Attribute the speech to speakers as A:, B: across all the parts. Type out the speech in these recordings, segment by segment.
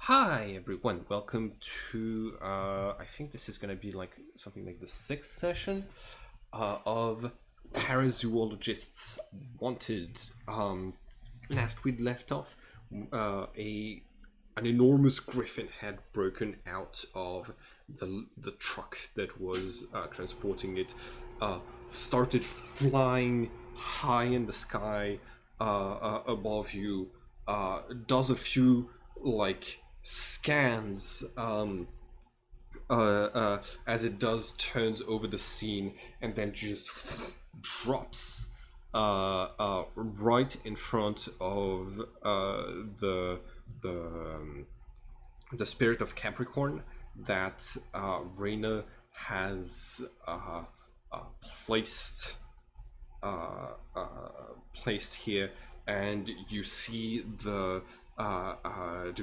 A: Hi everyone, welcome to I think this is gonna be like something like the sixth session of Parazoologists Wanted. Last we'd left off, a an enormous griffin had broken out of the truck that was transporting it, started flying high in the sky above you, does a few like scans as it does, turns over the scene, and then just drops right in front of the the spirit of Capricorn that Reyna has placed placed here, and you see the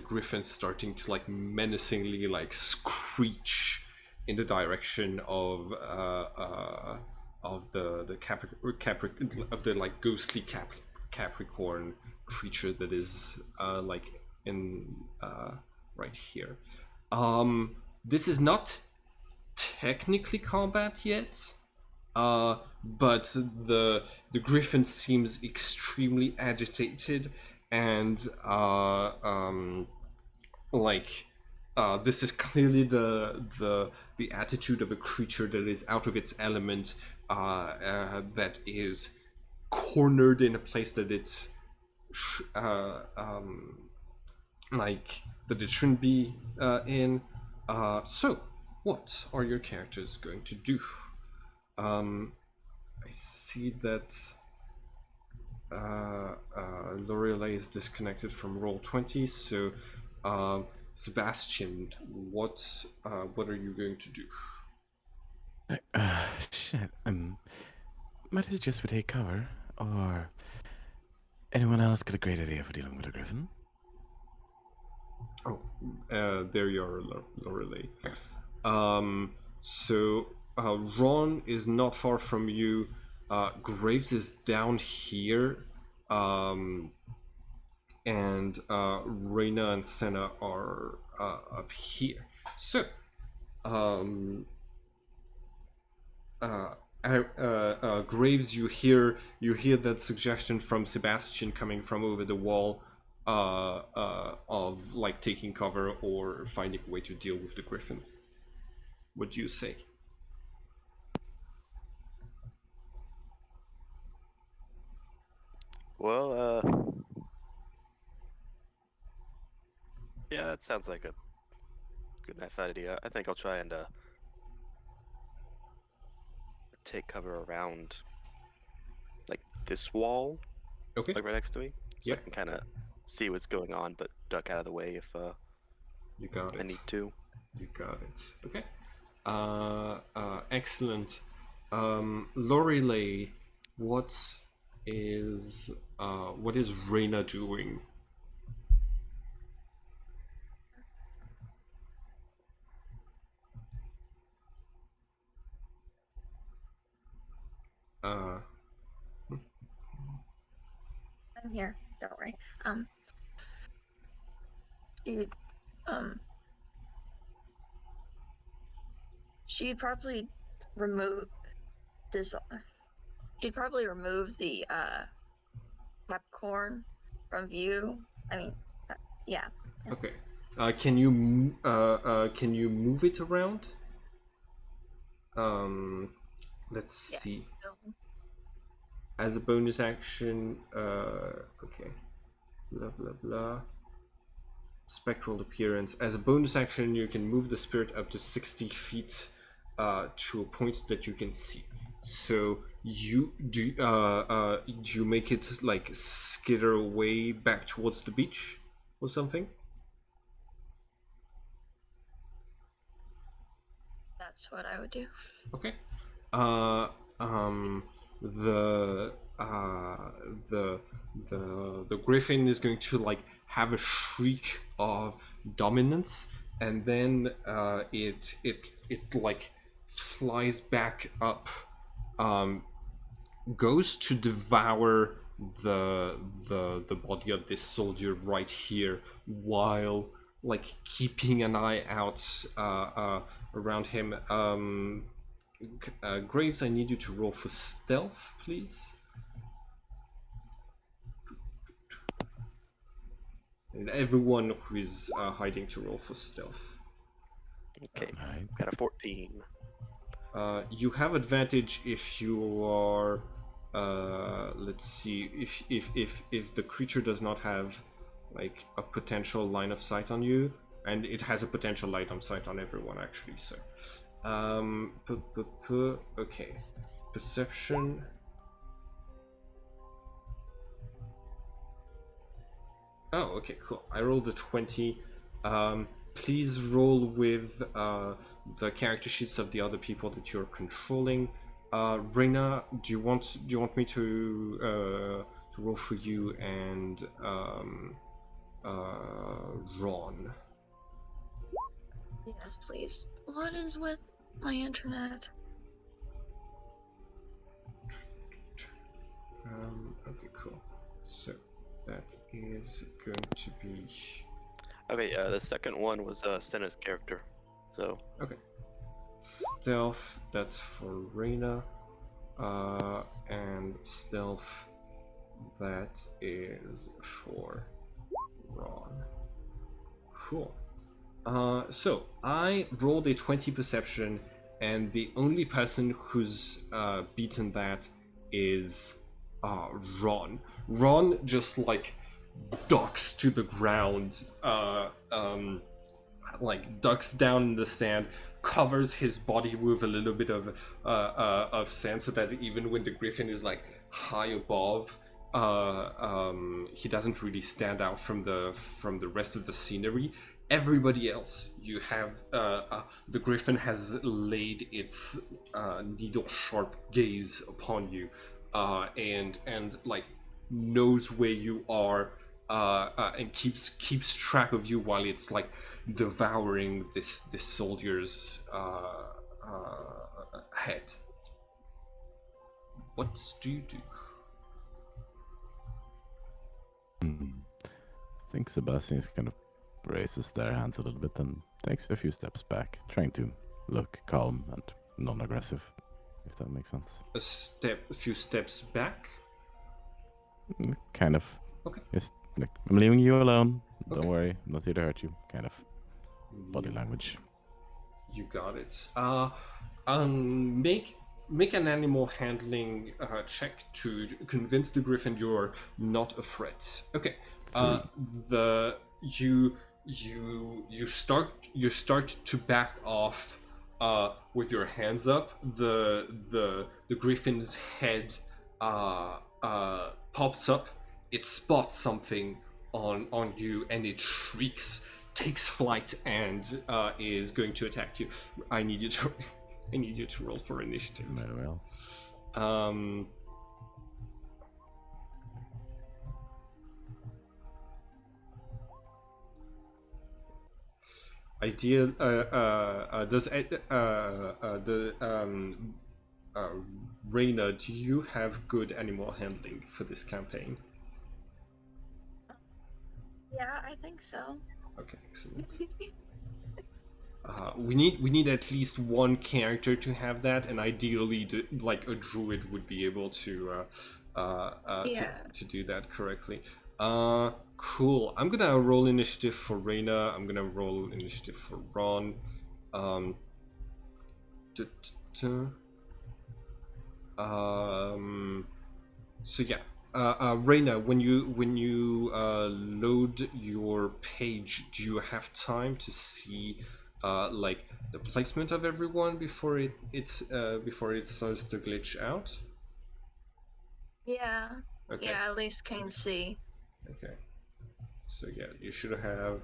A: griffin starting to like menacingly like screech in the direction of the of the like ghostly Capricorn creature that is like in right here. This is not technically combat yet, but the griffin seems extremely agitated, and like this is clearly the attitude of a creature that is out of its element, that is cornered in a place that it's like that it shouldn't be in. So, what are your characters going to do? I see that Lorelei is disconnected from Roll20, so Sebastian, what are you going to do?
B: Shit. Might as just take cover, or anyone else got a great idea for dealing with a griffin?
A: Oh, there you are, Lorelei. So Ron is not far from you. Graves is down here, and Reyna and Senna are up here. So, um, Graves, you hear that suggestion from Sebastian coming from over the wall, of like taking cover or finding a way to deal with the griffin. What do you say?
C: Well, yeah, that sounds like a good enough idea. I think I'll try and take cover around like this wall,
A: Okay.
C: like right next to me, so
A: Yeah,
C: I can kind of see what's going on, but duck out of the way if
A: you got
C: I
A: it.
C: need to.
A: You got it. Okay. Excellent. Lorelei, what what is Reyna doing? Uh,
D: I'm here. Don't worry. Um, she, um, she'd probably remove this. She'd probably remove the popcorn from view. I mean, uh, yeah, yeah,
A: okay. Can you move it around? Um, let's
D: yeah.
A: see. As a bonus action, okay. Blah blah blah. Spectral appearance. As a bonus action, you can move the spirit up to 60 feet to a point that you can see. So do you make it like skitter away back towards the beach or something?
D: That's what I would do.
A: Okay. Uh, um, the uh, the the griffin is going to like have a shriek of dominance, and then it like flies back up, um, goes to devour the body of this soldier right here, while like keeping an eye out around him. Graves, I need you to roll for stealth, please. And everyone who is hiding to roll for stealth.
C: Okay,
B: Alright.
C: got a 14.
A: You have advantage if you are. Let's see. If the creature does not have like a potential line of sight on you, and it has a potential line of sight on everyone actually. So, okay, perception. Oh, okay, cool. I rolled a 20. Please roll with the character sheets of the other people that you're controlling. Reina, do you want me to roll for you and Ron?
D: Yes, please. What is with my internet?
A: Okay, cool. So that is going to be
C: Okay, the second one was Senna's character. So
A: okay. Stealth, that's for Reina. And stealth, that is for Ron. Cool. So I rolled a 20 perception, and the only person who's beaten that is Ron. Ron just like ducks to the ground, like ducks down in the sand, covers his body with a little bit of sand, so that even when the griffin is like high above, he doesn't really stand out from the rest of the scenery. Everybody else, you have the griffin has laid its needle sharp gaze upon you, and like knows where you are, and keeps track of you while it's like devouring this soldier's head. What do you do?
B: I think Sebastian kind of raises their hands a little bit and takes a few steps back, trying to look calm and non-aggressive, if that makes sense.
A: A few steps back.
B: Kind of.
A: Okay.
B: Just like, I'm leaving you alone.
A: Okay.
B: Don't worry, I'm not here to hurt you. Kind of body language.
A: You got it. Make an animal handling check to convince the griffin you're not a threat. Okay. You start to back off with your hands up. The griffin's head pops up. It spots something on you, and it shrieks, takes flight, and is going to attack you. I need you to roll for initiative.
B: Very well.
A: Ideal. Does Reina, do you have good animal handling for this campaign?
D: Yeah, I think so.
A: Okay, excellent. We need at least one character to have that, and ideally, like a druid would be able to to do that correctly. Cool. I'm gonna roll initiative for Reina. I'm gonna roll initiative for Ron. So yeah. Reina, when you load your page, do you have time to see like the placement of everyone before it starts to glitch out?
D: Yeah.
A: Okay.
D: Yeah, at least can see.
A: Okay. So yeah, you should have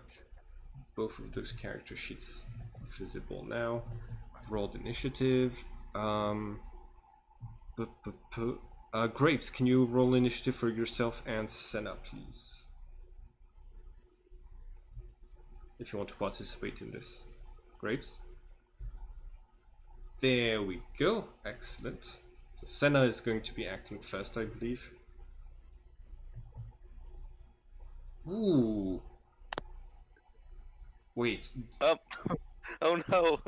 A: both of those character sheets visible now. I've rolled initiative. Graves, can you roll initiative for yourself and Senna, please? If you want to participate in this. Graves? There we go. Excellent. So Senna is going to be acting first, I believe. Ooh. Wait,
C: Um. Oh no.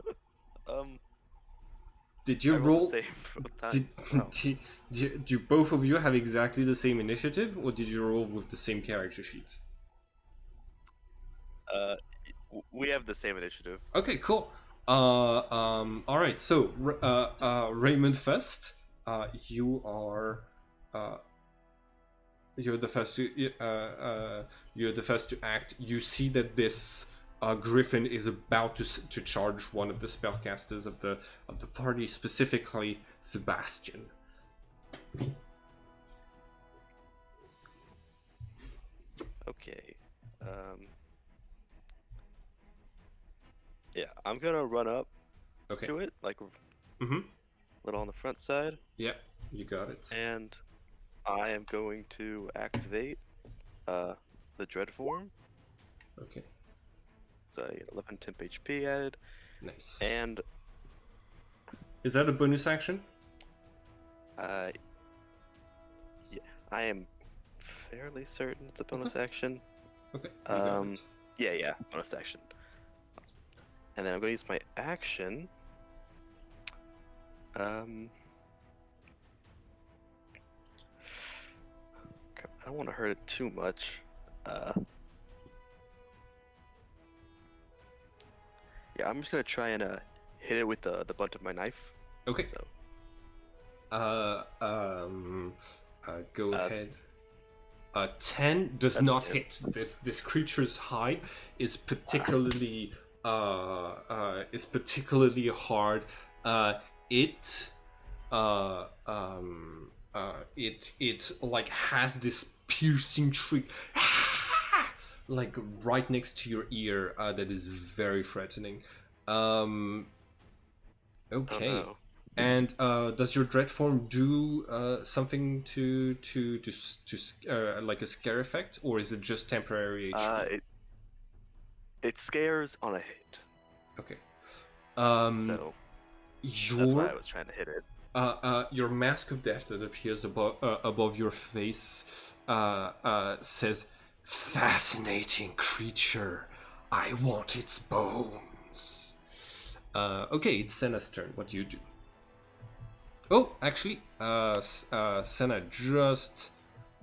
A: did
C: I
A: you
C: rolled
A: roll?
C: the same both
A: Did,
C: times. Wow.
A: do both of you have exactly the same initiative, or did you roll with the same character sheet?
C: We have the same initiative.
A: Okay, cool. All right. So, Raymond first. You are, uh, you're the first to, you're the first to act. You see that this griffin is about to charge one of the spellcasters of the party, specifically Sebastian.
C: Okay. Yeah, I'm gonna run up
A: Okay.
C: to it, like a
A: Mm-hmm.
C: little on the front side,
A: Yeah, you got it.
C: and I am going to activate the dread form.
A: Okay.
C: So I get 11 temp HP added,
A: Nice.
C: and
A: Is that a bonus action?
C: yeah, I am fairly certain it's a bonus action.
A: Okay. You got it.
C: Yeah, bonus action. And then I'm gonna use my action. Crap, I don't want to hurt it too much. Yeah, I'm just gonna try and hit it with the butt of my knife.
A: Okay.
C: So
A: Go
C: Uh,
A: ahead. 10 does
C: that's a
A: not
C: 10.
A: hit. This creature's hide is particularly hard. It it like has this piercing shriek, like right next to your ear, that is very threatening.
C: Oh
A: Okay.
C: no.
A: And does your dread form do something to like a scare effect, or is it just temporary HP?
C: It scares on a hit.
A: Okay.
C: So that's why
A: Your
C: I was trying to hit it.
A: your mask of death that appears above your face says, "Fascinating creature. I want its bones." Okay, it's Senna's turn. What do you do? Oh, actually, Senna just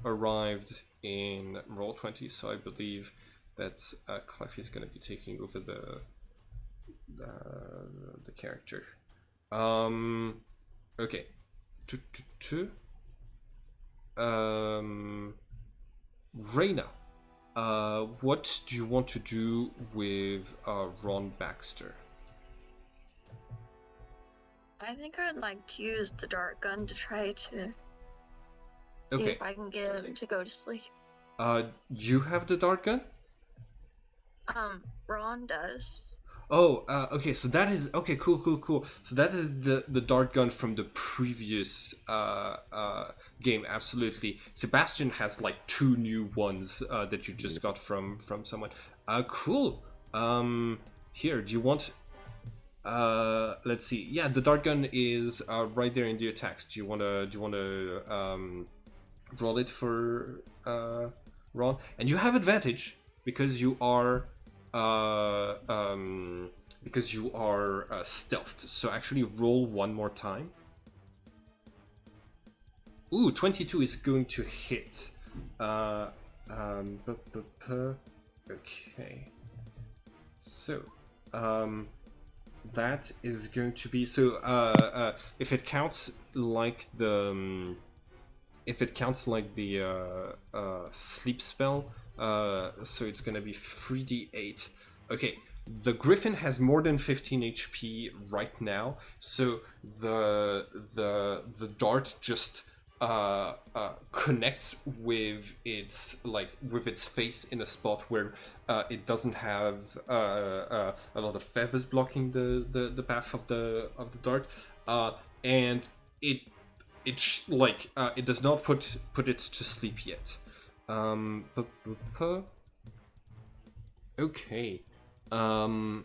A: arrived in Roll20, so I believe that Cleffy is going to be taking over the character. Okay. Reyna, what do you want to do with Ron Baxter?
D: I think I'd like to use the dart gun to try to see
A: Okay.
D: if I can get him to go to sleep.
A: You have the dart gun?
D: Ron does.
A: Oh, okay. So that is okay. Cool. So that is the dart gun from the previous game. Absolutely. Sebastian has like 2 new ones that you just got from someone. Cool. Here, do you want? Let's see. Yeah, the dart gun is right there in the attacks. Do you wanna roll it for Ron? And you have advantage because you are stealthed. So actually roll one more time. Ooh, 22 is going to hit. Okay. So, that is going to be if it counts like the sleep spell, so it's gonna be 3d8. Okay, the griffin has more than 15 HP right now, so the dart just connects with its face in a spot where it doesn't have a lot of feathers blocking the path of the dart, and it does not put it to sleep yet. Okay. All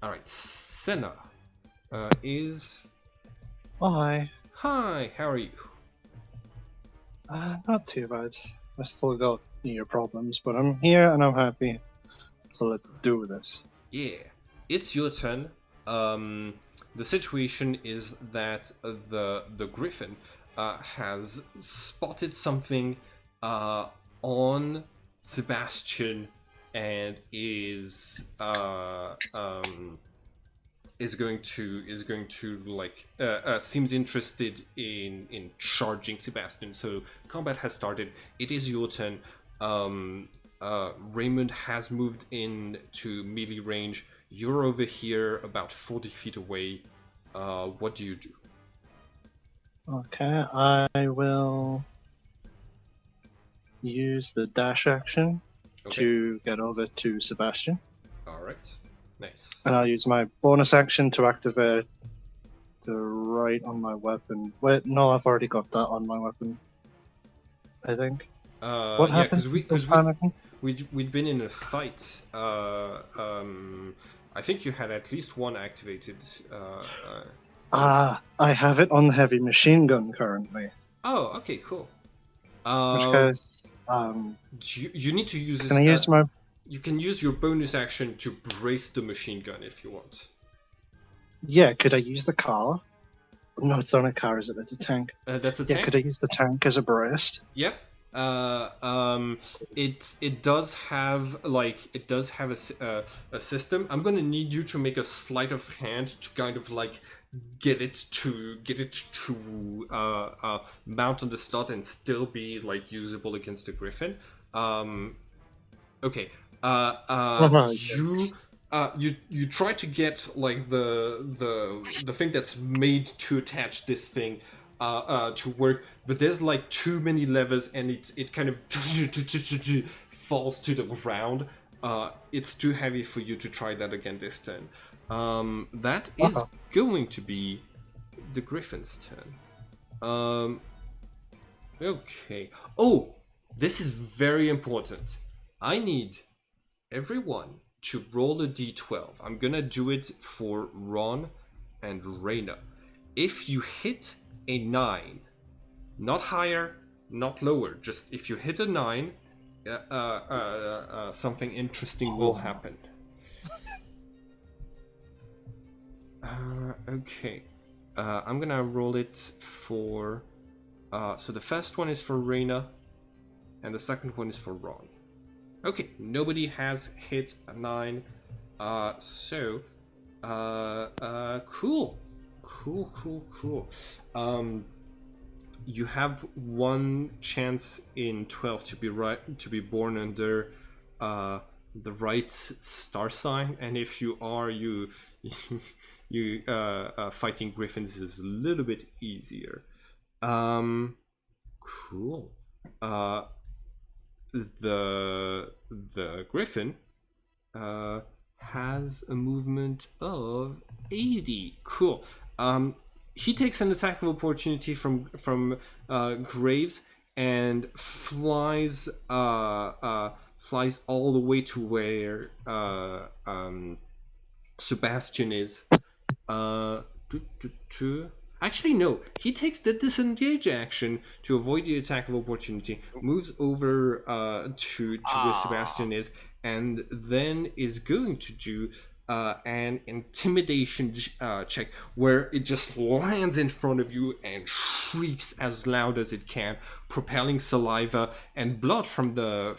A: right. Senna is.
E: Oh, hi.
A: Hi. How are you?
E: Not too bad. I still got ear problems, but I'm here and I'm happy. So let's do this.
A: Yeah, it's your turn. The situation is that the griffin has spotted something on Sebastian and is going to like seems interested in charging Sebastian. So combat has started. It is your turn. Raymond has moved in to melee range. You're over here about 40 feet away. What do you do?
E: Okay, I will use the dash action
A: Okay.
E: to get over to Sebastian.
A: All right. Nice.
E: And I'll use my bonus action to activate the right on my weapon. Wait, no, I've already got that on my weapon. I think. What
A: Yeah,
E: happens
A: because
E: panicking?
A: we'd been in a fight. I think you had at least one activated.
E: I have it on the heavy machine gun currently.
A: Oh, okay, cool.
E: Which case,
A: You need to use this.
E: can I use my?
A: You can use your bonus action to brace the machine gun if you want.
E: Yeah, could I use the car? No, it's not a car, is it? It's a tank.
A: That's a
E: Yeah,
A: tank.
E: could I use the tank as a brace?
A: Yep. It does have a system. I'm gonna need you to make a sleight of hand to kind of like get it to mount on the slot and still be like usable against the griffin. Okay. You try to get like the thing that's made to attach this thing to work, but there's like too many levers and it kind of falls to the ground. It's too heavy for you to try that again this turn. That is going to be the griffin's turn. Okay. Oh, this is very important. I need everyone to roll a d12. I'm gonna do it for Ron and Reyna. If you hit a 9, not higher, not lower, just if you hit a 9, something interesting will happen. Okay. I'm gonna roll it for... so the first one is for Reyna, and the second one is for Ron. Okay, nobody has hit a 9. Cool. You have one chance in 12 to be born under the right star sign, and if you are, you fighting griffins is a little bit easier. Cool. The griffin has a movement of 80. Cool. He takes an attack of opportunity from Graves and flies all the way to where Sebastian is. Actually, no. He takes the disengage action to avoid the attack of opportunity, moves over to where Sebastian is, and then is going to do an intimidation check where it just lands in front of you and shrieks as loud as it can, propelling saliva and blood from the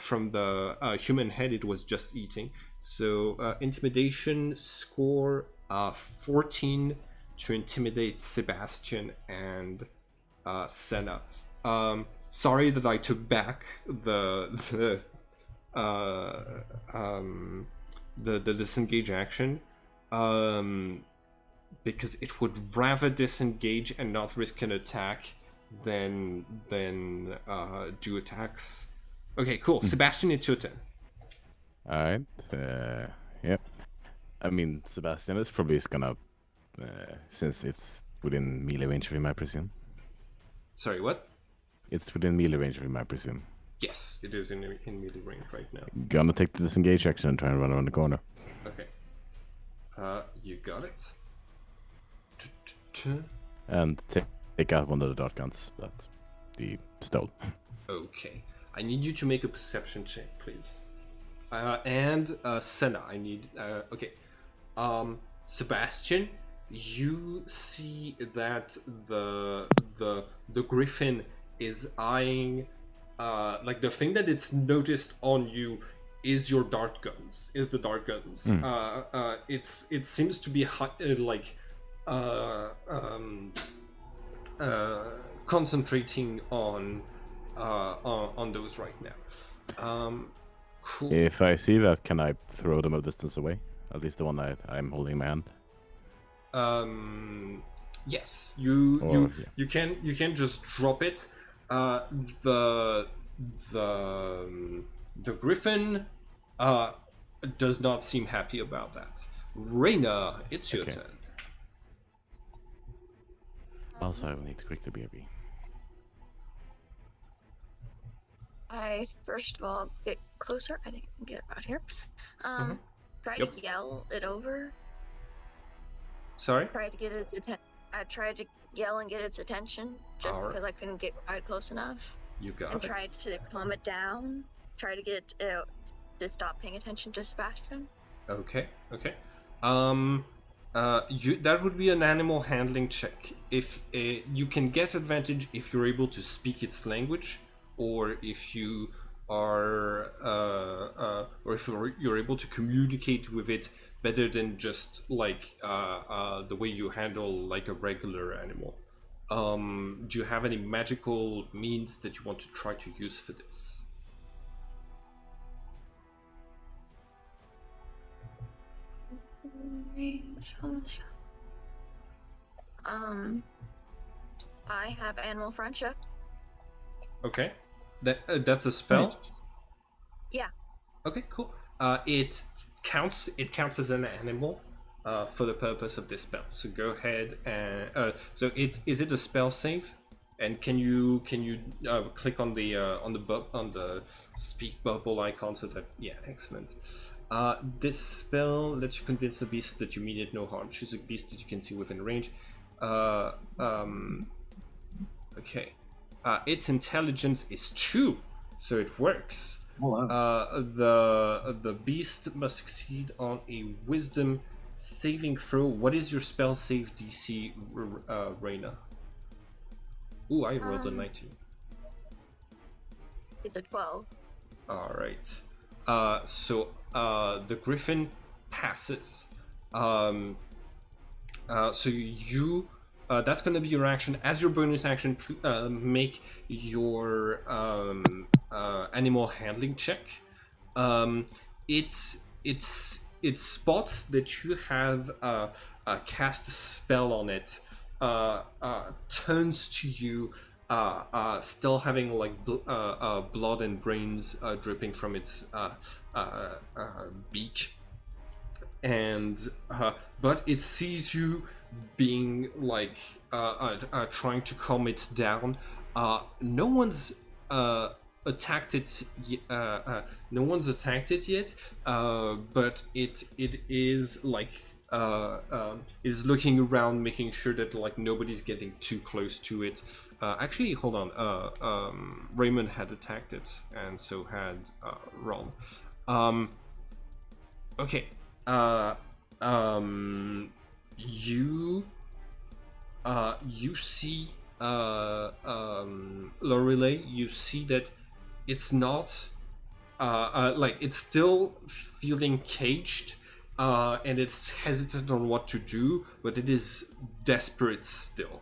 A: human head it was just eating. So intimidation score 14 to intimidate Sebastian and Senna. Sorry that I took back the disengage action, because it would rather disengage and not risk an attack than do attacks. Okay, cool. Sebastian, it's your turn.
B: All right. Yep. I mean, Sebastian is probably gonna, since it's within melee range of him, I presume.
A: Sorry, what?
B: It's within melee range of him, I presume.
A: Yes, it is in melee range right now.
B: Gonna take the disengage action and try and run around the corner.
A: Okay. You got it.
B: And take out one of the dart guns that he stole.
A: Okay. I need you to make a perception check, please. And Senna. I need. Okay. Sebastian, you see that the griffin is eyeing. Like the thing that it's noticed on you is your dart guns. Is the dart guns? It seems to be uh, um, concentrating on those right now. Cool.
B: If I see that, can I throw them a distance away? At least the one I'm holding in my hand.
A: Yes,
B: Or,
A: you can just drop it. The the griffin does not seem happy about that. Reina, it's your
B: Okay.
A: turn.
B: Also, I will need to quickly BRB.
D: I first of all get closer. I think I can get about here. Try
A: Yep.
D: to yell it over.
A: Sorry.
D: Try to get its attention. I tried to yell and get its attention just
A: Alright.
D: because I couldn't get quite close enough.
A: You got
D: And
A: it.
D: tried to calm it down. Try to get it to stop paying attention to Sebastian.
A: Okay. That would be an animal handling check. If you can get advantage if you're able to speak its language, or if you are, or if you're able to communicate with it better than just like the way you handle like a regular animal. Do you have any magical means that you want to try to use for this?
D: I have animal friendship.
A: Okay, that's a spell.
E: Nice.
D: Yeah.
A: Okay, cool. It counts. It counts as an animal for the purpose of this spell. So go ahead and is it a spell save? And can you click on the speak bubble icon so that excellent. This spell lets you convince a beast that you mean it no harm. Choose a beast that you can see within range. Okay. Its intelligence is 2, so it works.
E: Oh, wow.
A: The beast must succeed on a wisdom saving throw. What is your spell save DC, Reina? Ooh, I rolled a 19.
D: It's a 12.
A: All right. So the griffin passes. So you. That's going to be your action. As your bonus action, make your animal handling check. It spots that you have cast a spell on it. Turns to you, still having like blood and brains dripping from its beak, and but it sees you being like trying to calm it down. No one's attacked it. No one's attacked it yet. But it is like is looking around, making sure that like nobody's getting too close to it. Actually, hold on. Raymond had attacked it, and so had Ron. Okay. You see Lorelei, you see that it's not like it's still feeling caged, and it's hesitant on what to do, but it is desperate still.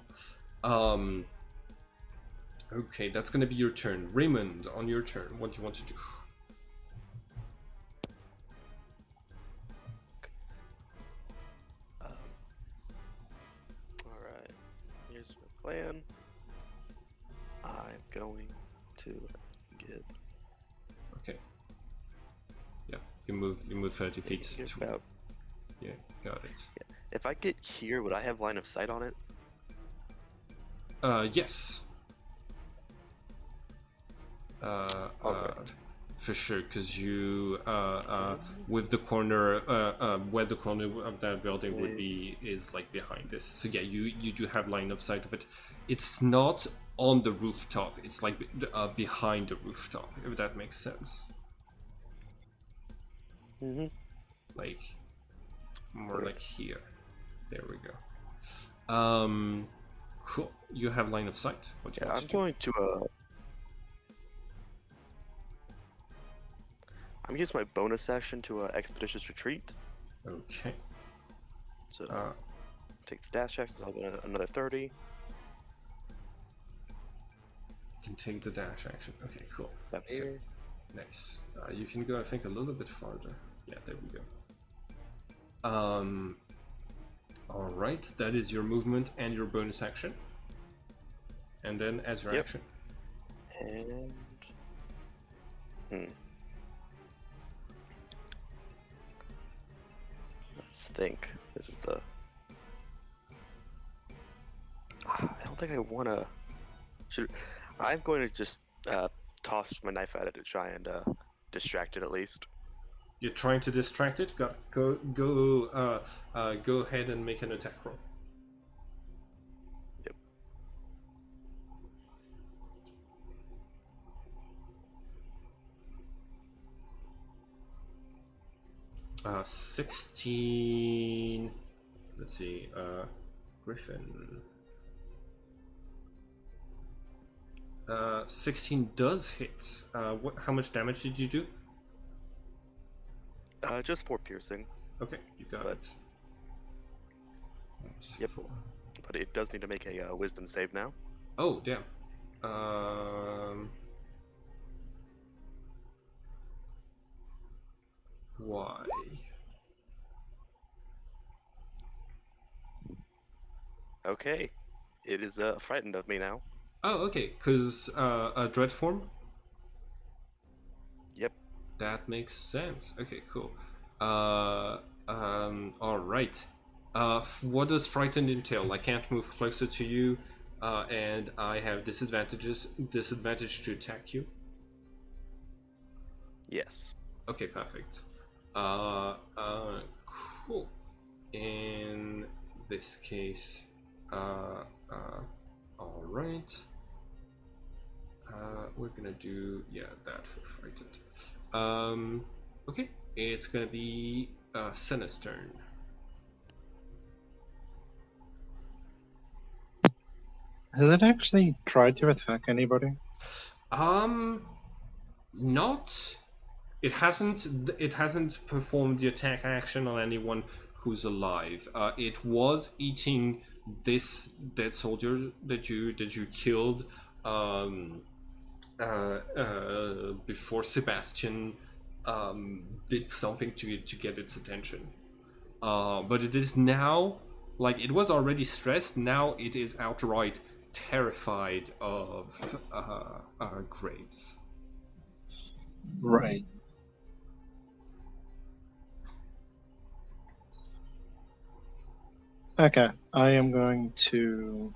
A: Okay, that's gonna be your turn. Raymond, on your turn, what do you want to do?
C: Alright, here's my plan. I'm going to get
A: Okay. Yeah, you move 30 feet to
C: about.
A: yeah, got it.
C: If I get here, would I have line of sight on it?
A: Yes.
C: Alright.
A: For sure, because you with the corner where the corner of that building would be is like behind this. So yeah, you do have line of sight of it. It's not on the rooftop. It's like behind the rooftop, if that makes sense.
C: Mm-hmm.
A: Like more
C: Right.
A: like here. There we go. Cool. You have line of sight. What do you
C: Yeah,
A: want
C: I'm
A: to do?
C: going to I'm using my bonus action to expeditious retreat.
A: Okay.
C: So
A: Uh,
C: take the dash action. So I'll get another 30.
A: you can take the dash action. Okay, cool.
C: Up
A: So,
C: here.
A: nice. You can go, I think, a little bit farther. Yeah, there we go. All right. That is your movement and your bonus action. And then as your
C: Yep.
A: action.
C: And let's think. This is the. I don't think I wanna. Should I'm going to just toss my knife at it to try and distract it at least.
A: You're trying to distract it. Go ahead and make an attack roll.
C: Yep.
A: 16. Let's see. Griffin. 16 does hit. How much damage did you do?
C: Just 4 piercing,
A: Okay, you got
C: But-
A: it. That's
C: Yep.
A: 4.
C: but it does need to make a wisdom save now.
A: Oh, damn. Why?
C: Okay, it is frightened of me now.
A: Oh, okay. Because a dread form.
C: Yep.
A: That makes sense. Okay, cool. All right. What does frightened entail? I can't move closer to you, and I have disadvantage to attack you.
C: Yes.
A: Okay, perfect. Cool. In this case, all right. We're gonna do that for frightened. Okay, it's gonna be Senna's turn.
E: Has it actually tried to attack anybody?
A: Not. It hasn't performed the attack action on anyone who's alive. It was eating this dead soldier that you killed before Sebastian did something to get its attention. But it is now, like, it was already stressed. Now it is outright terrified of Graves.
E: Right. Okay, I am going to.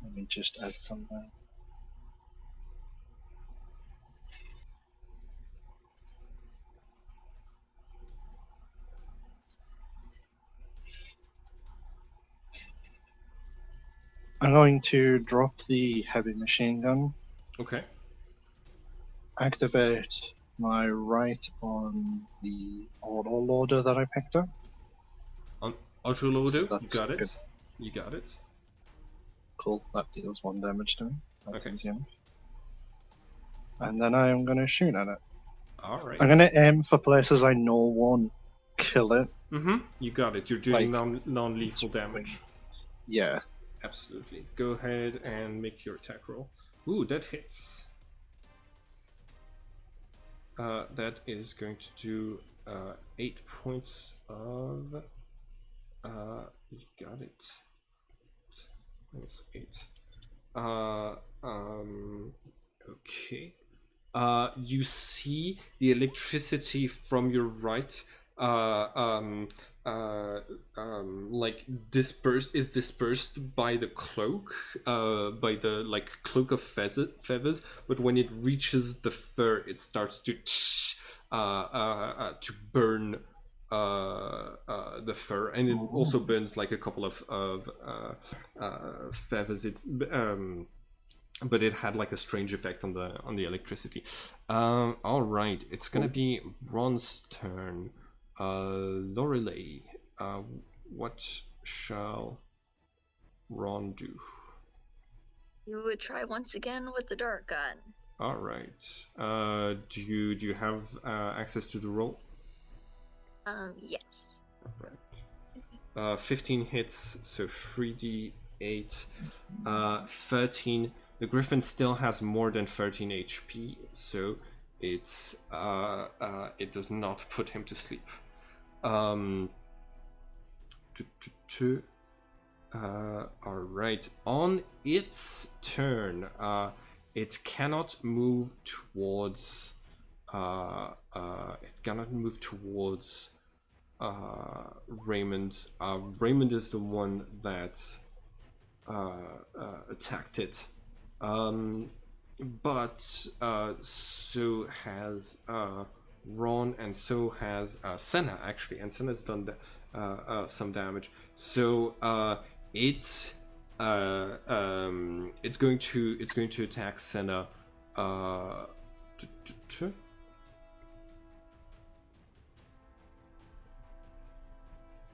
E: Let me just add something. I'm going to drop the heavy machine gun,
A: Okay.
E: activate my right on the auto loader that I picked up.
A: On Ultra Lodo, you
E: That's
A: got it.
E: good.
A: You got it.
E: Cool, that deals 1 damage to me. That's
A: Okay.
E: easy enough. And then I am going to shoot at it.
A: All right.
E: I'm going to aim for places I know won't kill it.
A: You got it. You're doing
E: Like,
A: non-lethal damage.
E: Yeah.
A: Absolutely. Go ahead and make your attack roll. Ooh, that hits. That is going to do 8 points of. You got it. Minus 8. Okay. You see the electricity from your right like dispersed by the cloak, by the cloak of feathers, but when it reaches the fur, it starts to burn the fur, and it also burns like a couple of feathers. But it had like a strange effect on the electricity. All right, it's gonna be Ron's turn. Lorelei, what shall Ron do?
D: You would try once again with the dart gun.
A: All right. Do you have access to the roll?
D: Yes.
A: Right. 15 hits, so 3d8. 13. The Griffin still has more than 13 HP, so it does not put him to sleep. All right. On its turn, it cannot move towards. It cannot move towards Raymond. Raymond is the one that attacked it. But so has Ron, and so has Senna actually, and Senna's done some damage. So it's going to attack Senna.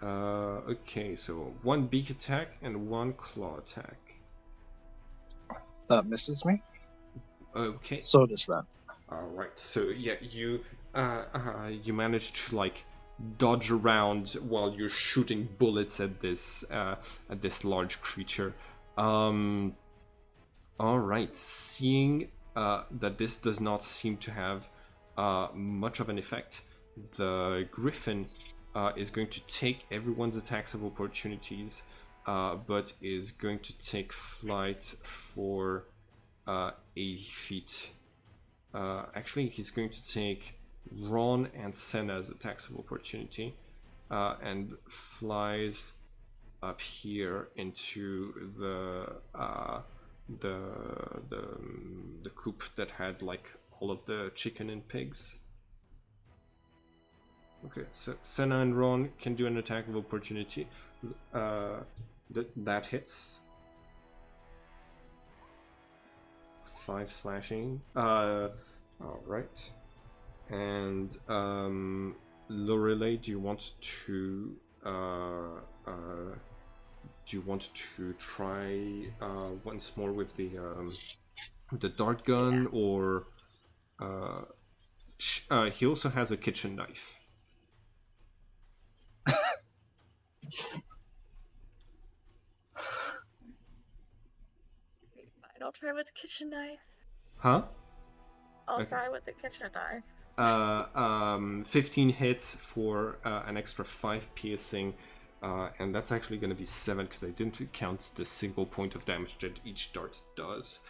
A: Okay, so one beak attack and one claw attack.
E: That misses me.
A: Okay.
E: So does that.
A: All right. So yeah, you managed to like dodge around while you're shooting bullets at this large creature. All right. Seeing that this does not seem to have much of an effect, the Griffin is going to take everyone's attacks of opportunities, but is going to take flight for 80 feet. Actually, he's going to take Ron and Senna's attacks of opportunity, and flies up here into the coop that had like all of the chicken and pigs. Okay, so Senna and Ron can do an attack of opportunity. That hits. 5 slashing. All right. And Lorelei, do you want to try once more with the dart gun, or he also has a kitchen knife.
D: Fine, I'll try with the kitchen knife.
A: Huh?
D: I'll
A: Okay.
D: try with the kitchen knife.
A: 15 hits for an extra 5 piercing, and that's actually going to be 7 because I didn't count the single point of damage that each dart does.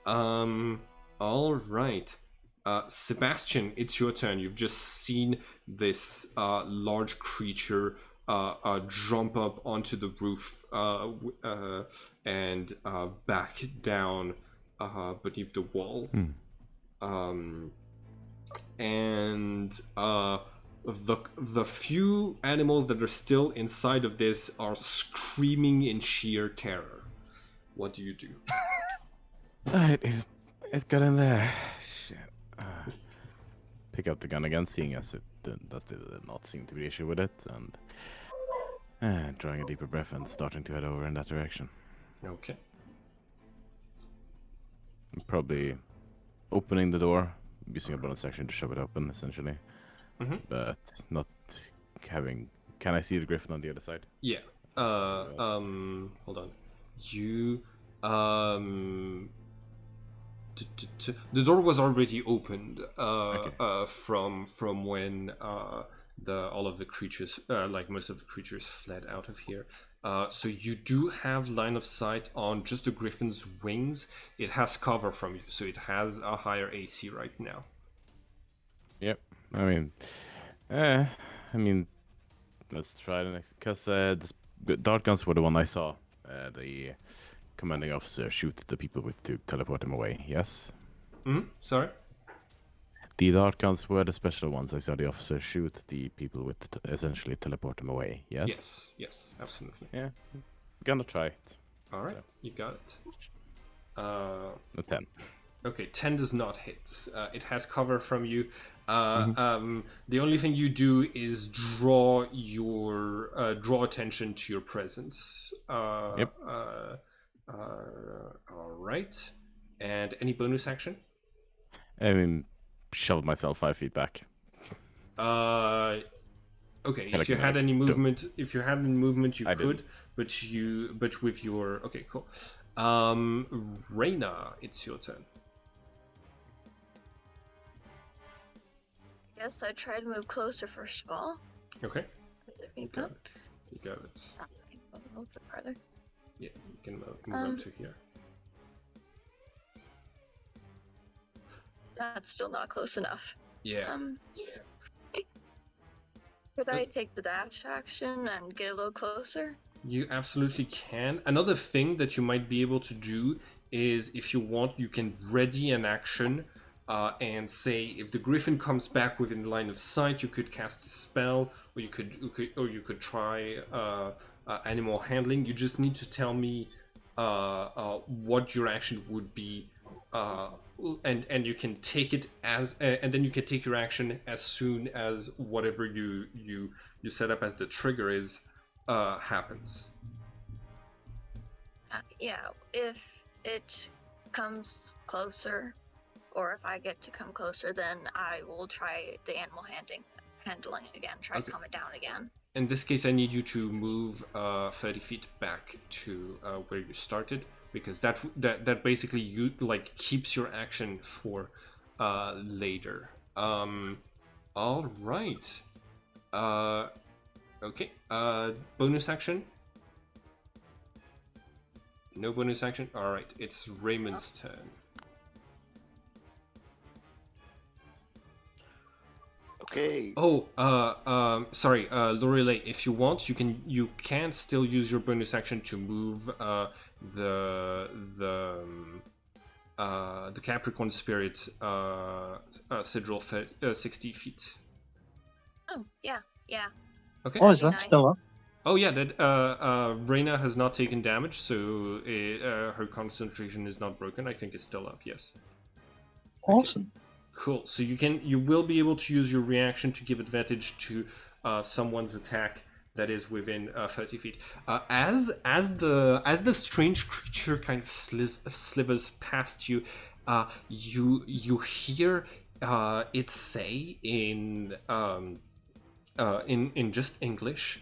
A: All right. Sebastian, it's your turn. You've just seen this large creature jump up onto the roof and back down beneath the wall. And the few animals that are still inside of this are screaming in sheer terror. What do you do?
B: It got in there. Shit. Pick up the gun again, seeing as that did not seem to be the issue with it, and drawing a deeper breath and starting to head over in that direction.
A: Okay.
B: Probably opening the door, using a bonus action to shove it open, essentially. But not having. Can I see the Griffin on the other side?
A: Yeah. Hold on. You the door was already opened from when all of the creatures, like most of the creatures, fled out of here. So you do have line of sight on just the Griffin's wings. It has cover from you, so it has a higher AC right now.
B: Yep. I mean, let's try the next. Because the dart guns were the one I saw. The commanding officer shoot the people with to teleport them away. Yes.
A: Sorry.
B: the dart guns were the special ones. I saw the officer shoot the people with essentially teleport them away. Yes.
A: Yes, absolutely.
B: Yeah. Gonna try it.
A: All right,
B: So.
A: you got it.
B: A 10.
A: Okay, 10 does not hit. It has cover from you.
B: Mm-hmm.
A: The only thing you do is draw attention to your presence.
B: Yep.
A: All right. And any bonus action?
B: I mean, shove myself 5 feet back.
A: Okay. If you had
B: Telekinetic.
A: any movement, you
B: I
A: could. But with your okay, cool. Reyna, it's your turn.
D: Guess I try to move closer first of all.
A: Okay.
D: You
A: Got it. You got it.
D: A little bit farther.
A: Yeah, you can move up to here.
D: That's still not close enough.
A: Yeah.
D: Could I take the dash action and get a little closer?
A: You absolutely can. Another thing that you might be able to do is, if you want, you can ready an action and say if the griffin comes back within line of sight, you could cast a spell, or you could try animal handling. You just need to tell me what your action would be, and you can take it as, and then you can take your action as soon as whatever you set up as the trigger is happens.
D: Yeah, if it comes closer, or if I get to come closer, then I will try the animal handling again, try to calm it down again.
A: In this case, I need you to move 30 feet back to where you started, because that basically you like keeps your action for later. All right. Okay. Bonus action. No bonus action. All right. It's Raymond's turn.
C: Okay.
A: Oh, sorry, Lorelei. If you want, you can still use your bonus action to move the Capricorn Spirit sigil 60 feet.
D: Oh, yeah.
A: Okay.
E: Oh, is
D: That'd
E: that
D: be
E: still up?
A: Oh yeah, that Reyna has not taken damage, so her concentration is not broken. I think it's still up. Yes.
E: Awesome.
A: Cool. So you will be able to use your reaction to give advantage to someone's attack that is within 30 feet. As the strange creature kind of slivers past you, you hear it say in just English,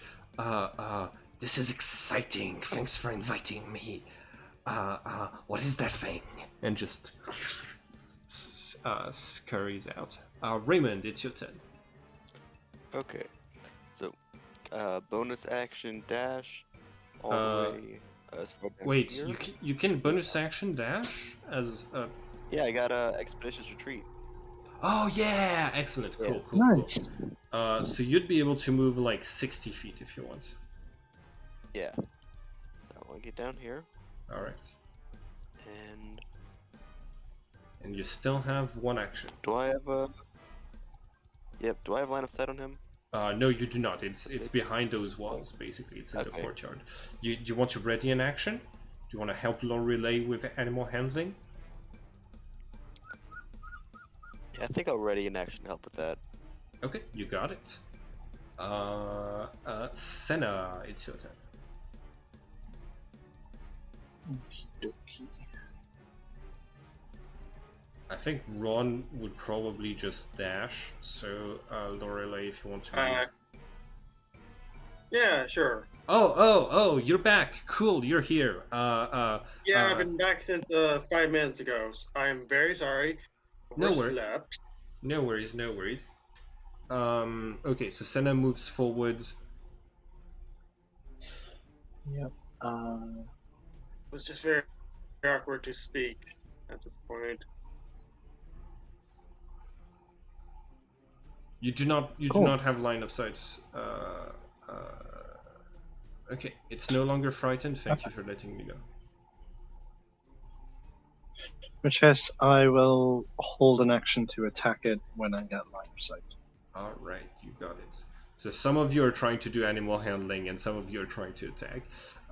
A: "This is exciting. Thanks for inviting me. What is that thing?" And just scurries out. Raymond, it's your turn.
C: Okay. So, bonus action dash all the way as far down
A: Wait,
C: here.
A: you can bonus action dash as a...
C: Yeah, I got a expeditious retreat.
A: Oh yeah, excellent, cool,
E: Nice.
A: cool. So you'd be able to move like 60 feet if you want.
C: Yeah. I want to get down here,
A: All right,
C: and
A: you still have one action.
C: do I have a? Yep. Do I have line of sight on him?
A: No, you do not. It's behind those walls, basically. It's in the
C: Okay.
A: courtyard. Do you want to ready an action? Do you want to help Lorelei with animal handling?
C: Yeah, I think I'll ready an action to help with that.
A: Okay, you got it. Senna, it's your turn. I think Ron would probably just dash, so Lorelei, if you want to move.
F: Yeah, sure.
A: Oh, you're back. Cool, you're here.
F: Yeah, I've been back since 5 minutes ago. I'm very sorry.
A: No worries.
F: Overslept.
A: No worries. Okay, so Senna moves forward.
E: Yep.
F: It was just very awkward to speak at this point.
A: You do not
E: Cool.
A: have line of sight. Okay, it's no longer frightened. Thank you for letting me know.
E: which case, I will hold an action to attack it when I get line of sight.
A: All right, you got it. So some of you are trying to do animal handling, and some of you are trying to attack.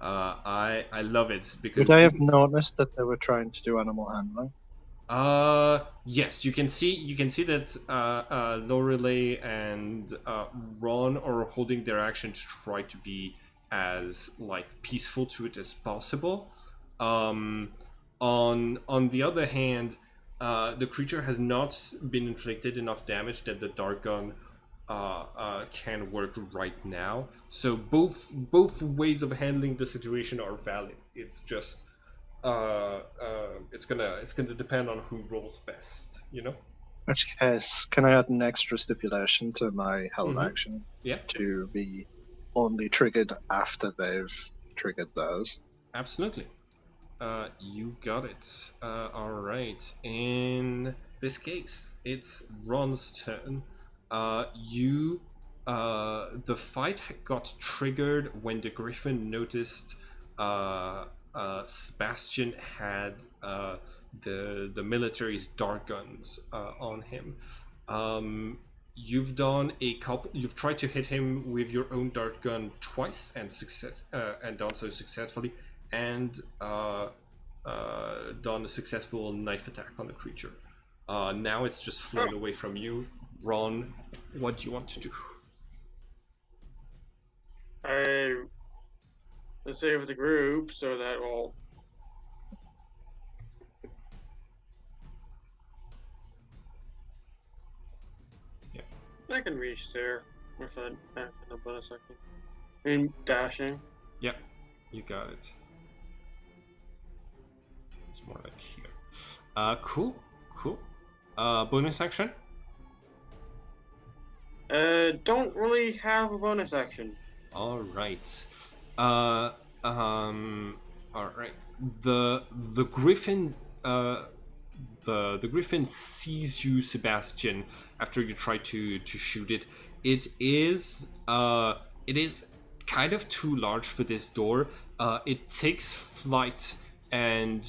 A: I love it because
E: Would I have noticed that they were trying to do animal handling?
A: Yes, you can see that Lorelei and Ron are holding their action to try to be as like peaceful to it as possible. On the other hand, the creature has not been inflicted enough damage that the dark gun can work right now. So both ways of handling the situation are valid. It's just it's gonna depend on who rolls best, you know.
E: In which case, can I add an extra stipulation to my held
A: Mhm.
E: action
A: Yeah,
E: to be only triggered after they've triggered theirs?
A: absolutely. You got it. All right. In this case, it's Ron's turn. The fight got triggered when the Griffin noticed Sebastian had the military's dart guns on him. You've done a couple. You've tried to hit him with your own dart gun twice and done so successfully, and done a successful knife attack on the creature. Now it's just flown away from you. Ron, what do you want to do?
F: Let's save the group so that will.
A: Yeah.
F: I can reach there with an action in a bonus action. And dashing.
A: Yep, you got it. It's more like here. Cool. Bonus action?
F: Don't really have a bonus action.
A: All right. All right. The Griffin. The Griffin sees you, Sebastian, after you try to shoot it. It is kind of too large for this door. It takes flight and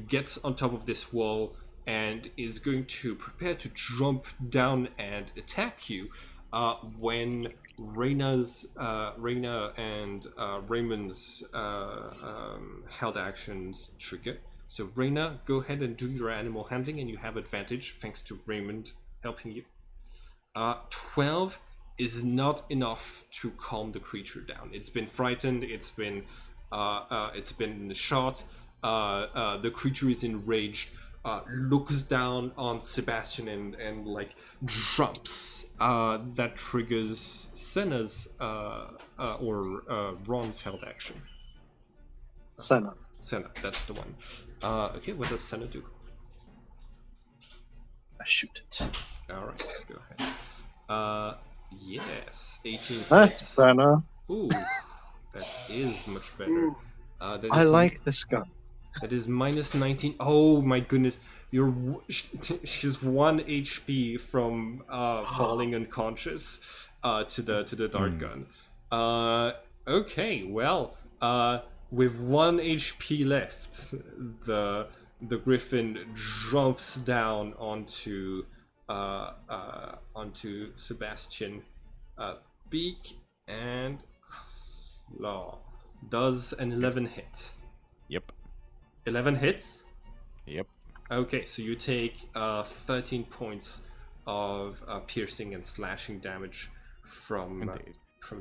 A: gets on top of this wall and is going to prepare to jump down and attack you when Reyna and Raymond's held actions trigger. So Reyna, go ahead and do your animal handling, and you have advantage thanks to Raymond helping you. 12 is not enough to calm the creature down. It's been frightened. It's been shot. The creature is enraged. Looks down on Sebastian and like drops. That triggers Senna's or Ron's held action.
E: Senna.
A: Senna, that's the one. Okay, what does Senna do?
E: I shoot it.
A: All right, go ahead. Yes, 18
E: That's
A: hits.
E: better.
A: Ooh, that is much better. That is
E: I like this gun.
A: That is minus 19. Oh my goodness. She's 1 HP from falling unconscious to the dart gun. Okay, well, with 1 HP left, the Griffin jumps down onto Sebastian, beak and claw. Does an 11 hit?
B: Yep.
A: 11 hits?
B: Yep.
A: Okay, so you take 13 points of piercing and slashing damage from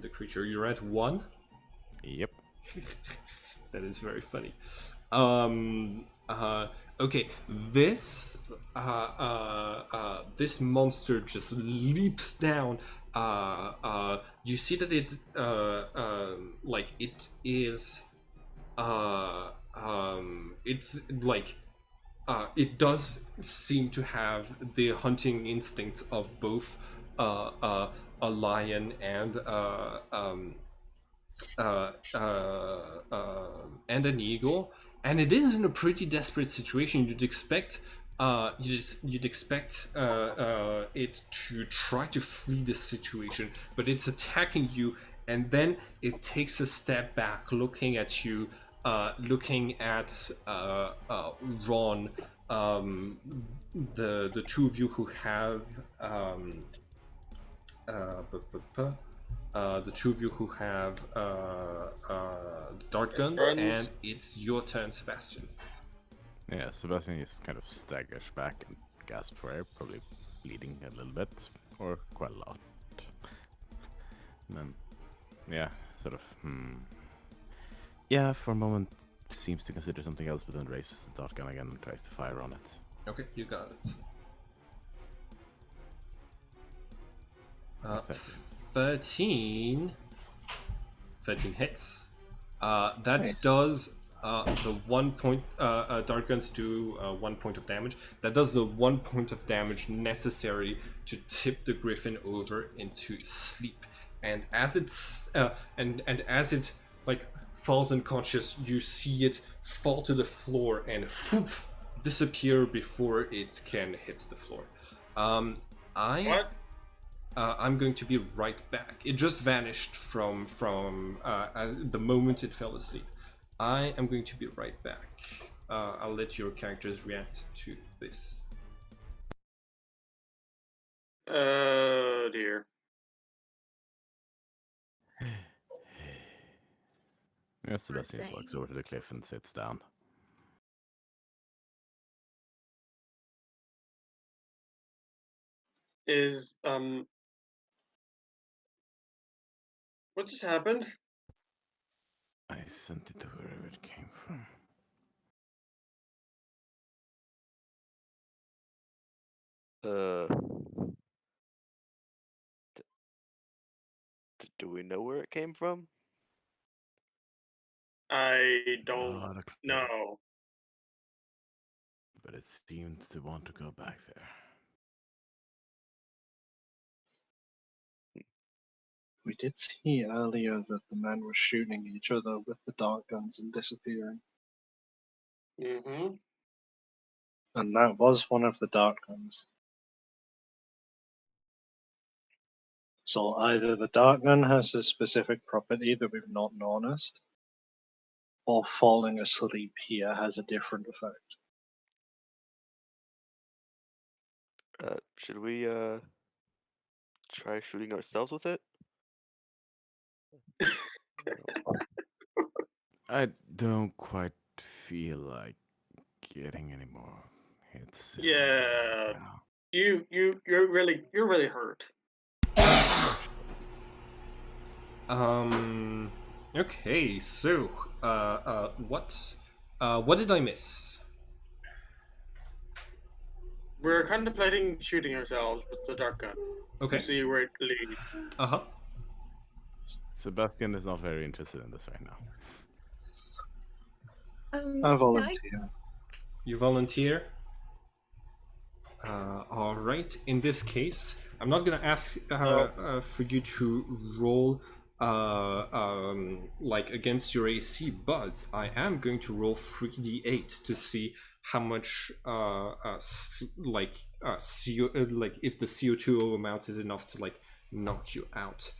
A: the creature. You're at 1?
B: Yep.
A: That is very funny. Okay, this this monster just leaps down. You see that it like it is it's like it does seem to have the hunting instincts of both a lion and an eagle, and it is in a pretty desperate situation. You'd expect it to try to flee this situation, but it's attacking you, and then it takes a step back, looking at you looking at Ron, the two of you who have the two of you who have the dart guns,
F: Guns.
A: and it's your turn, Sebastian.
B: Yeah, Sebastian just kind of staggers back and gasps for air, probably bleeding a little bit, or quite a lot. And then, yeah, sort of, yeah, for a moment, seems to consider something else, but then raises the dart gun again and tries to fire on it.
A: Okay, you got it. 13 hits. That
E: Nice.
A: does the 1 point. Dart guns do 1 point of damage. That does the 1 point of damage necessary to tip the griffin over into sleep. And as it's and as it like falls unconscious, you see it fall to the floor and disappear before it can hit the floor.
F: What?
A: I'm going to be right back. It just vanished from the moment it fell asleep. I am going to be right back. I'll let your characters react to this.
F: Oh dear.
B: Yeah, Sebastian
D: thing.
B: walks over to the cliff and sits down.
F: Is what just happened?
B: I sent it to wherever it came from.
C: Do we know where it came from?
F: I don't
B: Not a clue,
F: know.
B: but it seemed to want to go back there.
E: We did see earlier that the men were shooting each other with the dart guns and disappearing.
F: Mm-hmm.
E: And that was one of the dart guns. So either the dart gun has a specific property that we've not noticed, or falling asleep here has a different effect.
C: Should we try shooting ourselves with it?
B: I don't quite feel like getting any more hits. in
F: Yeah.
B: now.
F: You're really hurt.
A: Okay, so what did I miss?
F: We're contemplating shooting ourselves with the dart gun.
A: Okay.
F: To see where it leads.
A: Uh-huh.
B: Sebastian is not very interested in this right now.
E: I
D: Can I
E: volunteer.
A: You volunteer. All right. In this case, I'm not gonna ask for you to roll like against your AC, but I am going to roll 3d8 to see how much like if the CO2 amount is enough to like knock you out.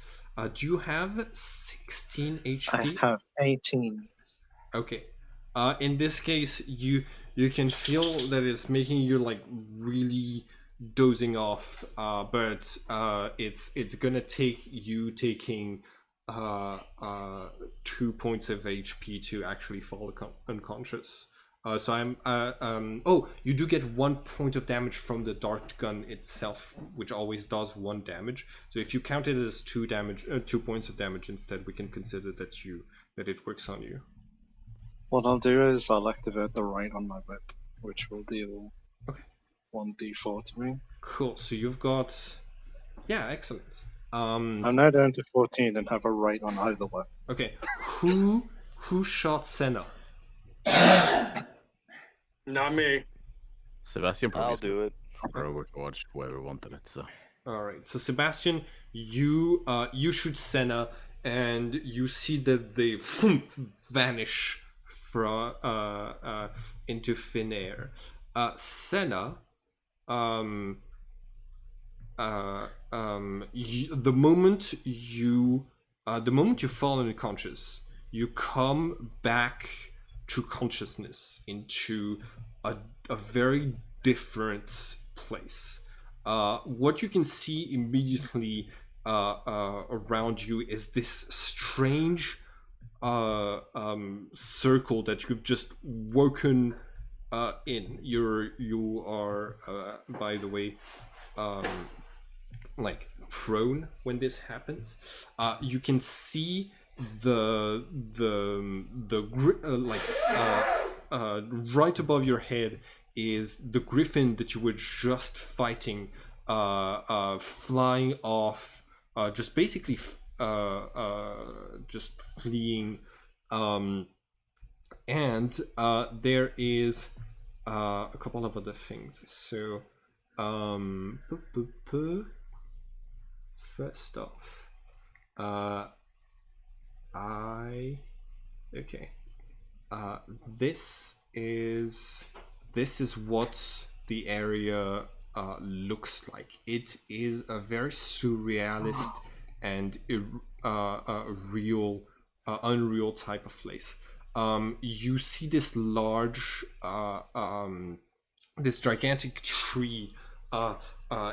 A: Do you have 16 HP?
E: I have 18.
A: Okay. In this case, you can feel that it's making you like really dozing off. But it's gonna take you taking 2 points of HP to actually fall unconscious. So I'm oh, you do get 1 point of damage from the dart gun itself, which always does 1 damage. So if you count it as 2 points of damage instead, we can consider that it works on you.
E: What I'll do is I'll activate the right on my whip, which will deal
A: Okay.
E: 1d4 to me.
A: Cool. So you've got, yeah, excellent.
E: I'm now down to 14 and have a right on either whip.
A: Okay. Who shot Senna?
F: Not me.
B: Sebastian probably
C: I'll do it.
B: overwatched whoever wanted it, so.
A: All right. So Sebastian, you shoot Senna, and you see that they vanish from into thin air. Senna, the moment you fall unconscious, you come back to consciousness into a very different place. What you can see immediately around you is this strange circle that you've just woken in. You are by the way, like prone when this happens. You can see right above your head is the griffin that you were just fighting, flying off, just basically just fleeing, and there is a couple of other things. So first off, this is what the area looks like. It is a very surrealist and unreal type of place. You see this large, this gigantic tree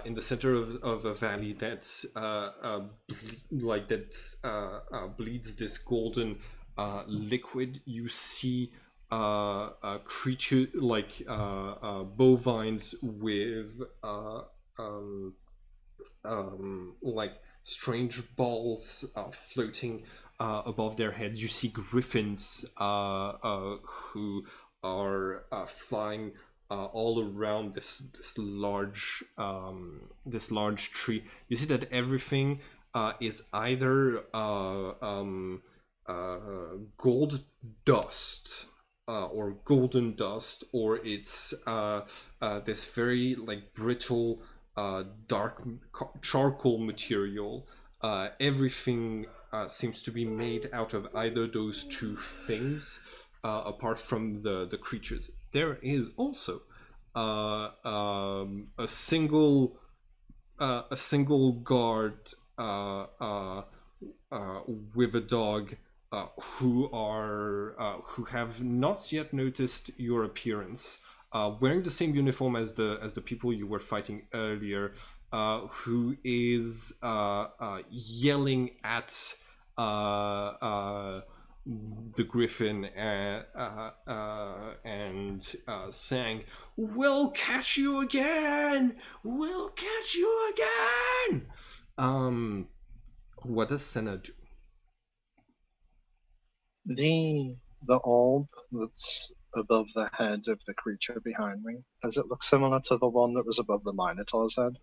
A: in the center of a valley that's bleeds this golden liquid. You see a creature like bovines with like strange balls floating above their head. You see griffins who are flying all around this large tree. You see that everything is either gold dust or golden dust, or it's this very like brittle dark charcoal material. Everything seems to be made out of either those two things, apart from the creatures. There is also a single guard with a dog who have not yet noticed your appearance, wearing the same uniform as the people you were fighting earlier, who is yelling at the griffin and saying, "We'll catch you again! We'll catch you again!" What does Senna do?
E: The orb that's above the head of the creature behind me, does it look similar to the one that was above the Minotaur's head?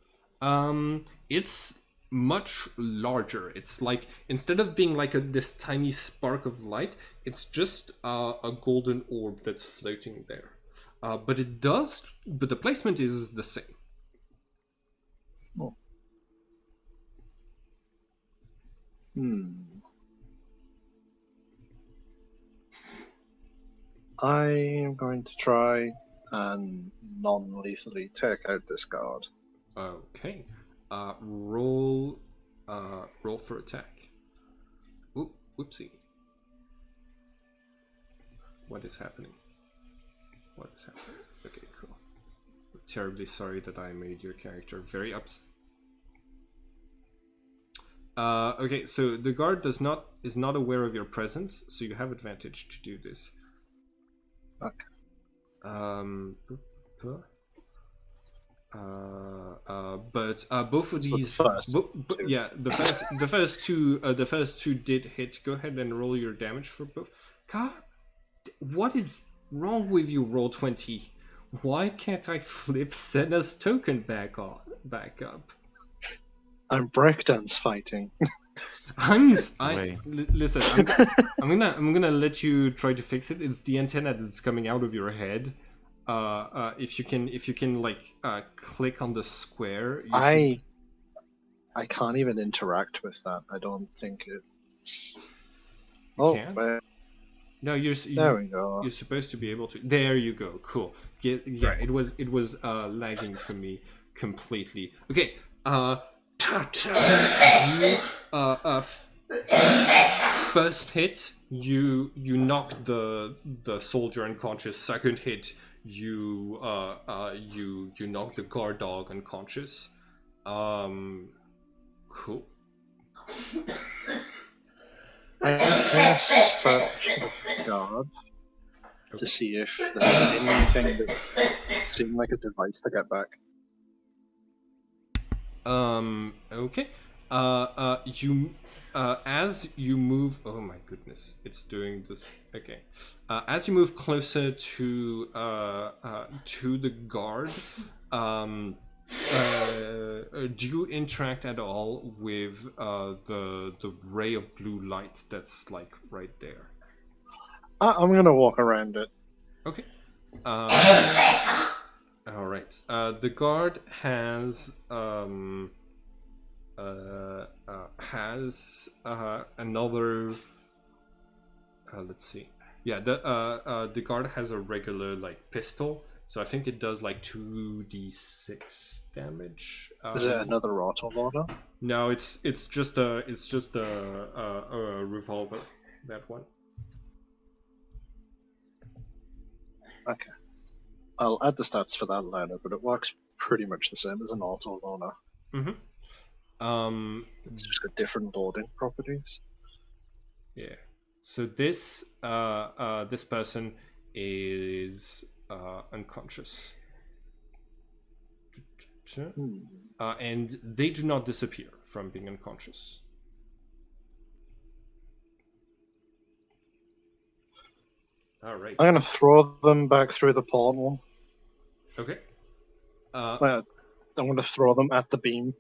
A: It's much larger. It's like, instead of being like this tiny spark of light, it's just a golden orb that's floating there. But the placement is the same.
E: Oh. I am going to try and non-lethally take out this guard.
A: Okay. Roll for attack. Oop, whoopsie. What is happening? Okay, cool. I'm terribly sorry that I made your character very upset. Okay, so the guard is not aware of your presence, so you have advantage to do this.
E: Okay.
A: But both of
E: So
A: these, the first two did hit. Go ahead and roll your damage for both. God, what is wrong with you, Roll20? Why can't I flip Senna's token back up?
E: I'm breakdance fighting.
A: Listen. I'm gonna let you try to fix it. It's the antenna that's coming out of your head. If you can like click on the square.
E: I can't even interact with that. I don't think it's.
A: You can't? No,
E: there we go.
A: You're supposed to be able to. There you go. Cool. Yeah. It was lagging for me completely. Okay. You First hit, you knock the soldier unconscious. Second hit, you knock the guard dog unconscious. Cool.
E: I'm gonna search the guard to see if there's anything that seemed like a device to get back.
A: Okay. You as you move. Oh my goodness, it's doing this. Okay. As you move closer to the guard, do you interact at all with the ray of blue light that's like right there?
E: I'm gonna walk around it.
A: Okay. All right. The guard has another. Let's see. Yeah, the guard has a regular like pistol, so I think it does like 2d6 damage.
E: Is it another autoloader?
A: No, it's just a revolver. That one.
E: Okay. I'll add the stats for that later, but it works pretty much the same as an autoloader.
A: Mm-hmm.
E: It's just got different loading properties.
A: Yeah. So this this person is unconscious. And they do not disappear from being unconscious. All right.
E: I'm gonna throw them back through the portal.
A: Okay.
E: I'm gonna throw them at the beam.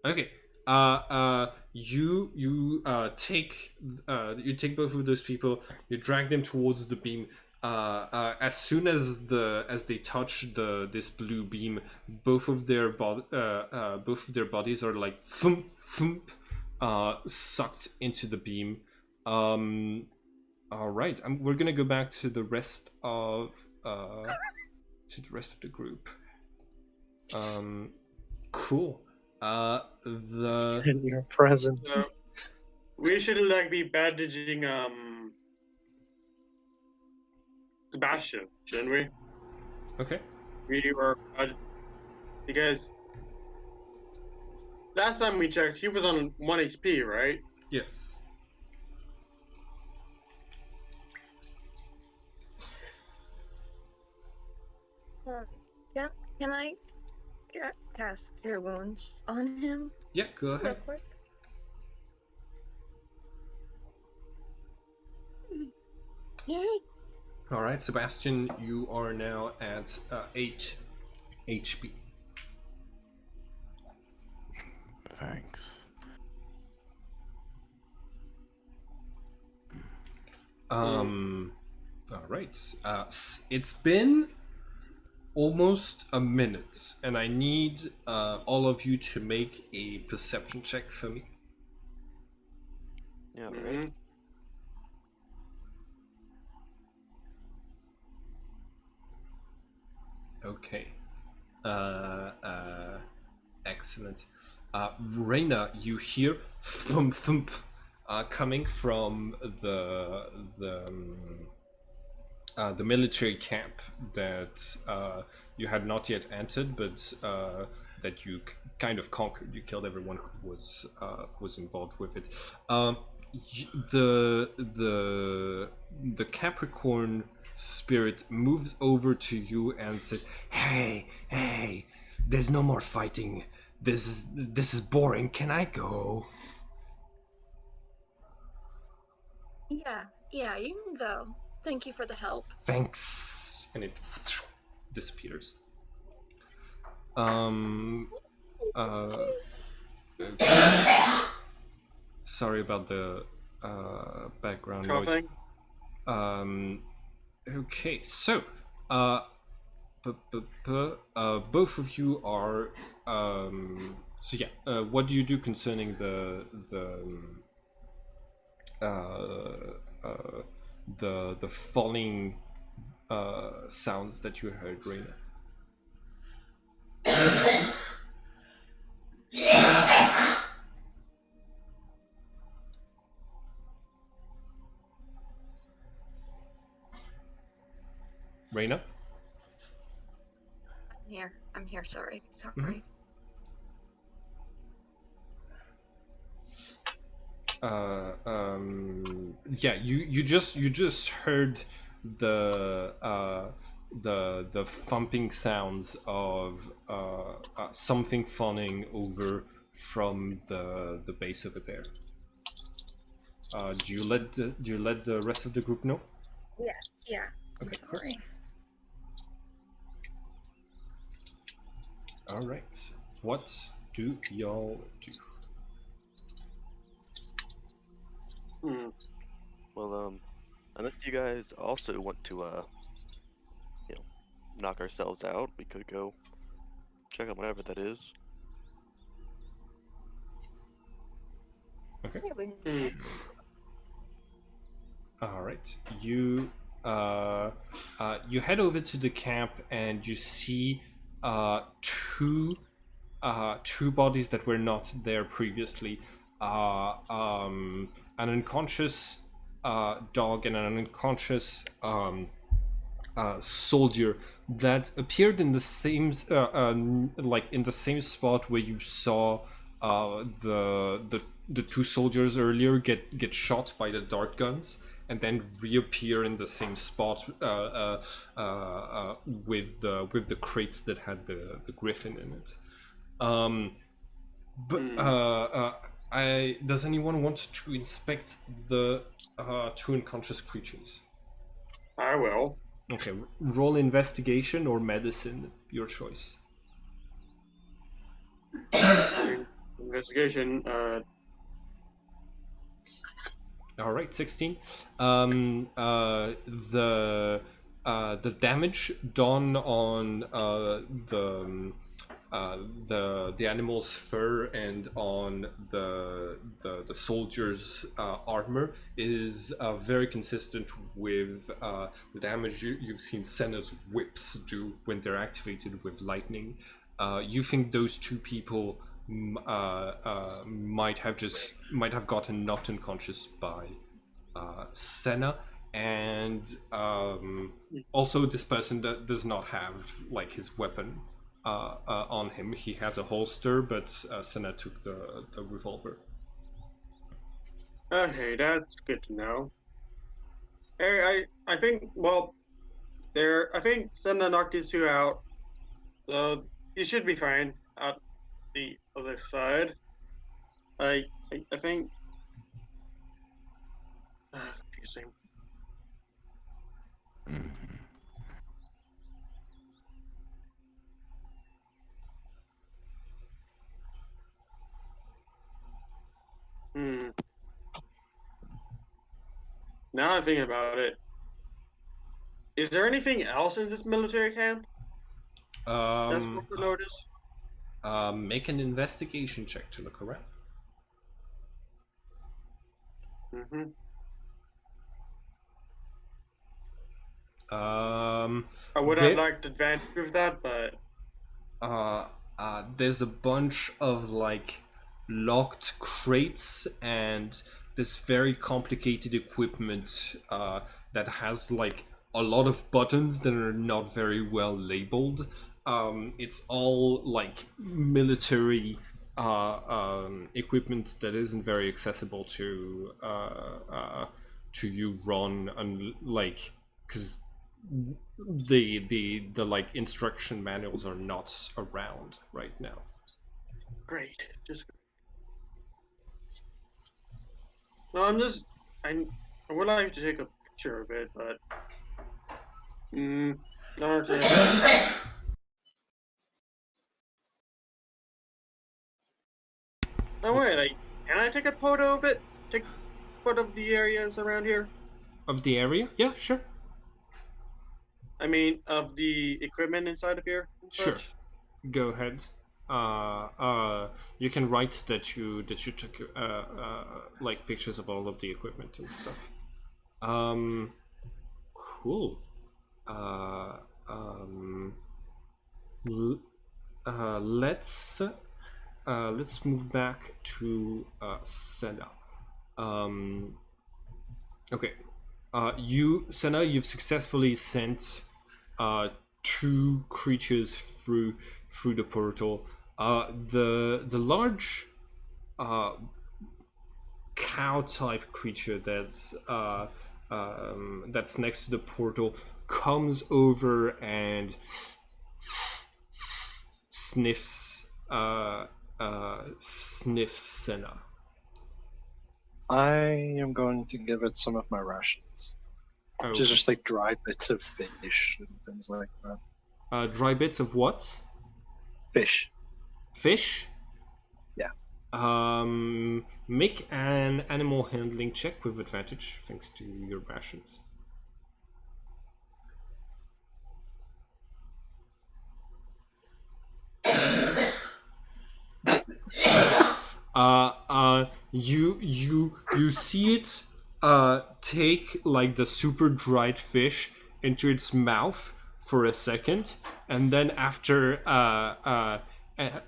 A: Okay. You take both of those people. You drag them towards the beam. As soon as they touch this blue beam, both of their bodies are like thump thump, sucked into the beam. All right. We're gonna go back to the rest of the group. Cool.
E: Send your present.
F: We should like be bandaging Sebastian, shouldn't we?
A: Okay.
F: We were because last time we checked, he was on 1 HP, right?
A: Yes.
D: Yeah. Can I cast Cure Wounds on him?
A: Yeah. Go
D: Real
A: ahead.
D: quick. Yay.
A: All right, Sebastian, you are now at 8 HP.
B: Thanks.
A: All right. It's been almost a minute, and I need all of you to make a perception check for me.
C: Yeah,
F: Mhm.
C: right.
A: Okay. Excellent. Reina, you hear thump thump coming from the military camp that you had not yet entered, but that you kind of conquered. You killed everyone who was involved with it. The Capricorn spirit moves over to you and says, "Hey, there's no more fighting. This is boring. Can I go?"
D: Yeah, you can go. Thank you for the help.
A: Thanks. And it disappears. Sorry about the background noise.
F: Coughing.
A: Okay, so both of you are so yeah. What do you do concerning the falling sounds that you heard, Reina? Reina?
D: I'm here. Sorry.
A: Mhm. Yeah, you just heard the the thumping sounds of something falling over from the base over there. Do you let the rest of the group know?
D: Yeah. I'm
A: Okay, cool.
D: sorry.
A: All right. What do y'all do?
C: Hmm. Well, unless you guys also want to, you know, knock ourselves out, we could go check out whatever that is.
A: Okay.
D: Yeah, we can do that.
A: All right. You head over to the camp and you see two bodies that were not there previously. An unconscious dog and an unconscious soldier that appeared in the same like in the same spot where you saw the two soldiers earlier get shot by the dart guns and then reappear in the same spot with the crates that had the griffin in it. But I does anyone want to inspect the two unconscious creatures?
F: I will.
A: Okay, roll investigation or medicine, your choice.
F: Investigation.
A: All right, 16. The damage done on the animal's fur and on the soldier's armor is very consistent with the damage you've seen Senna's whips do when they're activated with lightning. You think those two people might have gotten knocked unconscious by Senna, and also this person that does not have like his weapon on him. He has a holster, but Senna took the revolver.
F: Okay, that's good to know. Hey, I think well, there. I think Senna knocked these two out, so you should be fine at the other side. I think. Confusing. Hmm. Now I'm thinking about it. Is there anything else in this military camp that's worth a notice?
A: Make an investigation check to look around.
F: Mm-hmm. I would have
A: There,
F: liked advantage with that, but
A: there's a bunch of like locked crates and this very complicated equipment that has like a lot of buttons that are not very well labeled. It's all like military equipment that isn't very accessible to you, Ron, and like because the like instruction manuals are not around right now.
F: great. Just no. I would like to take a picture of it, but no. No way. Like, can I take a photo of it? Take a photo of the areas around here.
A: Of the area? Yeah, sure.
F: I mean, of the equipment inside of here and
A: Sure.
F: such.
A: Go ahead. You can write that you took like pictures of all of the equipment and stuff. Cool. Uh, um, l- let's move back to Senna. Okay. Senna, you've successfully sent two creatures through the portal. The large cow type creature that's next to the portal comes over and sniffs Senna.
E: I am going to give it some of my rations.
A: Okay.
E: Which is just like dry bits of fish and things like that.
A: Dry bits of what?
E: Fish.
A: Fish?
E: Yeah.
A: Make an animal handling check with advantage, thanks to your rations. You see it take like the super dried fish into its mouth for a second, and then after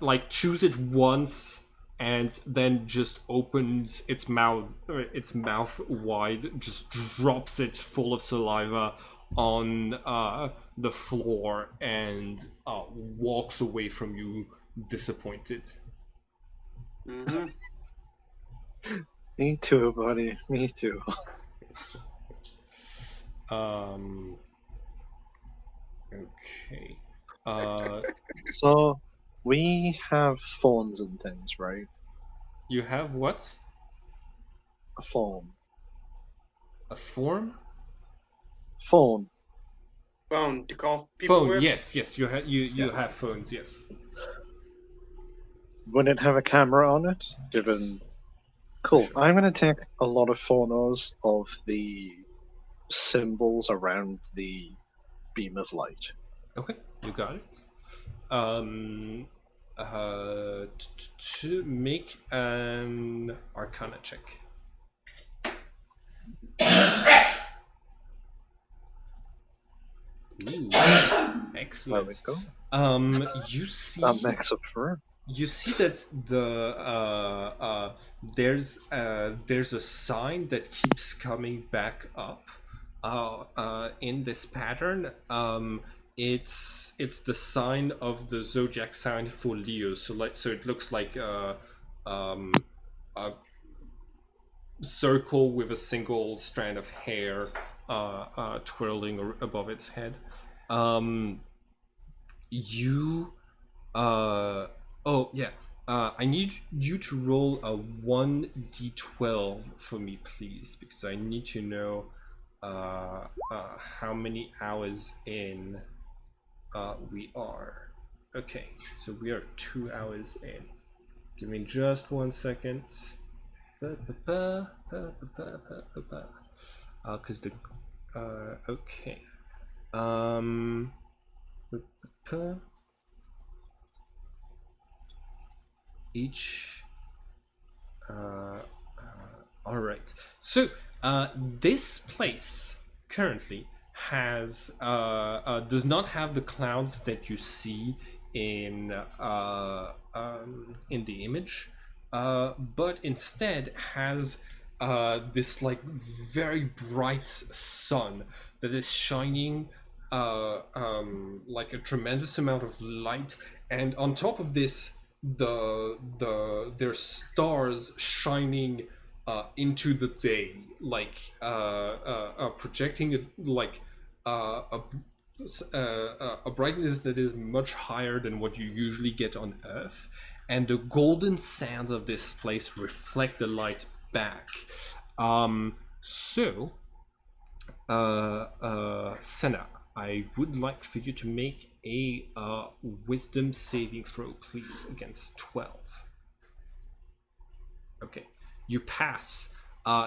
A: like chews it once, and then just opens its mouth wide, just drops it full of saliva on the floor, and walks away from you disappointed.
F: Mm-hmm.
E: Me too, buddy. Me too.
A: Okay.
E: So we have phones and things, right?
A: You have what?
E: A phone.
A: A form?
F: Phone to call people
A: Phone.
F: with.
A: Yes. You have phones. Yes.
E: Would it have a camera on it? Given. Cool.
A: Sure.
E: I'm going to take a lot of photos of the symbols around the beam of light.
A: Okay, you got it. To make an Arcana check. Ooh, excellent.
E: There we go.
A: You see.
E: That makes up for it.
A: You see that there's a sign that keeps coming back up in this pattern. It's the sign of the zodiac sign for Leo. So it looks like a circle with a single strand of hair twirling above its head. I need you to roll a 1d12 for me, please, because I need to know how many hours in we are. Okay, so we are 2 hours in. Give me just 1 second. Because the okay. Each all right, so this place currently has does not have the clouds that you see in the image, but instead has this like very bright sun that is shining like a tremendous amount of light, and on top of this there's stars shining into the day, like projecting a brightness that is much higher than what you usually get on Earth, and the golden sands of this place reflect the light back. Senna, I would like for you to make a wisdom saving throw, please, against 12. Okay, you pass.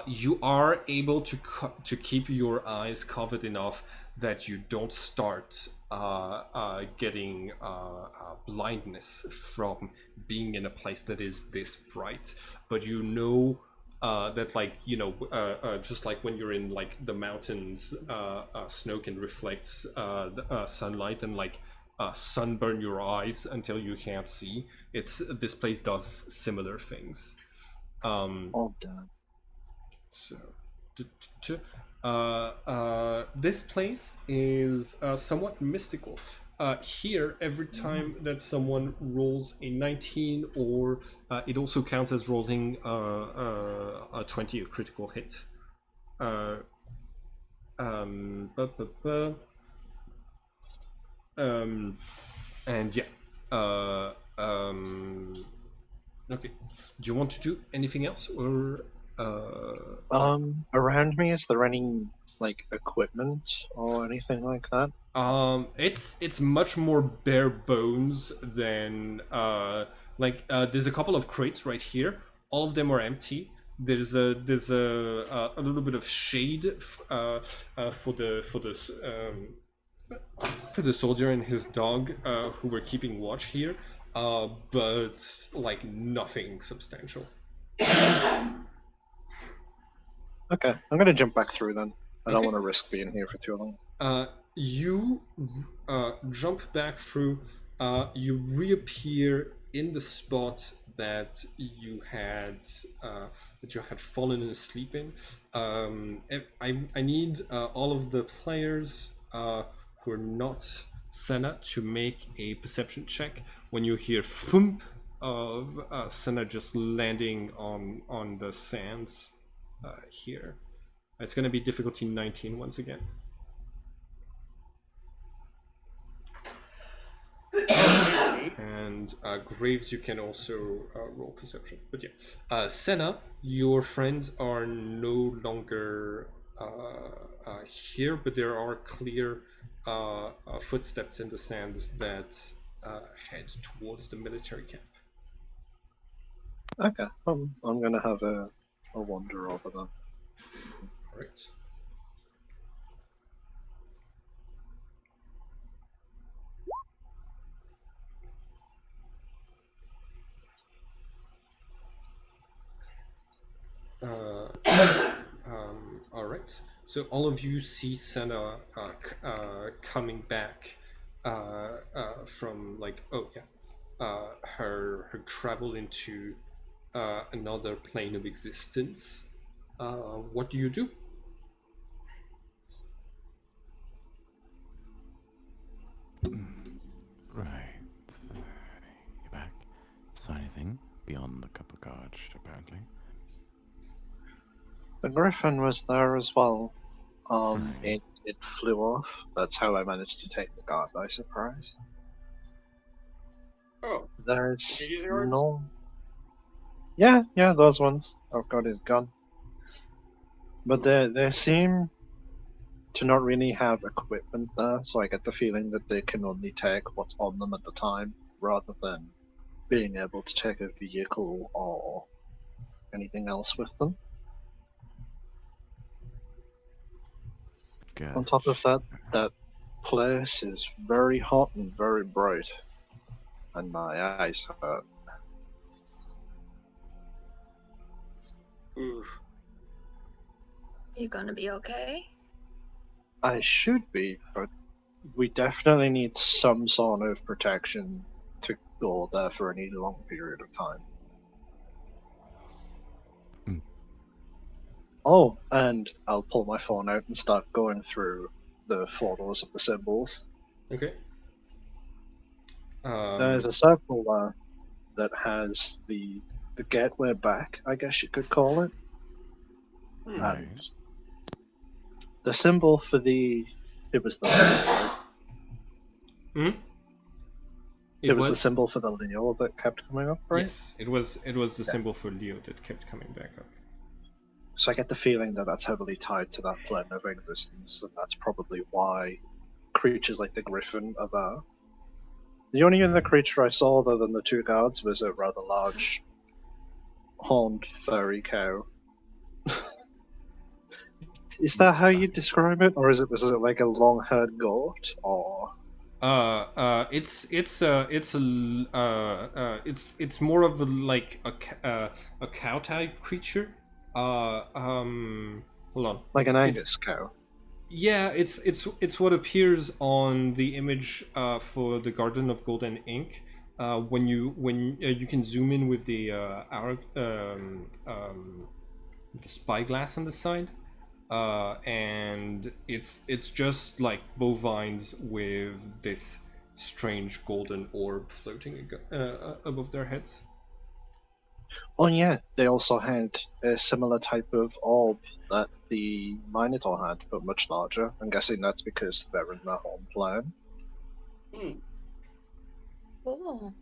A: You are able to keep your eyes covered enough that you don't start getting blindness from being in a place that is this bright. But you know that, like, you know, just like when you're in like the mountains, snow can reflect sunlight and like sunburn your eyes until you can't see. This place does similar things.
E: Oh, damn.
A: So This place is somewhat mystical. Here, every time that someone rolls a 19, or it also counts as rolling a 20, a critical hit. Uh, um, bu- bu- bu. And yeah. Okay. Do you want to do anything else, or
E: Around me, is there any like equipment or anything like that?
A: it's much more bare bones than there's a couple of crates right here. All of them are empty. There's a little bit of shade for the soldier and his dog who were keeping watch here, but like nothing substantial.
E: Okay, I'm gonna jump back through then. I don't
A: Okay.
E: want to risk being here for too long.
A: You jump back through. You reappear in the spot that you had fallen asleep in. I need all of the players who are not Senna to make a perception check when you hear thump of Senna just landing on the sands here. It's going to be difficulty 19 once again. And Graves, you can also roll perception. But yeah, Senna, your friends are no longer here, but there are clear footsteps in the sand that head towards the military camp.
E: Okay, I'm gonna have a wander over them.
A: All right. All right. So all of you see Senna coming back from her travel into another plane of existence. What do you do?
B: Right. You're back. Saw anything beyond the copper gorge, apparently.
E: The griffin was there as well.
B: Right.
E: It flew off. That's how I managed to take the guard by surprise.
F: Oh,
E: There's
F: you using ours?
E: no. Yeah, those ones. I've got his gun. But they seem to not really have equipment there, so I get the feeling that they can only take what's on them at the time, rather than being able to take a vehicle or anything else with them. On top of
B: Gosh.
E: that place is very hot and very bright, and my eyes hurt.
F: Oof.
D: You gonna be okay?
E: I should be, but we definitely need some sort of protection to go there for any long period of time.
B: Hmm.
E: Oh, and I'll pull my phone out and start going through the photos of the symbols.
A: Okay.
E: There's a circle there that has the gateway back, I guess you could call it.
B: Right.
E: And the symbol for it was the right?
A: Hmm?
E: It was the symbol for the Leo that kept coming up, right?
A: Yes, it was the symbol for Leo that kept coming back up.
E: So I get the feeling that that's heavily tied to that plane of existence, and that's probably why creatures like the griffin are there. The only other creature I saw other than the two guards was a rather large horned furry cow. Is that how you describe it, or was it like a long-haired goat, or?
A: It's more of a cow type creature. Hold on.
E: Like an
A: It's
E: Angus cow.
A: Yeah, it's what appears on the image for the Garden of Golden Ink. When you can zoom in with the spyglass on the side. and it's just like bovines with this strange golden orb floating above their heads.
E: Oh yeah, they also had a similar type of orb that the Minotaur had, but much larger. I'm guessing that's because they're in their home plane.
F: Hmm.
D: Cool.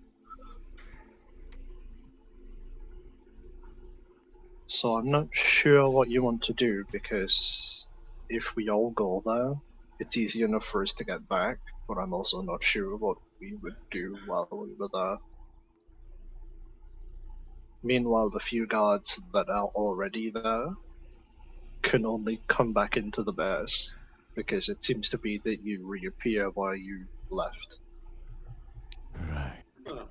E: So I'm not sure what you want to do, because if we all go there, it's easy enough for us to get back, but I'm also not sure what we would do while we were there. Meanwhile, the few guards that are already there can only come back into the base, because it seems to be that you reappear while you left.
B: Right.
F: Huh.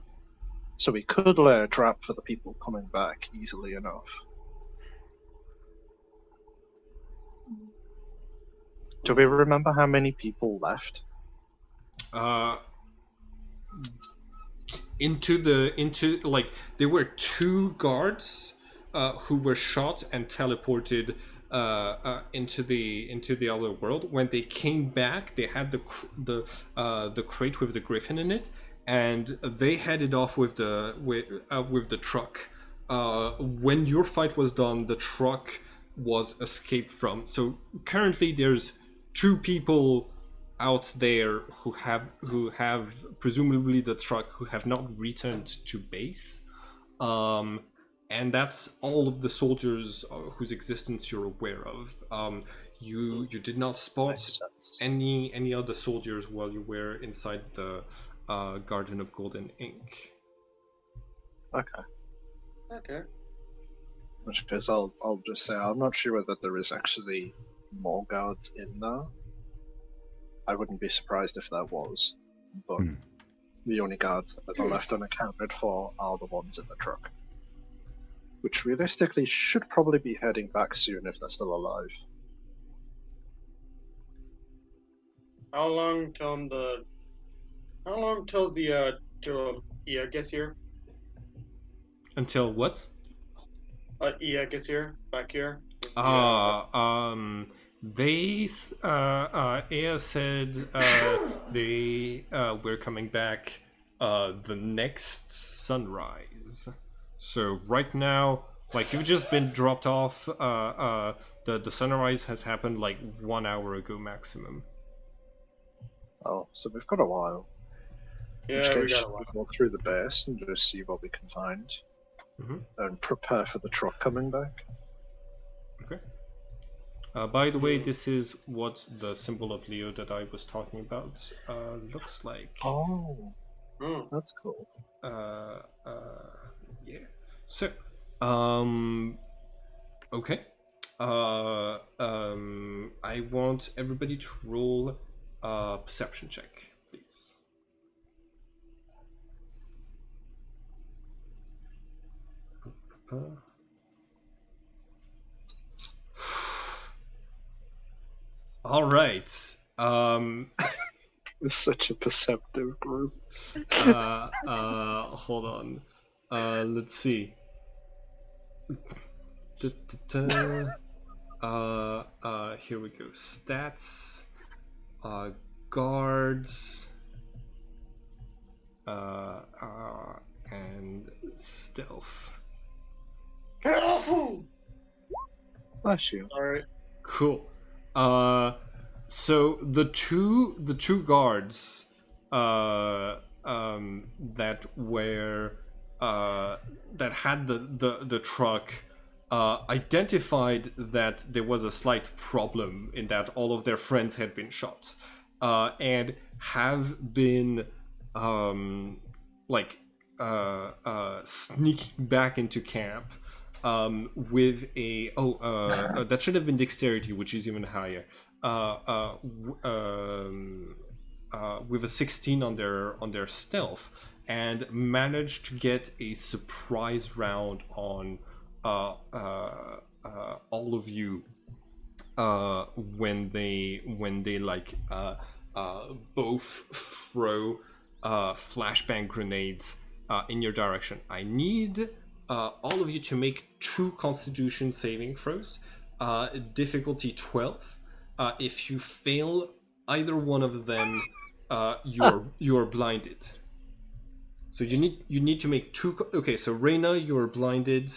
E: So we could lay a trap for the people coming back easily enough. Do we remember how many people left?
A: Into like there were 2 guards who were shot and teleported into the other world. When they came back, they had the crate with the griffin in it, and they headed off with the truck. When your fight was done, the truck was escaped from. So currently, there's 2 people out there who have presumably the truck, who have not returned to base, um, and that's all of the soldiers whose existence you're aware of. You did not spot
E: Makes sense.
A: any other soldiers while you were inside the Garden of Golden Ink.
E: Okay.
F: Okay.
E: Which case I'll just say I'm not sure whether there is actually more guards in there. I wouldn't be surprised if there was, but
B: Hmm.
E: the only guards that are left unaccounted for are the ones in the truck, which realistically should probably be heading back soon if they're still alive.
F: How long till till Ia gets here?
A: Until what?
F: Ia gets here, back here. With
A: Aya said they were coming back the next sunrise. So right now, like you've just been dropped off. The sunrise has happened like 1 hour ago maximum.
E: Oh, so we've got a while. In which
F: yeah, we
E: case,
F: got a while.
E: we'll go through the base and just see what we can find, and prepare for the truck coming back.
A: Okay. By the way, this is what the symbol of Leo that I was talking about looks like.
E: Oh,
F: Hmm.
E: that's cool.
A: Yeah. So, okay. I want everybody to roll a perception check, please. All right.
E: It's such a perceptive group.
A: Hold on. Let's see. Here we go. Stats. Guards. And stealth.
F: Careful!
E: Bless you.
F: Alright.
A: Cool. So the two guards that were that had the truck identified that there was a slight problem in that all of their friends had been shot, and have been sneaking back into camp with that should have been dexterity, which is even higher, with a 16 on their stealth, and managed to get a surprise round on all of you when they both throw flashbang grenades in your direction. I need all of you to make 2 Constitution saving throws. difficulty 12. If you fail either one of them, you're blinded. So you need to make two. Okay, so Reyna, you're blinded.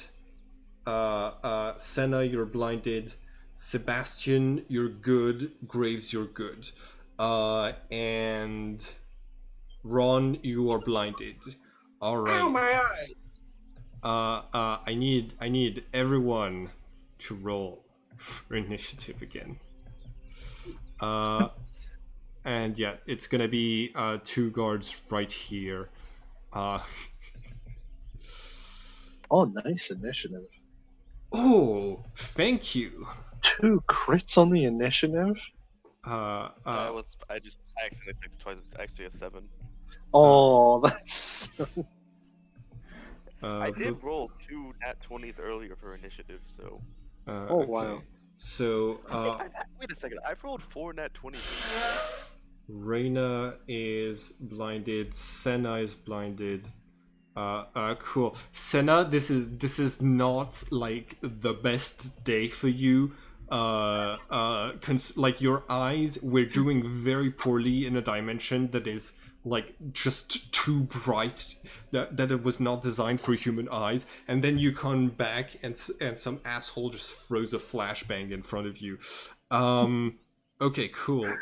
A: Senna, you're blinded. Sebastian, you're good. Graves, you're good. And Ron, you are blinded. All right.
F: Ow, my eye!
A: I need everyone to roll for initiative again. And yeah, it's gonna be 2 guards right here.
E: Oh, nice initiative.
A: Oh, thank you.
E: 2 crits on the initiative?
C: I just accidentally clicked twice. It's actually a 7.
E: Oh, that's...
C: I did roll 2 nat 20s earlier for initiative, so.
E: Oh, wow.
A: So,
C: Wait a second. I've rolled 4 nat 20s.
A: Reyna is blinded. Senna is blinded. Cool. Senna, this is not like the best day for you. Like your eyes were doing very poorly in a dimension that is like just too bright, that it was not designed for human eyes, and then you come back and some asshole just throws a flashbang in front of you. Okay, cool.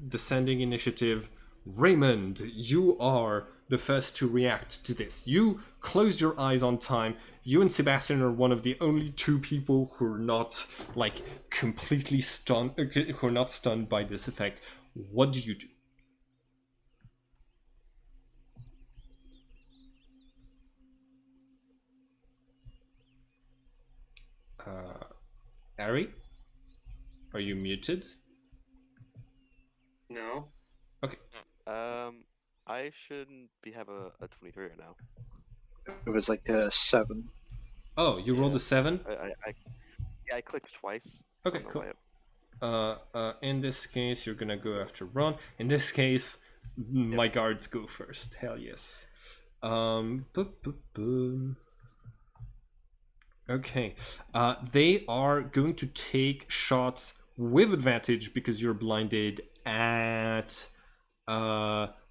A: Descending initiative. Raymond, you are the first to react to this. You closed your eyes on time. You and Sebastian are one of the only 2 people who are not like completely stunned, who are not stunned by this effect. What do you do? Ari, are you muted?
F: No.
A: Okay.
C: I shouldn't have a 23 right now.
E: It was like a 7.
A: Oh, you rolled a 7?
C: I clicked twice.
A: Okay, cool. In this case, you're gonna go after Ron. In this case, my guards go first. Hell yes. Okay. They are going to take shots with advantage because you're blinded at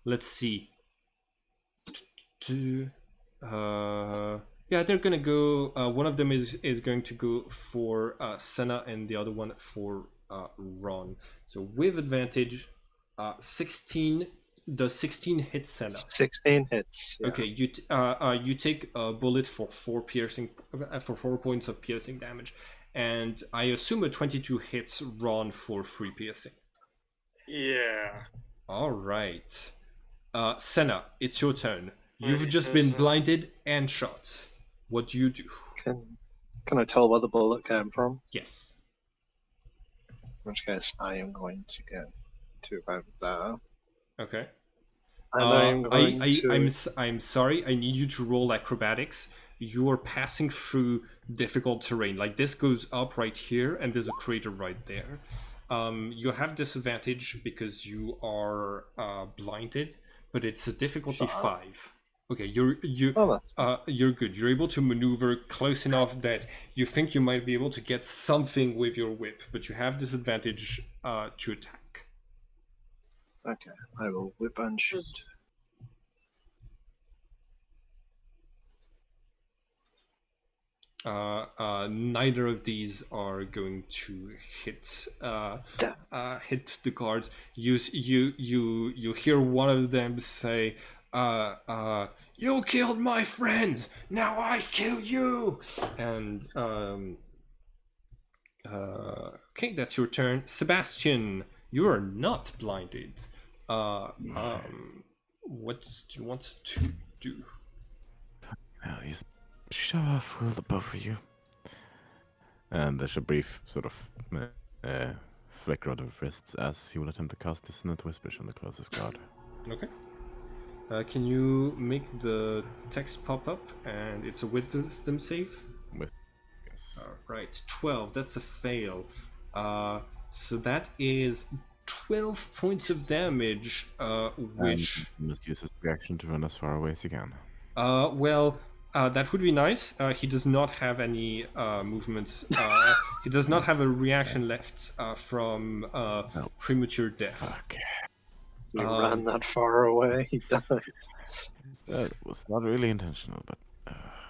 A: let's see. Yeah, they're gonna go. One of them is going to go for Senna, and the other one for Ron. So with advantage, 16. Does 16 hit Senna?
E: 16 hits. Yeah.
A: Okay, you take a bullet for 4 piercing, for 4 points of piercing damage, and I assume a 22 hits Ron for 3 piercing.
F: Yeah.
A: All right, Senna, it's your turn. You've just been blinded and shot. What do you do?
E: Can I tell where the bullet came from?
A: Yes.
E: In which case, I am going to get to about there.
A: Okay.
E: And I'm going to...
A: I'm sorry. I need you to roll acrobatics. You are passing through difficult terrain. Like this goes up right here, and there's a crater right there. You have disadvantage because you are blinded, but it's a difficulty 5. Okay, you're good. You're able to maneuver close enough that you think you might be able to get something with your whip, but you have disadvantage to attack.
E: Okay, I will whip and shoot.
A: Neither of these are going to hit hit the guards. You hear one of them say, "You killed my friends. Now I kill you." And okay, that's your turn, Sebastian. You are not blinded. What do you want to do?
B: Well, he's sure fool the both of you. And there's a brief sort of flicker of the wrists as he will attempt to cast Dissonant Whispers on the closest guard.
A: Okay. Can you make the text pop up? And it's a wisdom save?
B: Yes.
A: Alright, 12. That's a fail. So that is 12 points of damage, which...
B: And he must use his reaction to run as far away as he can.
A: Well, That would be nice. He does not have any movements. He does not have a reaction left from premature death.
B: Fuck.
E: He ran that far away. He died.
B: That was not really intentional, but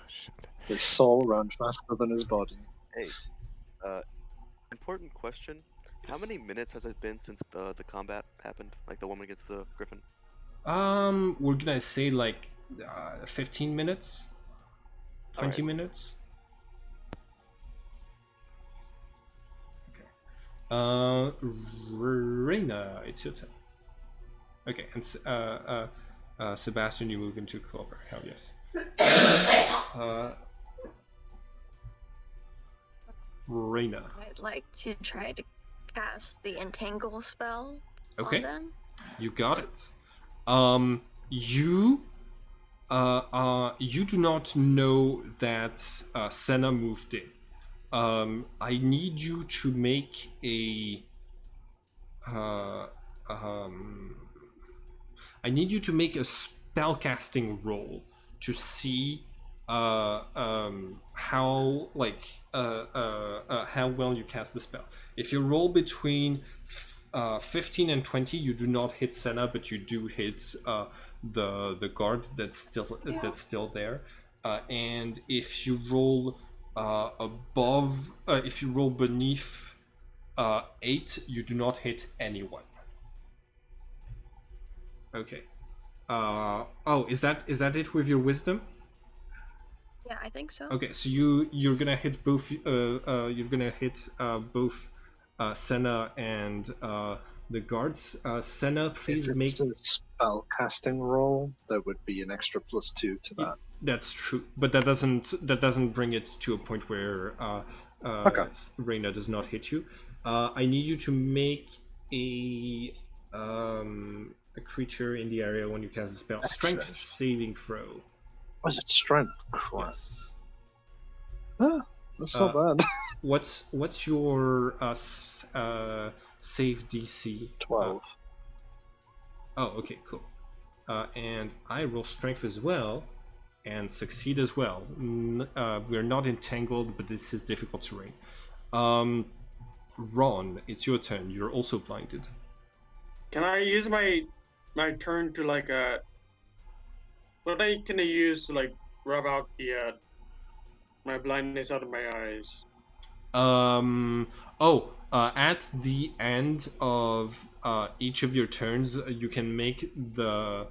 B: shit.
E: His soul ran faster than his body.
C: Hey, important question. How many minutes has it been since the combat happened? Like the one against the griffin?
A: We're gonna say like 15 minutes, 20
C: Alright.
A: minutes. Okay. Reina, it's your turn. Okay, and Sebastian, you move into cover. Hell yes. Reina.
D: I'd like to try to cast the entangle spell
A: Okay.
D: on them.
A: You got it. You do not know that Senna moved in. I need you to make a I need you to make a spellcasting roll to see how well you cast the spell. If you roll between 15 and 20, you do not hit Senna, but you do hit the guard that's still there. And if you roll if you roll beneath 8, you do not hit anyone. Okay. Is that it with your wisdom?
D: Yeah, I think so.
A: Okay, so you're gonna hit both. You're gonna hit both Senna and the guards. Senna, please
E: If
A: make.
E: it's a spell casting roll, there would be an extra +2 to that.
A: That's true, but that doesn't bring it to a point where
E: Okay.
A: Reina does not hit you. I need you to make a creature in the area when you cast the spell.
E: Excellent.
A: Strength saving throw.
E: Was it strength? Crap.
A: Yes.
E: Ah, that's not bad.
A: What's your save DC?
E: 12.
A: Okay, cool. And I roll strength as well, and succeed as well. We're not entangled, but this is difficult terrain. Ron, it's your turn. You're also blinded.
F: Can I use my turn to like what can I use to like rub out the my blindness out of my eyes?
A: At the end of each of your turns, you can make the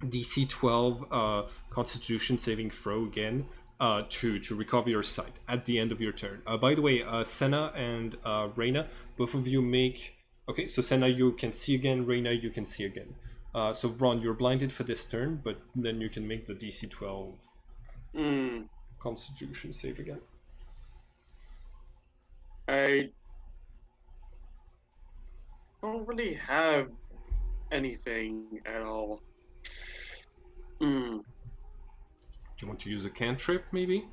A: DC 12 Constitution saving throw again to recover your sight at the end of your turn. By the way, Senna and Reina, both of you make. Okay, so Senna, you can see again. Reina, you can see again. So Ron, you're blinded for this turn, but then you can make the DC 12 Constitution save again.
F: I don't really have anything at all.
A: Do you want to use a cantrip, maybe?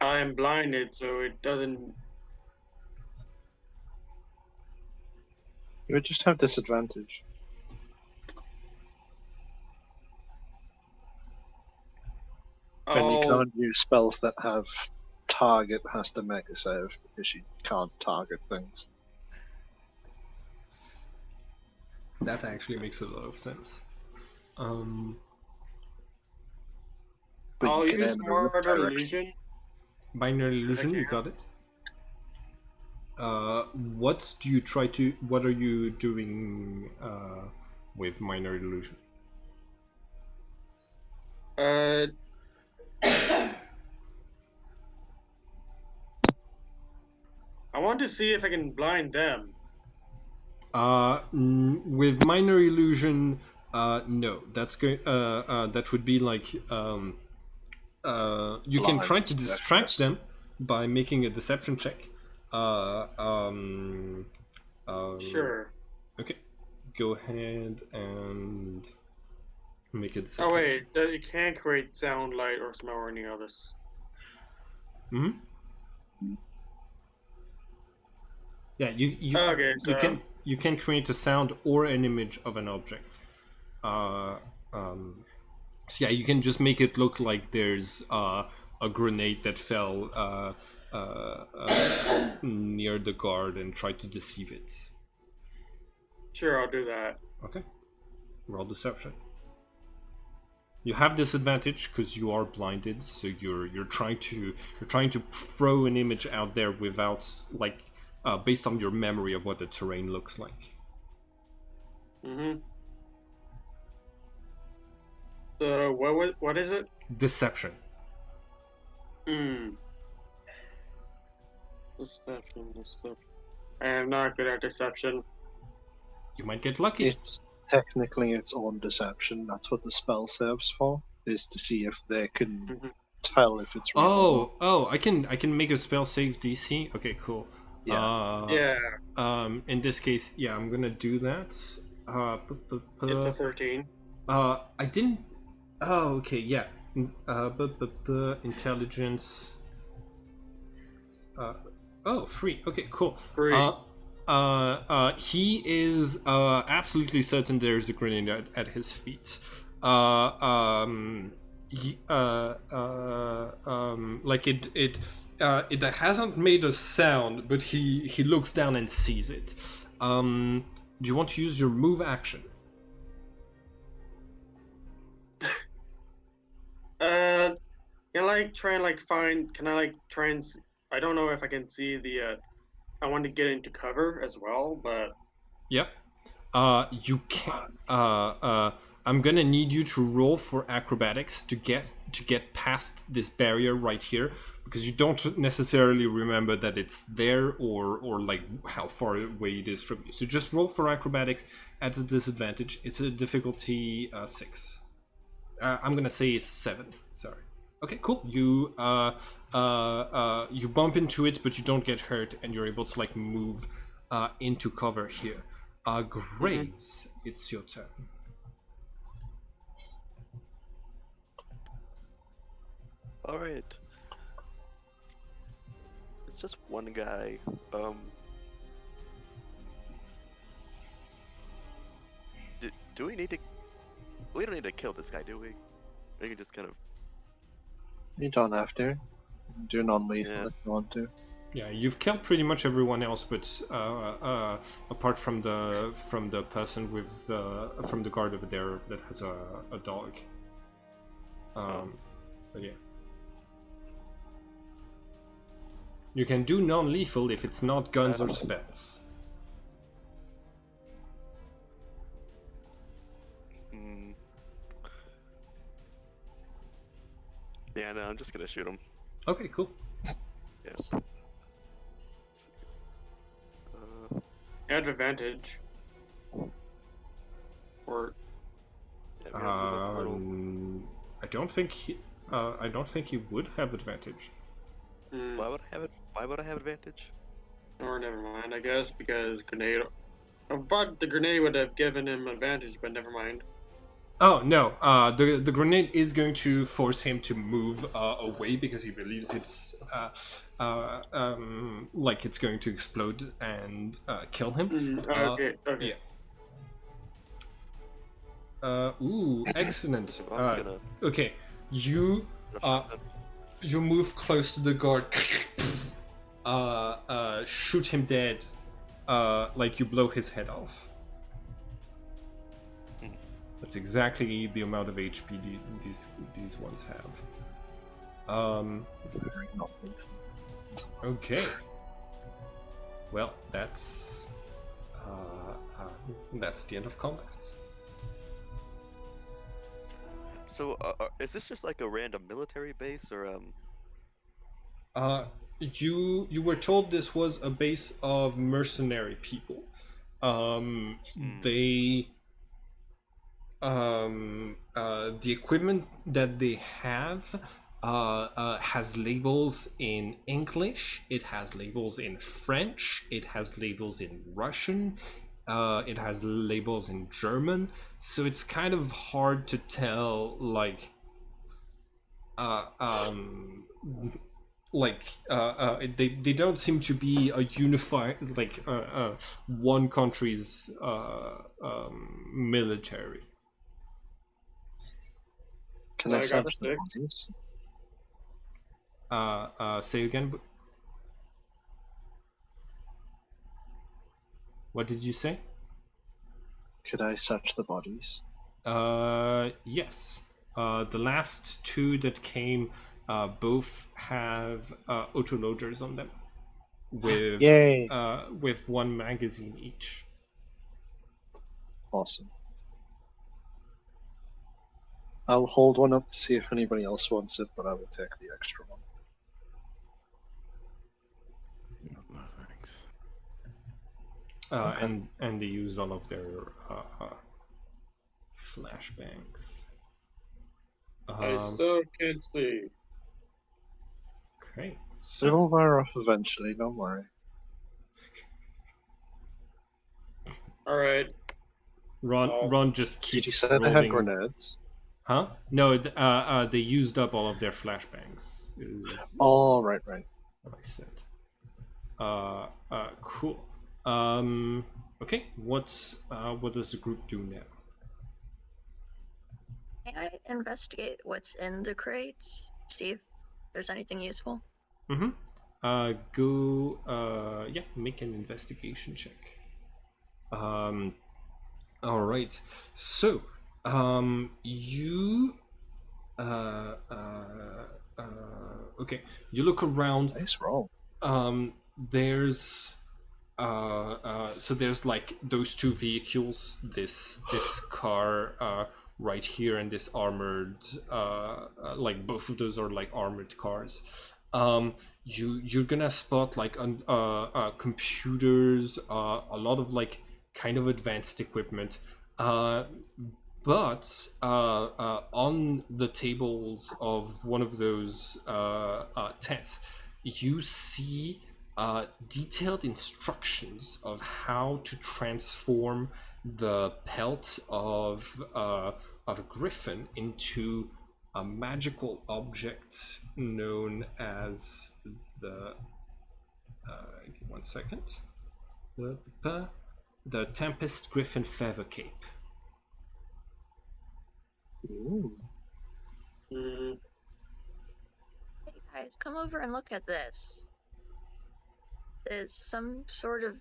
F: I'm blinded, so it doesn't.
E: You would just have disadvantage. And you can't use spells that have target has to make a save because you can't target things.
A: That actually makes a lot of sense.
E: But
F: I'll
E: you can
F: use
E: enter with
F: Minor
E: direction.
F: Illusion.
A: Minor illusion, you got it. What are you doing with minor illusion?
F: I want to see if I can blind them.
A: With minor illusion, no. That's going. That would be like. You can try to distract them by making a deception check.
F: Sure.
A: Okay. Go ahead and make a deception.
F: Oh wait, it can't create sound, light, or smell or any others.
A: Hmm. Yeah,
F: Okay, so
A: you can create a sound or an image of an object. So yeah, you can just make it look like there's a grenade that fell near the guard and try to deceive it.
F: Sure, I'll do that.
A: Okay. Roll deception. You have disadvantage because you are blinded, so you're trying to throw an image out there without like based on your memory of what the terrain looks like.
F: Mm-hmm. So what is it?
A: Deception.
F: Deception. I am not good at deception.
A: You might get lucky.
E: It's technically its own deception. That's what the spell serves for, is to see if they can
F: Mhm.
E: tell if it's real or not.
A: Oh, I can make a spell save DC. Okay, cool.
E: Yeah.
F: Yeah,
A: In this case, yeah, I'm gonna do that.
F: it's a 13.
A: I didn't. Oh, okay, yeah. Intelligence. Oh, free. Okay, cool.
F: Free.
A: He is absolutely certain there is a grenade at his feet. Like it hasn't made a sound, but he looks down and sees it. Do you want to use your move action?
F: Can I try and find? Can I try and? I don't know if I can see the. I want to get into cover as well, but
A: Yep. You can. I'm gonna need you to roll for acrobatics to get past this barrier right here, because you don't necessarily remember that it's there or like how far away it is from you. So just roll for acrobatics at a disadvantage. It's a difficulty 6. I'm gonna say 7. Sorry. Okay, cool. You you bump into it, but you don't get hurt, and you're able to like move into cover here. Graves, it's your turn.
C: All right. It's just one guy. Do we need to? We don't need to kill this guy, do we? We can just kind of.
E: You don't have to. Do non-lethal
C: Yeah.
E: if you want to.
A: Yeah, you've killed pretty much everyone else, but apart from the person with from the guard over there that has a dog. But yeah, you can do non-lethal if it's not guns or spells.
C: Yeah, no, I'm just gonna shoot him.
A: Okay, cool.
C: Yeah.
F: advantage. Or
C: Yeah, we gotta move up a little.
A: I don't think he would have advantage.
C: Why would I have it? Why would I have advantage?
F: or never mind, I guess, because grenade. I thought the grenade would have given him advantage, but never mind.
A: Oh no! The grenade is going to force him to move away because he believes it's like it's going to explode and kill him.
F: Okay.
A: Yeah. Ooh, excellent.
C: I was gonna.
A: Okay, you you move close to the guard. Shoot him dead. Like you blow his head off. That's exactly the amount of HP these ones have.
E: It's very not lethal.
A: Okay. Well, that's the end of combat.
C: So, is this just like a random military base, or
A: You were told this was a base of mercenary people. They the equipment that they have has labels in English, it has labels in French, it has labels in Russian, it has labels in German, so it's kind of hard to tell like they don't seem to be a unified like one country's military.
E: Can I
F: I got a
E: search the
F: 6.
E: bodies?
A: Say again. What did you say?
E: Could I search the bodies?
A: Yes. The last two that came, both have autoloaders on them,
E: Yay!
A: with one magazine each.
E: Awesome. I'll hold one up to see if anybody else wants it, but I will take the extra one.
B: No thanks.
E: Okay.
A: And they used all of their flashbangs.
F: I still can't see.
A: Okay.
E: It
A: So
E: will wear off eventually, don't worry.
F: Alright.
A: Ron just
E: Did you
A: keeps
E: say they had
A: rolling.
E: grenades?
A: Huh? No, they used up all of their flashbangs. Is
E: Oh, right.
A: what I said. Cool. Okay. What does the group do now?
D: May I investigate what's in the crates? See if there's anything useful.
A: Mm-hmm. Go. Yeah. Make an investigation check. All right. So, you. Uh. Uh. Okay. You look around.
E: Nice roll.
A: There's so there's like those two vehicles, this car right here, and this armored like both of those are like armored cars. You're gonna spot like computers, a lot of like kind of advanced equipment, but on the tables of one of those tents, you see detailed instructions of how to transform the pelt of a griffin into a magical object known as the. Give me 1 second. The Tempest Griffin Feather Cape.
E: Ooh.
F: Mm,
D: Hey guys, come over and look at this. There's some sort of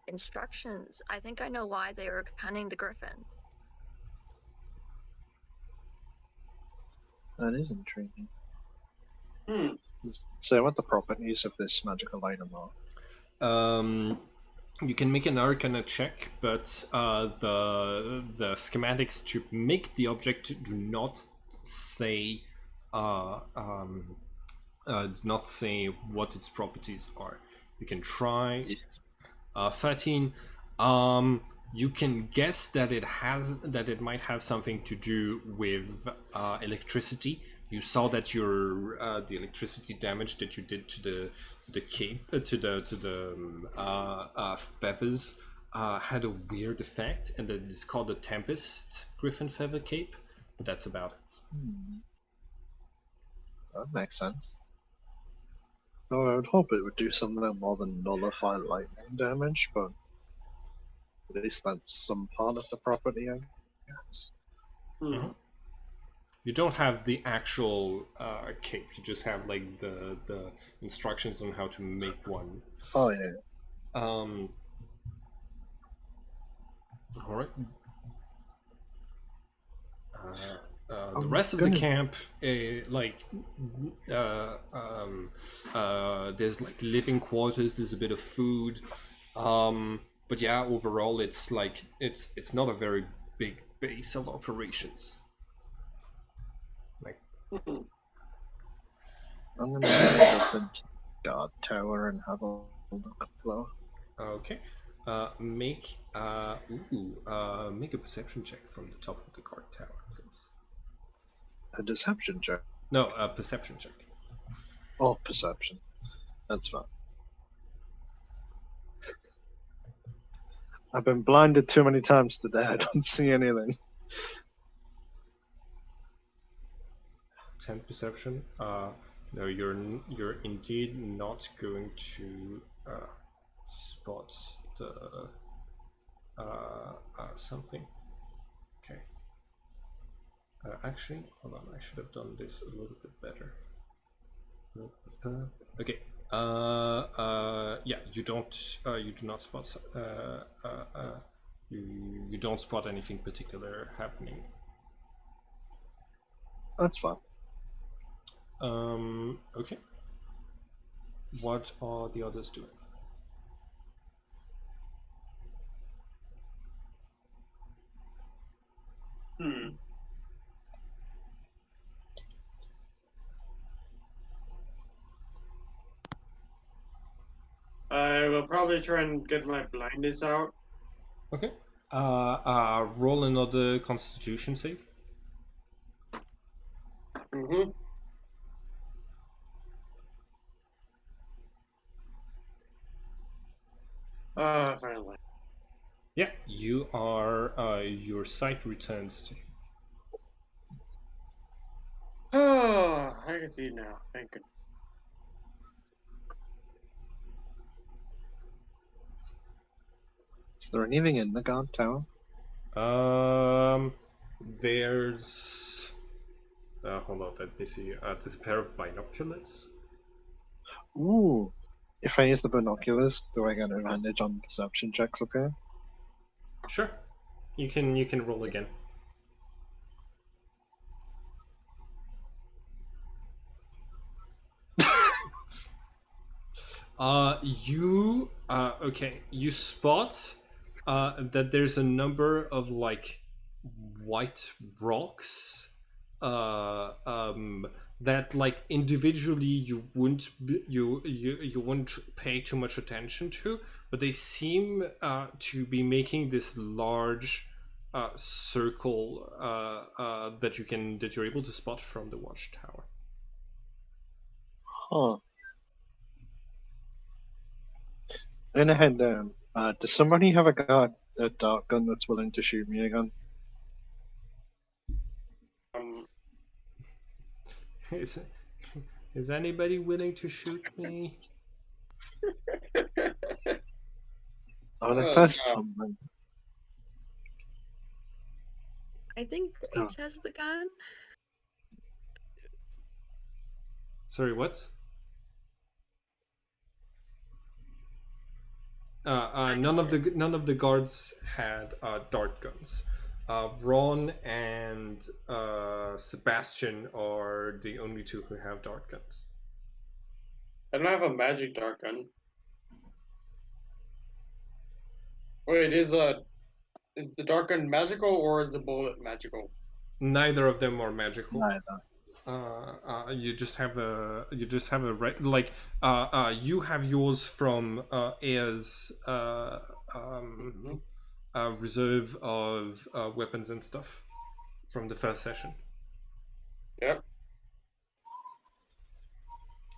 D: instructions. I think I know why they were hunting the griffin.
E: That is intriguing.
F: hmm.
E: So what the properties of this magical item are?
A: You can make an Arcana check, but the schematics to make the object do not say do not say what its properties are. You can try. 13. You can guess that it might have something to do with electricity. You saw that your the electricity damage that you did to the cape to the feathers had a weird effect, and that it's called the Tempest Griffin Feather Cape. But that's about it.
E: That makes sense. No, I would hope it would do something more than nullify lightning damage, but at least that's some part of the property, I guess.
F: Hmm.
A: You don't have the actual cape. You just have like the instructions on how to make one.
E: Oh yeah.
A: All right. The rest of the camp, there's like living quarters. There's a bit of food, but yeah, overall, it's like it's not a very big base of operations. Like,
F: Hmm.
E: I'm gonna head up into the guard tower and have a look floor.
A: okay, make make a perception check from the top of the guard tower, please.
E: A deception check.
A: No, a perception check.
E: Oh, perception. That's fine. I've been blinded too many times today. I don't see anything.
A: 10 perception. No, you're indeed not going to spot the something. Okay. Actually, hold on. I should have done this a little bit better. Okay. Yeah. You don't. You do not spot. You don't spot anything particular happening.
E: That's fine.
A: Okay. What are the others doing?
F: Hmm. I will probably try and get my blindness out.
A: Okay. Roll another Constitution save.
F: Mm-hmm. Finally.
A: Yeah, you are. Your sight returns to you.
F: Oh, I can see now. Thank goodness.
E: Is there anything in the guard tower?
A: There's. Hold on, let me see. There's a pair of binoculars.
E: Ooh. If I use the binoculars, do I get an advantage on perception checks up here?
A: Sure. You can roll again. Okay, you spot that there's a number of like white rocks that like individually you wouldn't pay too much attention to, but they seem to be making this large circle that you're able to spot from the watchtower.
E: Huh. I'm gonna head down. Does somebody have a dark gun that's willing to shoot me again?
F: Um,
A: Is is anybody willing to shoot me?
E: I wanna
F: Oh,
E: test
F: no.
E: something.
G: I think Grace has the gun.
A: Sorry, what? None of the guards had dart guns. Ron and Sebastian are the only two who have dart guns.
F: I don't have a magic dark gun. Wait, is the dark gun magical or is the bullet magical?
A: Neither of them are magical.
E: Neither.
A: You just have a like you have yours from Air's reserve of weapons and stuff from the first session.
F: Yep.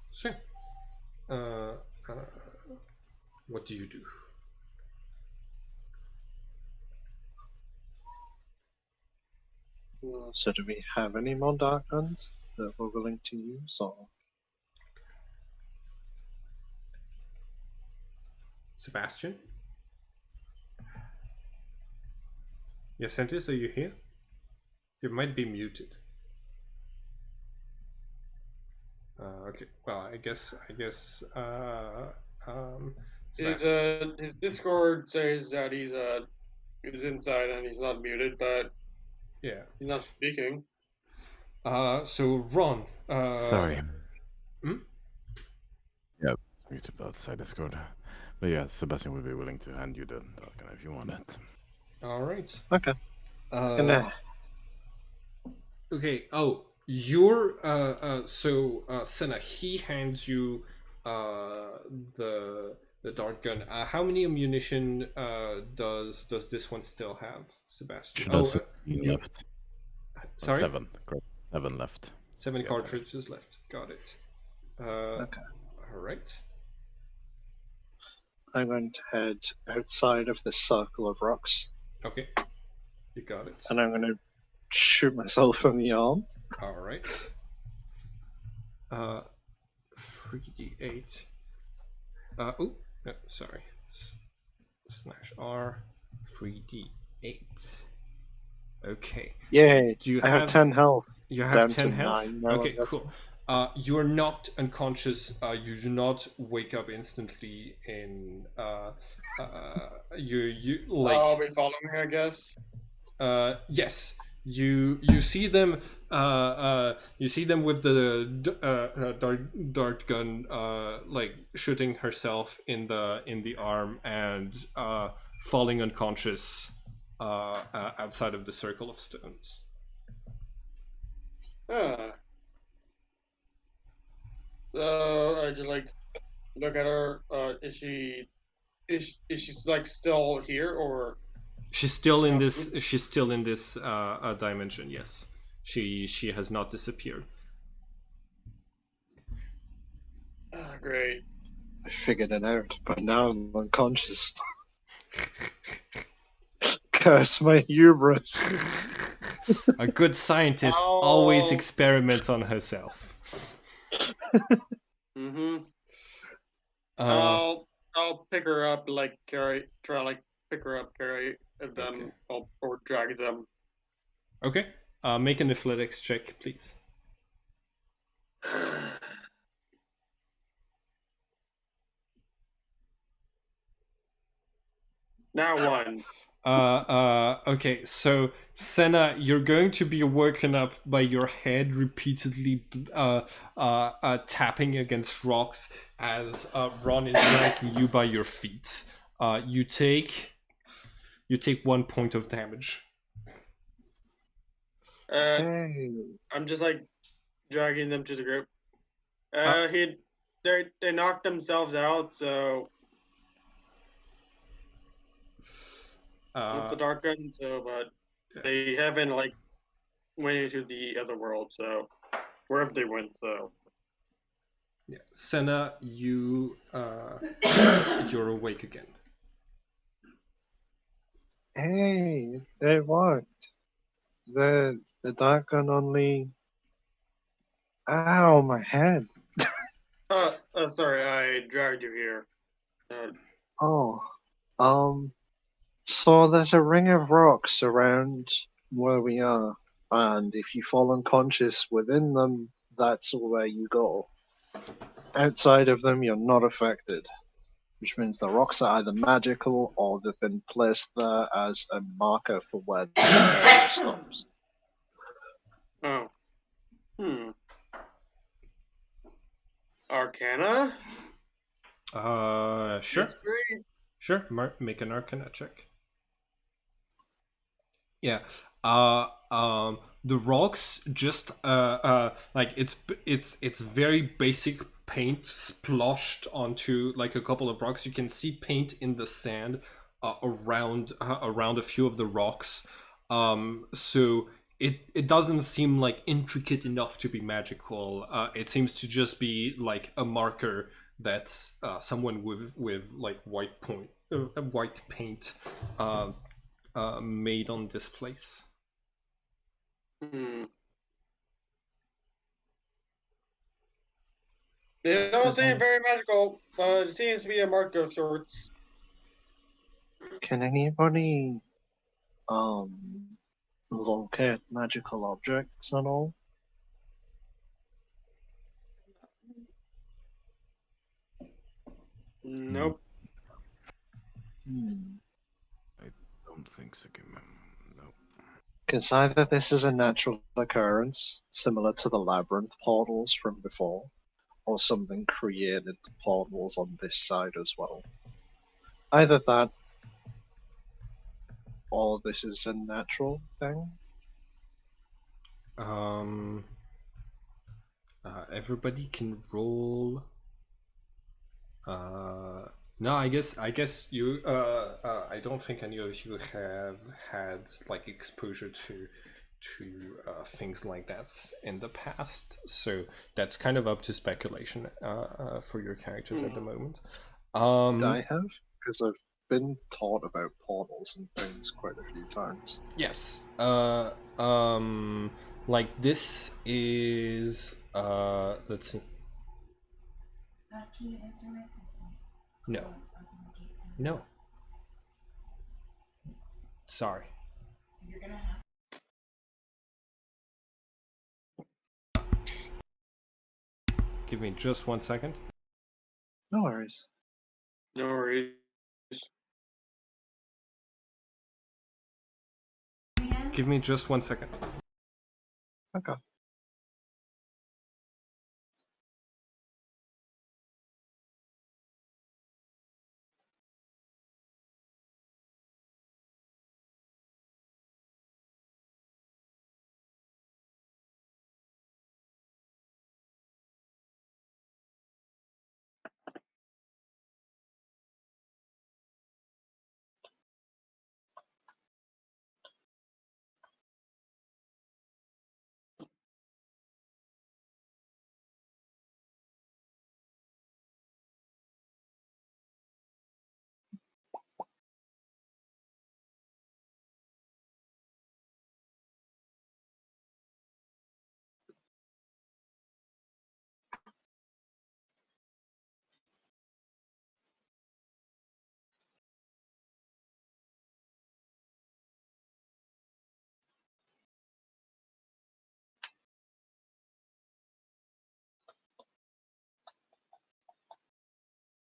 A: So, what do you do?
E: So do we have any more dark guns that we're willing to use, or
A: Sebastian? Yacentis, are you here? You might be muted. Okay. Well, I guess.
F: His Discord says that he's inside and he's not muted, but
A: Yeah.
F: he's not speaking.
A: So Ron.
B: Sorry.
A: Hmm?
B: Yeah, muted outside Discord. But yeah, Sebastian will be willing to hand you the dark gun if you want it.
A: All right.
E: okay?
A: Okay. Oh, you're so Senna. He hands you the dart gun. How many ammunition does this one still have, Sebastian?
B: Should have 17 left.
A: Sorry.
B: 7. Correct. 7 left.
A: 7
B: Yeah,
A: cartridges left. Got it.
E: Okay.
A: All right.
E: I'm going to head outside of this circle of rocks,
A: Okay. You got it.
E: and I'm going to shoot myself in the arm.
A: All right. 3d8. Oh, no, sorry. Slash R. 3d8. Okay.
E: Yay!
A: Do you
E: I have 10 health.
A: You have
E: Down
A: 10
E: to
A: health?
E: 9 now.
A: Okay, cool. You are knocked unconscious. You do not wake up instantly in you
F: I'll
A: like
F: be following, I guess.
A: yes. You see them you see them with the dart gun like shooting herself in the arm and falling unconscious outside of the circle of stones.
F: Huh. So I just like look at her. Is she like still here or?
A: She's still in
F: No.
A: this. She's still in this dimension. Yes, she has not disappeared.
F: Ah, great.
E: I figured it out, but now I'm unconscious. Curse my hubris.
A: A good scientist
F: Oh.
A: always experiments on herself.
F: Mm-hmm.
A: Uh,
F: I'll pick her up, like try like pick her up, carry them,
A: Okay.
F: or drag them.
A: okay. Make an athletics check, please.
F: Now one.
A: Okay, so Senna, you're going to be woken up by your head repeatedly tapping against rocks as Ron is dragging you by your feet. You take 1 point of damage.
E: Hey.
F: I'm just like dragging them to the group.
A: Uh,
F: They knocked themselves out, so with the dark gun. So, but they haven't like went into the other world. So wherever they went. So
A: Yeah. Senna, you're awake again.
E: Hey, it worked. The dark gun only. Ow, my head.
F: sorry, I dragged you here.
E: Oh. So there's a ring of rocks around where we are, and if you fall unconscious within them, that's where you go. Outside of them, you're not affected, which means the rocks are either magical or they've been placed there as a marker for where the scenario stops.
F: Oh. Arcana?
A: Sure.
F: History?
A: Sure. Make an Arcana check. Yeah. The rocks just like it's very basic paint sploshed onto like a couple of rocks. You can see paint in the sand around a few of the rocks. So it doesn't seem like intricate enough to be magical. It seems to just be like a marker that's someone with like white paint made on this place.
F: Hmm. They don't seem very magical. It seems to be a marker of sorts.
E: Can anybody locate magical objects and all?
F: Nope.
B: I don't think so, Kim. No.
E: Because either this is a natural occurrence, similar to the labyrinth portals from before, or something created the portals on this side as well. Either that, or this is a natural thing.
A: Everybody can roll. No, I guess you. I don't think any of you have had like exposure to things like that in the past. So that's kind of up to speculation for your characters at the moment.
E: I have, because I've been taught about portals and things quite a few times.
A: Yes. Like this is let's see.
H: Can you answer my question?
A: No. No. Sorry.
H: You're gonna have
A: Give me just 1 second.
E: No worries.
F: No worries.
A: Give me just 1 second.
E: Okay.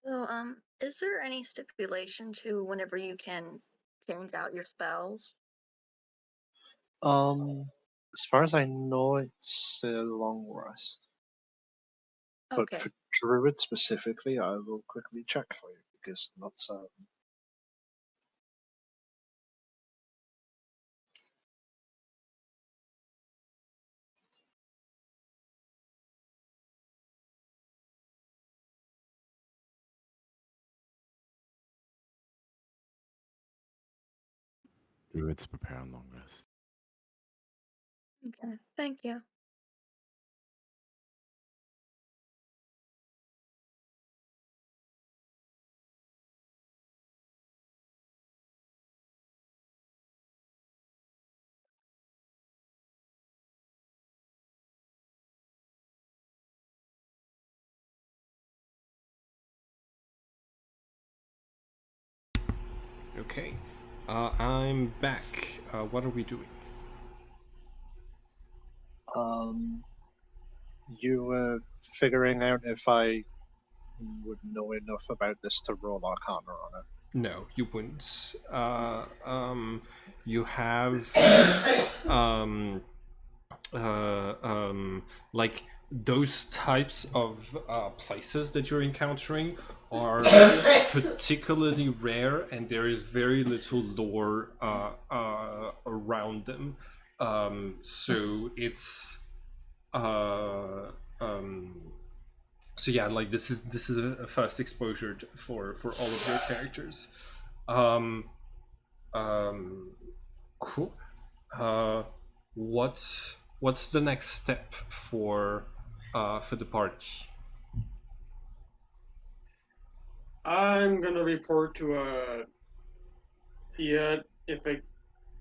D: So, is there any stipulation to whenever you can change out your spells?
E: As far as I know, it's a long rest. But
D: Okay.
E: for Druid specifically, I will quickly check for you because I'm not certain.
B: Druids prepare on long rest.
D: Okay. Thank you.
A: Okay. I'm back. What are we doing?
E: You were figuring out if I would know enough about this to roll Arcana on it.
A: No, you wouldn't. You have like those types of places that you're encountering are particularly rare, and there is very little lore around them. So it's so yeah, like this is a first exposure for all of your characters. Um, cool. Uh, what's the next step for the party?
F: I'm gonna report to yeah, if I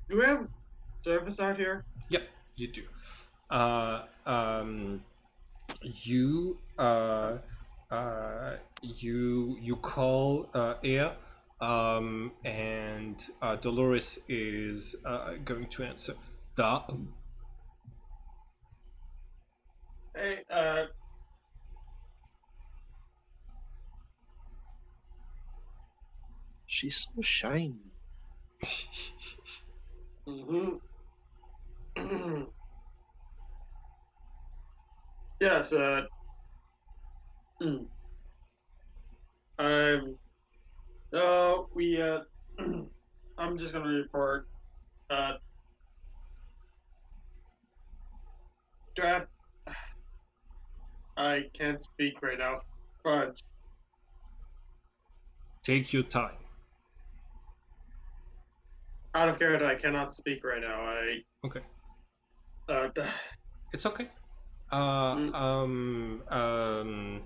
F: do we have service out here?
A: Yep, you do. Uh, um, you you call Ea, and Dolores is going to answer. Da.
F: Hey,
E: She's so shiny.
F: mm-hmm. Yes, I'm no, we I'm just gonna report uh draft. I can't speak right now, but
A: Take your time.
F: out of character, I cannot speak right now.
A: Okay,
F: Uh,
A: it's okay.
F: mm,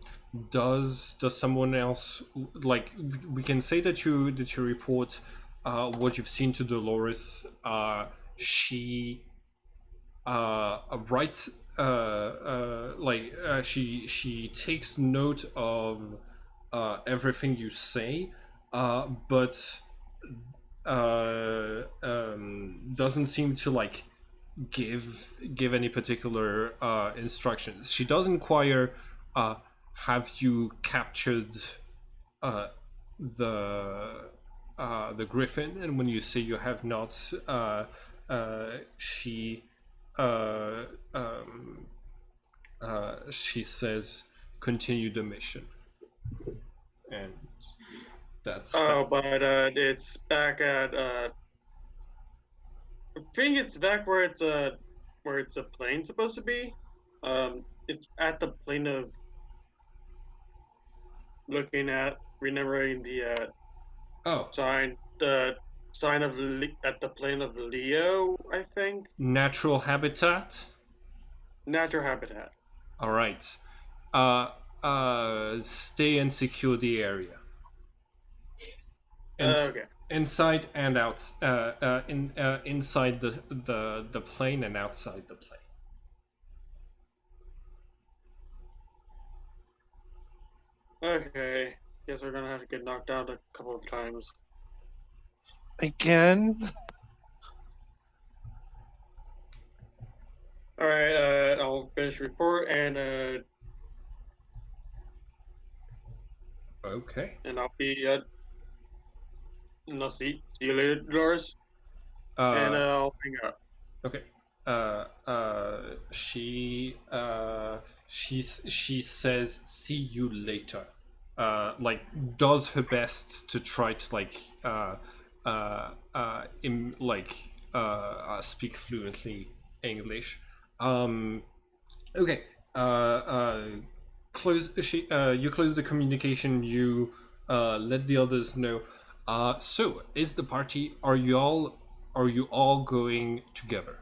A: Does someone else, like, we can say that you report what you've seen to Dolores? She writes she takes note of everything you say, but doesn't seem to like give any particular instructions. She does inquire have you captured uh, the griffin? And when you say you have not, uh, um, she says, continue the mission, and that's that.
F: Oh, but it's back at I think it's back where it's a plane supposed to be. It's at the plane of looking at remembering
A: Oh,
F: the sign of at the plane of Leo. I think
A: natural habitat.
F: natural habitat.
A: All right. Uh, stay and secure the area.
F: Okay.
A: Inside and out. Inside the plane and outside the plane.
F: Okay. Guess we're gonna have to get knocked out a couple of times.
E: Again?
F: All right. I'll finish report
A: Okay.
F: and I'll be and I'll see you later, Dolores. And
A: Uh,
F: I'll hang up.
A: okay. She says, "See you later." Like does her best to try to speak fluently English. Okay. Close. You close the communication. You let the others know. So is the party? Are you all going together?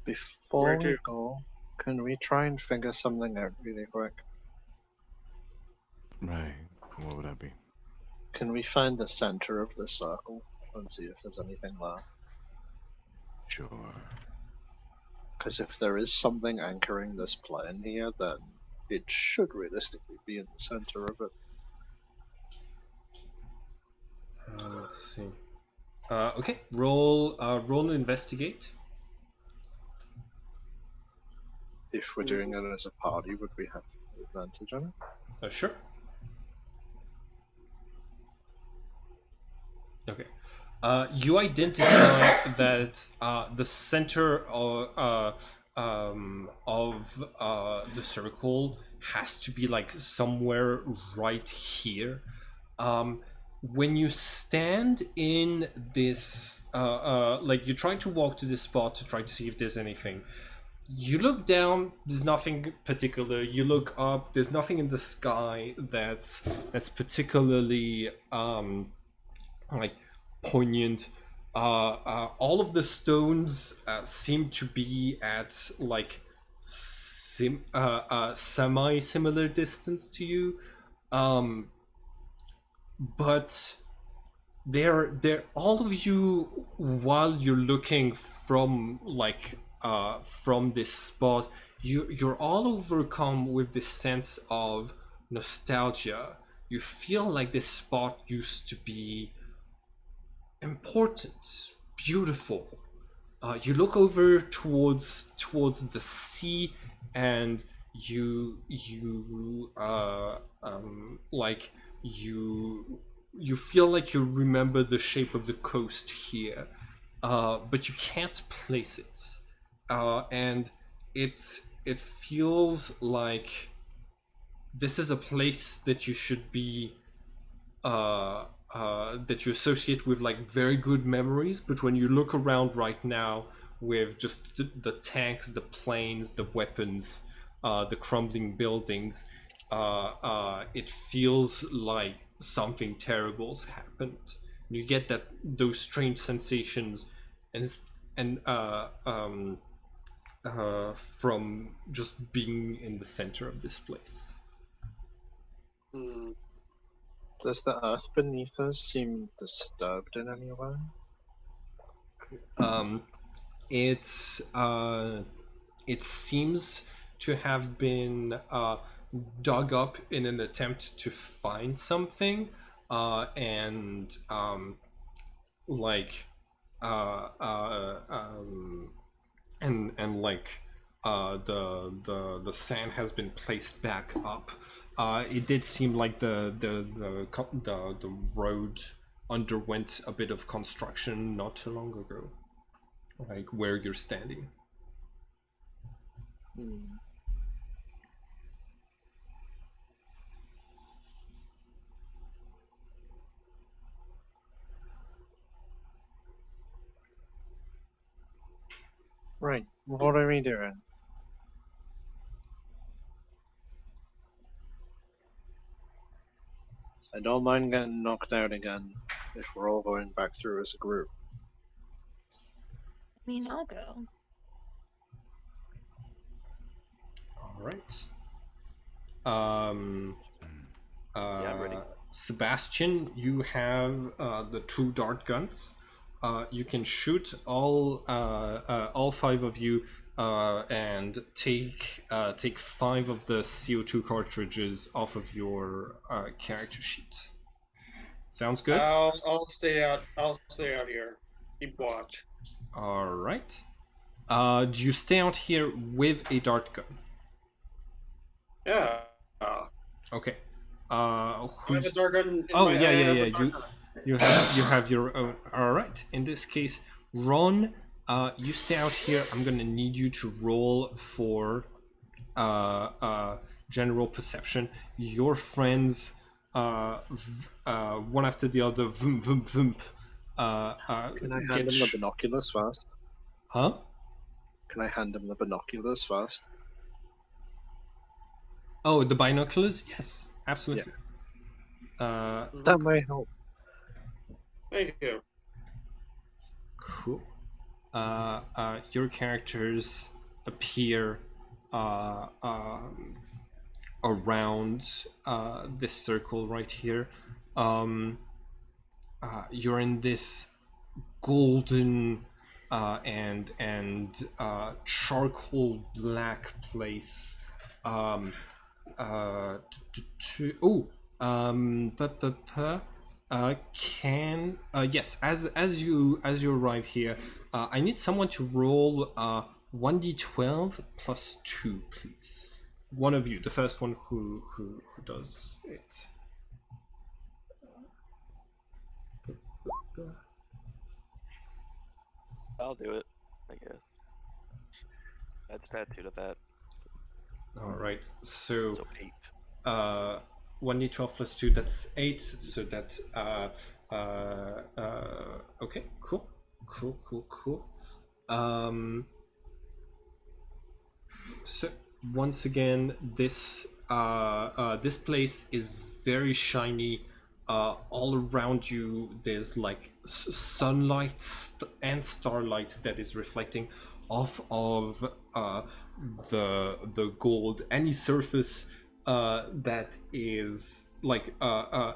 E: Before
F: Where
E: we
F: to?
E: go, can we try and figure something out really quick?
B: Right. What would that be?
E: Can we find the center of the circle and see if there's anything there?
B: Sure.
E: Because if there is something anchoring this plane here, then it should realistically be in the center of it.
A: Let's see. Okay. Roll and investigate.
E: If we're doing it as a party, would we have advantage on it?
A: Sure. Okay. You identify that the center of the circle has to be like somewhere right here. When you stand in this, like you're trying to walk to this spot to try to see if there's anything. You look down, there's nothing particular. You look up, there's nothing in the sky that's particularly like poignant. All of the stones seem to be at like semi similar distance to you, but they're all of you while you're looking from from this spot. You're all overcome with this sense of nostalgia. You feel like this spot used to be important, beautiful. You look over towards the sea, and you feel like you remember the shape of the coast here, but you can't place it, and it feels like this is a place that you should be that you associate with like very good memories, but when you look around right now with just the tanks, the planes, the weapons, the crumbling buildings, it feels like something terrible's happened. You get those strange sensations, and from just being in the center of this place.
F: Hmm.
E: Does the earth beneath us seem disturbed in any way?
A: It's it seems to have been dug up in an attempt to find something, and like uh, uh, um, and like the sand has been placed back up. It did seem like the road underwent a bit of construction not too long ago, like where you're standing.
E: Hmm. Right. What are we doing? I don't mind getting knocked out again if we're all going back through as a group.
D: I mean, I'll go.
A: All right. Um.
C: Yeah, I'm ready.
A: Sebastian, you have the 2 dart guns. You can shoot all 5 of you, and take 5 of the CO2 cartridges off of your character sheet. Sounds good.
F: I'll stay out. I'll stay out here. Keep watch.
A: All right. Do you stay out here with a dart gun?
F: Yeah.
A: Okay.
F: I have a
A: Who's
F: dart gun. In
A: Oh
F: my,
A: yeah,
F: I
A: yeah,
F: have
A: yeah.
F: a dart gun.
A: You have your own. All right. In this case, Ron, you stay out here. I'm gonna need you to roll for general perception. Your friends, one after the other, vump, vump, vump.
E: Can I hand
A: Get
E: him the binoculars first?
A: Huh?
E: Can I hand him the binoculars first?
A: Oh, the binoculars? Yes, absolutely.
E: That may help.
F: Thank you.
A: Cool. Your characters appear around this circle right here. You're in this golden and charcoal black place. Yes, as you arrive here, I need someone to roll 1d12 plus 2, please. One of you, the first one who does it.
C: I'll do it, I guess. I just add 2 to that.
A: All right, so
C: So 8.
A: 1d12 plus 2, that's 8. So that okay, cool. So once again, this this place is very shiny. All around you, there's like sunlight and starlight that is reflecting off of the gold. Any surface that is like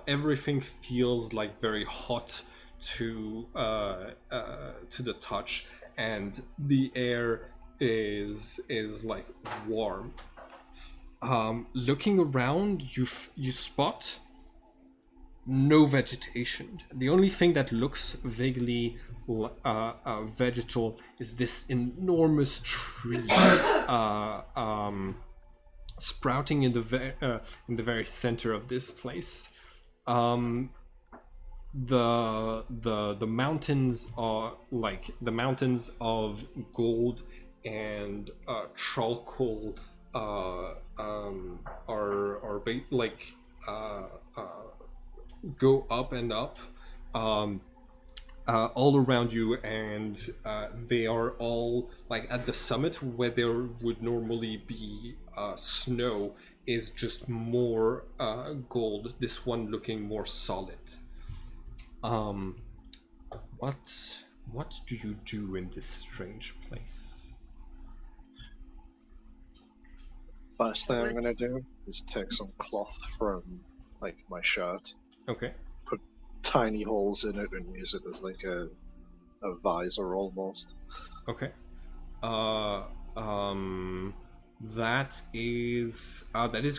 A: everything feels like very hot to the touch, and the air is like warm. Looking around, you spot no vegetation. The only thing that looks vaguely vegetal is this enormous tree sprouting in the very center of this place. The mountains are like the mountains of gold and charcoal go up and up all around you, and they are all like at the summit where there would normally be snow is just more gold, this one looking more solid. What do you do in this strange place?
E: First thing I'm gonna do is take some cloth from like my shirt,
A: Okay.
E: put tiny holes in it, and use it as like a visor almost.
A: Okay. That is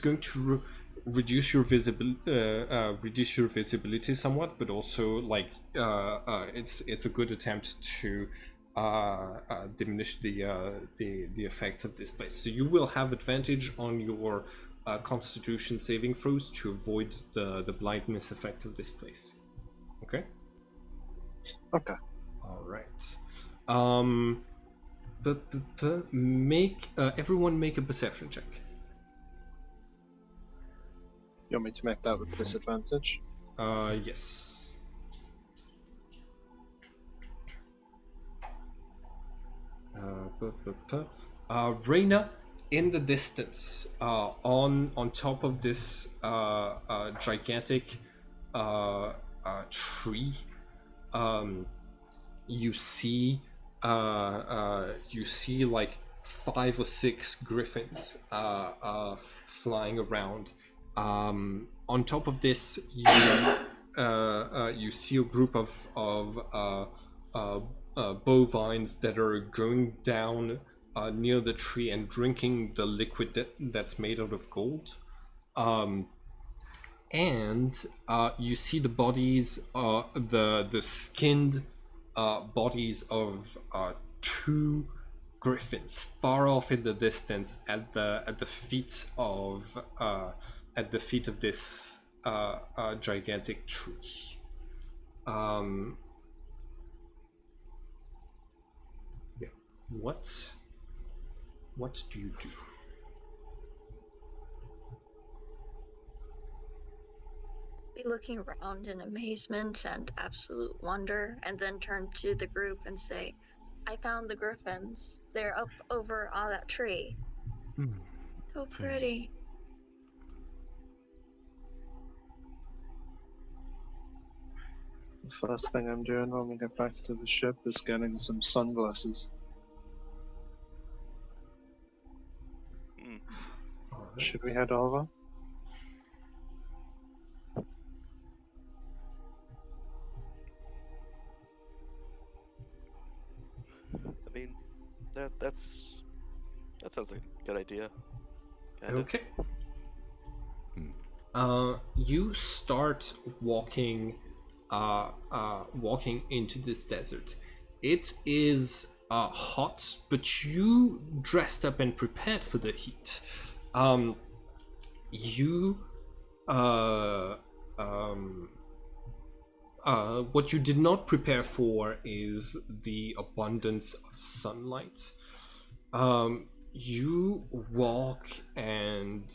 A: going to reduce your visibility somewhat, but also like it's a good attempt to diminish the effects of this place. So you will have advantage on your Constitution saving throws to avoid the blindness effect of this place. Okay.
E: Okay.
A: All right. Make everyone make a perception check.
E: You want me to make that with disadvantage?
A: Yes. Reina, in the distance, on top of this gigantic tree, you see like 5 or 6 griffins flying around. On top of this, you see a group of bovines that are going down near the tree and drinking the liquid that's made out of gold. And you see the bodies, the skinned bodies of 2 griffins far off in the distance at the feet of this gigantic tree. Yeah. What do you do?
D: Be looking around in amazement and absolute wonder, and then turn to the group and say, I found the griffins. They're up over on that tree. So
B: See.
D: pretty.
E: The first thing I'm doing when we get back to the ship is getting some sunglasses. Should we head over?
C: I mean, that sounds like a good idea. Kinda.
A: Okay. You start walking into this desert. It is hot, but you dressed up and prepared for the heat. What you did not prepare for is the abundance of sunlight. You walk, and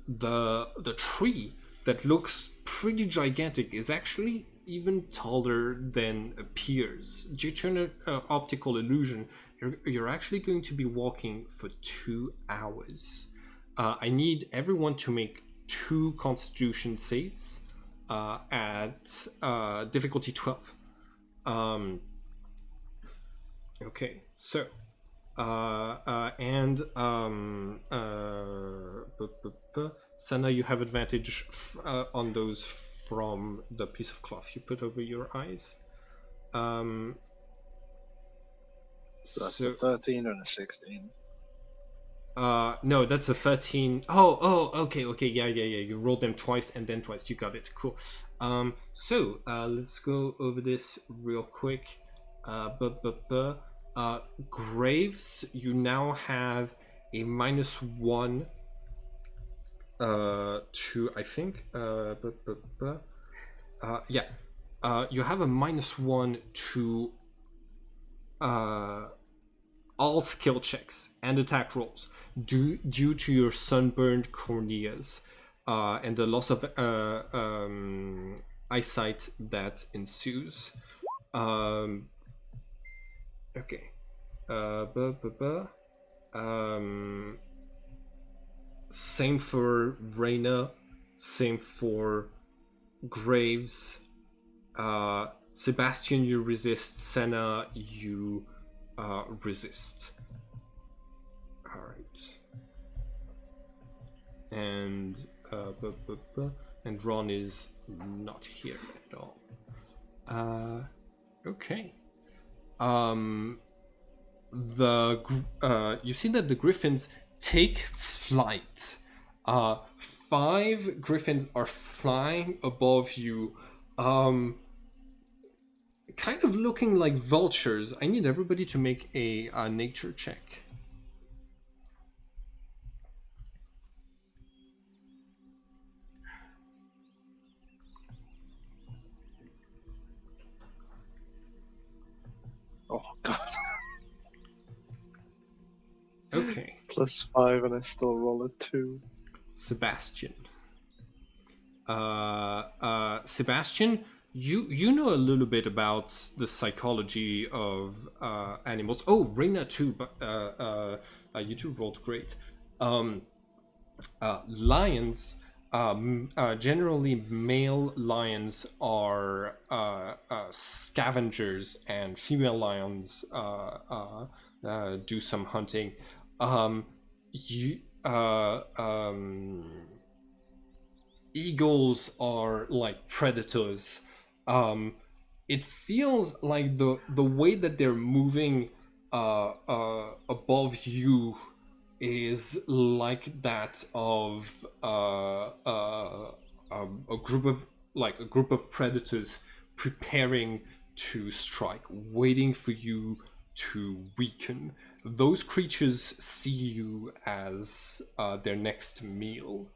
A: the tree that looks pretty gigantic is actually even taller than appears. Due to an optical illusion, you're actually going to be walking for 2 hours. I need everyone to make 2 Constitution saves at difficulty 12. Okay, so Sana, you have advantage on those from the piece of cloth you put over your eyes.
E: So that's a 13 and a 16.
A: No, that's a 13. Oh, okay, yeah. You rolled them twice and then twice. You got it. Cool. So let's go over this real quick. Graves, you now have a -1 to, I think. You have a -1 to all skill checks and attack rolls due to your sunburned corneas and the loss of eyesight that ensues. Okay. Same for Reina. Same for Graves. Sebastian, you resist. Senna, you resist. All right. And Ron is not here at all. Okay. You see that the griffins take flight. 5 griffins are flying above you, kind of looking like vultures. I need everybody to make a nature check.
E: Oh god.
A: Okay,
E: +5 and I still roll a 2.
A: Sebastian. Sebastian, you know a little bit about the psychology of animals. Oh, Reina too, but you two rolled great. Lions, generally male lions are scavengers, and female lions do some hunting. You Eagles are like predators. It feels like the way that they're moving above you is like that of a group of predators preparing to strike, waiting for you to weaken. Those creatures see you as their next meal.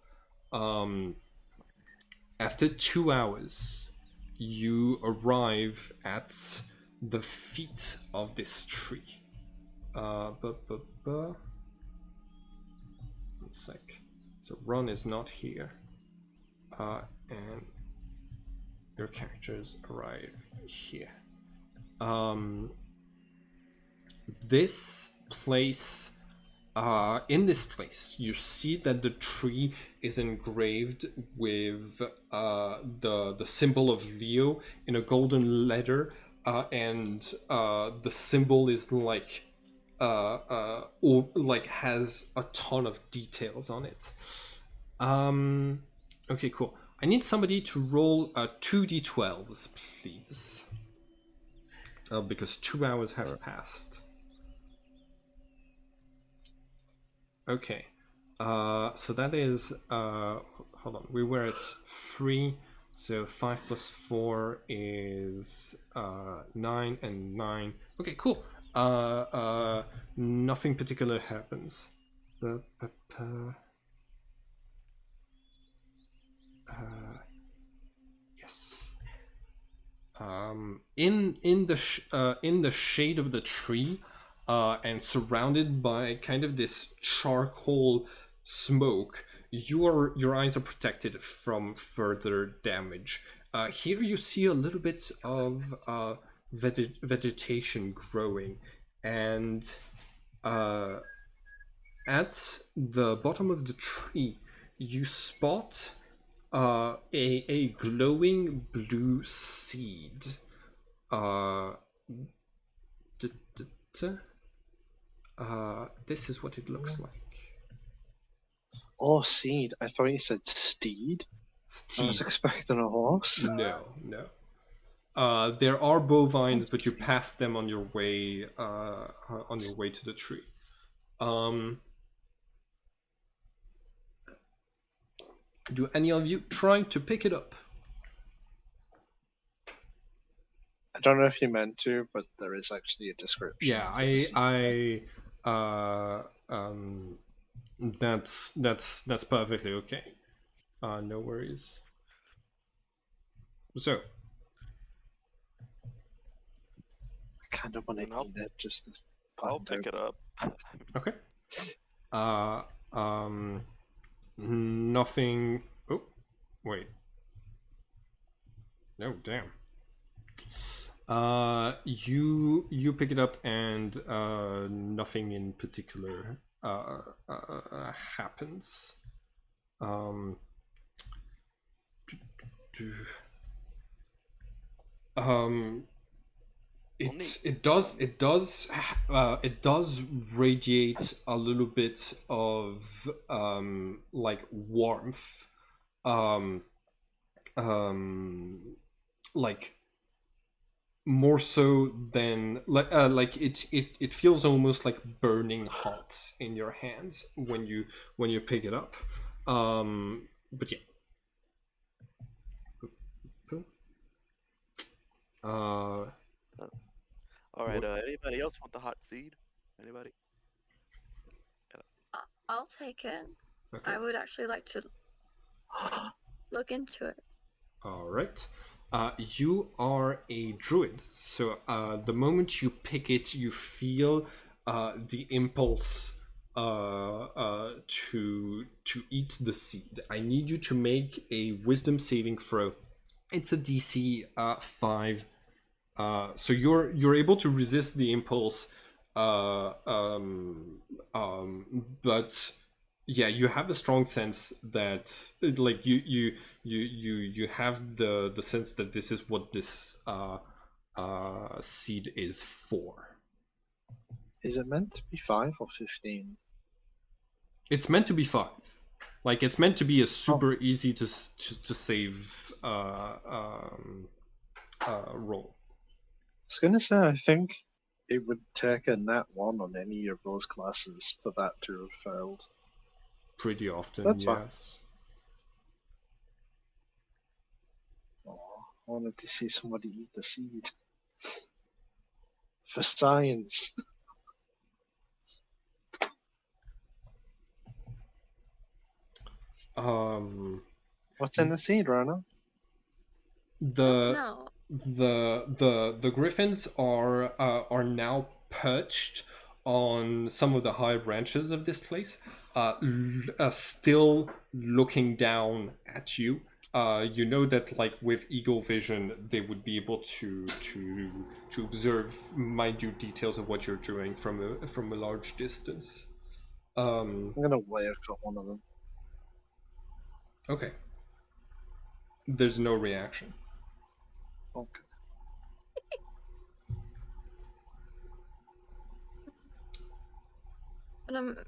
A: After 2 hours, you arrive at the feet of this tree. One sec. So Ron is not here. And your characters arrive here. This place, in this place, you see that the tree is engraved with the symbol of Leo in a golden letter, and the symbol is like has a ton of details on it. Okay, cool. I need somebody to roll 2d12s, please. Because 2 hours have passed. Okay. So that is hold on. We were at 3, so 5 plus 4 is 9, and 9. Okay, cool. Nothing particular happens. Yes. In the shade of the tree, and surrounded by kind of this charcoal smoke, your eyes are protected from further damage. Here you see a little bit of vegetation growing, and at the bottom of the tree, you spot a glowing blue seed. This is what it looks like.
E: Oh, seed. I thought you said steed. I was
A: Steed.
E: expecting a horse.
A: No. There are bovines, but you pass them on your way to the tree. Do any of you try to pick it up?
E: I don't know if you meant to, but there is actually a description.
A: Yeah,
E: for the seed.
A: that's perfectly okay. No worries. So
E: I kind of want to
C: I'll-
E: eat it just to
C: I'll
E: find
C: pick
E: out.
C: it up.
A: okay. Nothing. Oh, wait. No, damn. You pick it up, and nothing in particular happens. It does radiate a little bit of like warmth, like more so than like it feels almost like burning hot in your hands when you pick it up. But yeah.
C: All right.
A: What-
C: Anybody else want the hot seed? Anybody?
D: I'll take it.
A: Okay.
D: I would actually like to look into it.
A: All right. You are a druid, so the moment you pick it, you feel the impulse to eat the seed. I need you to make a wisdom saving throw. It's a DC 5. So you're able to resist the impulse, but yeah, you have a strong sense that like you have the sense that this is what this seed is for.
E: Is it meant to be 5 or 15?
A: It's meant to be 5. Like it's meant to be a super easy to save roll.
E: I was gonna say, I think it would take a nat 1 on any of those classes for that to have failed.
A: Pretty often,
E: That's fine.
A: yes.
E: Oh, I wanted to see somebody eat the seed. For science. What's in the seed, Rana?
A: The
D: No.
A: the griffins are now perched on some of the high branches of this place, still looking down at you. You know that like with eagle vision, they would be able to observe minute details of what you're doing from a large distance.
E: I'm gonna wave for one of them.
A: Okay. There's no reaction.
E: Okay.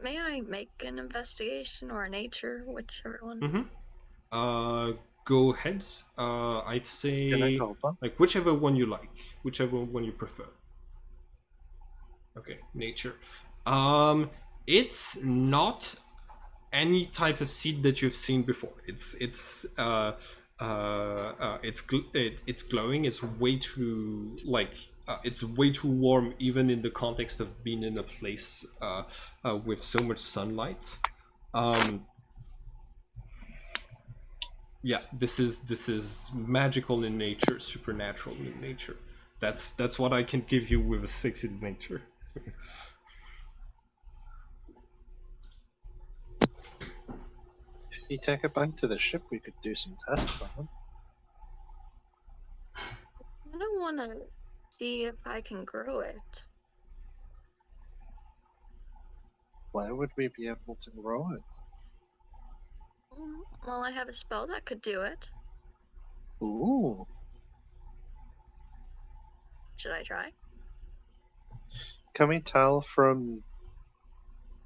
D: May I make an investigation or a nature, whichever one?
A: Mm-hmm. Go ahead. I'd
E: Can I
A: say
E: help her?
A: like whichever one you like, whichever one you prefer. Okay, nature. It's not any type of seed that you've seen before. It's it's glowing. It's way too like it's way too warm, even in the context of being in a place with so much sunlight. Yeah, this is magical in nature, supernatural in nature. That's what I can give you with a 6 in nature.
E: If you take it back to the ship, we could do some tests on them.
D: I don't want to see if I can grow it.
E: Where would we be able to grow it?
D: Well, I have a spell that could do it.
E: Ooh.
D: Should I try?
E: Can we tell from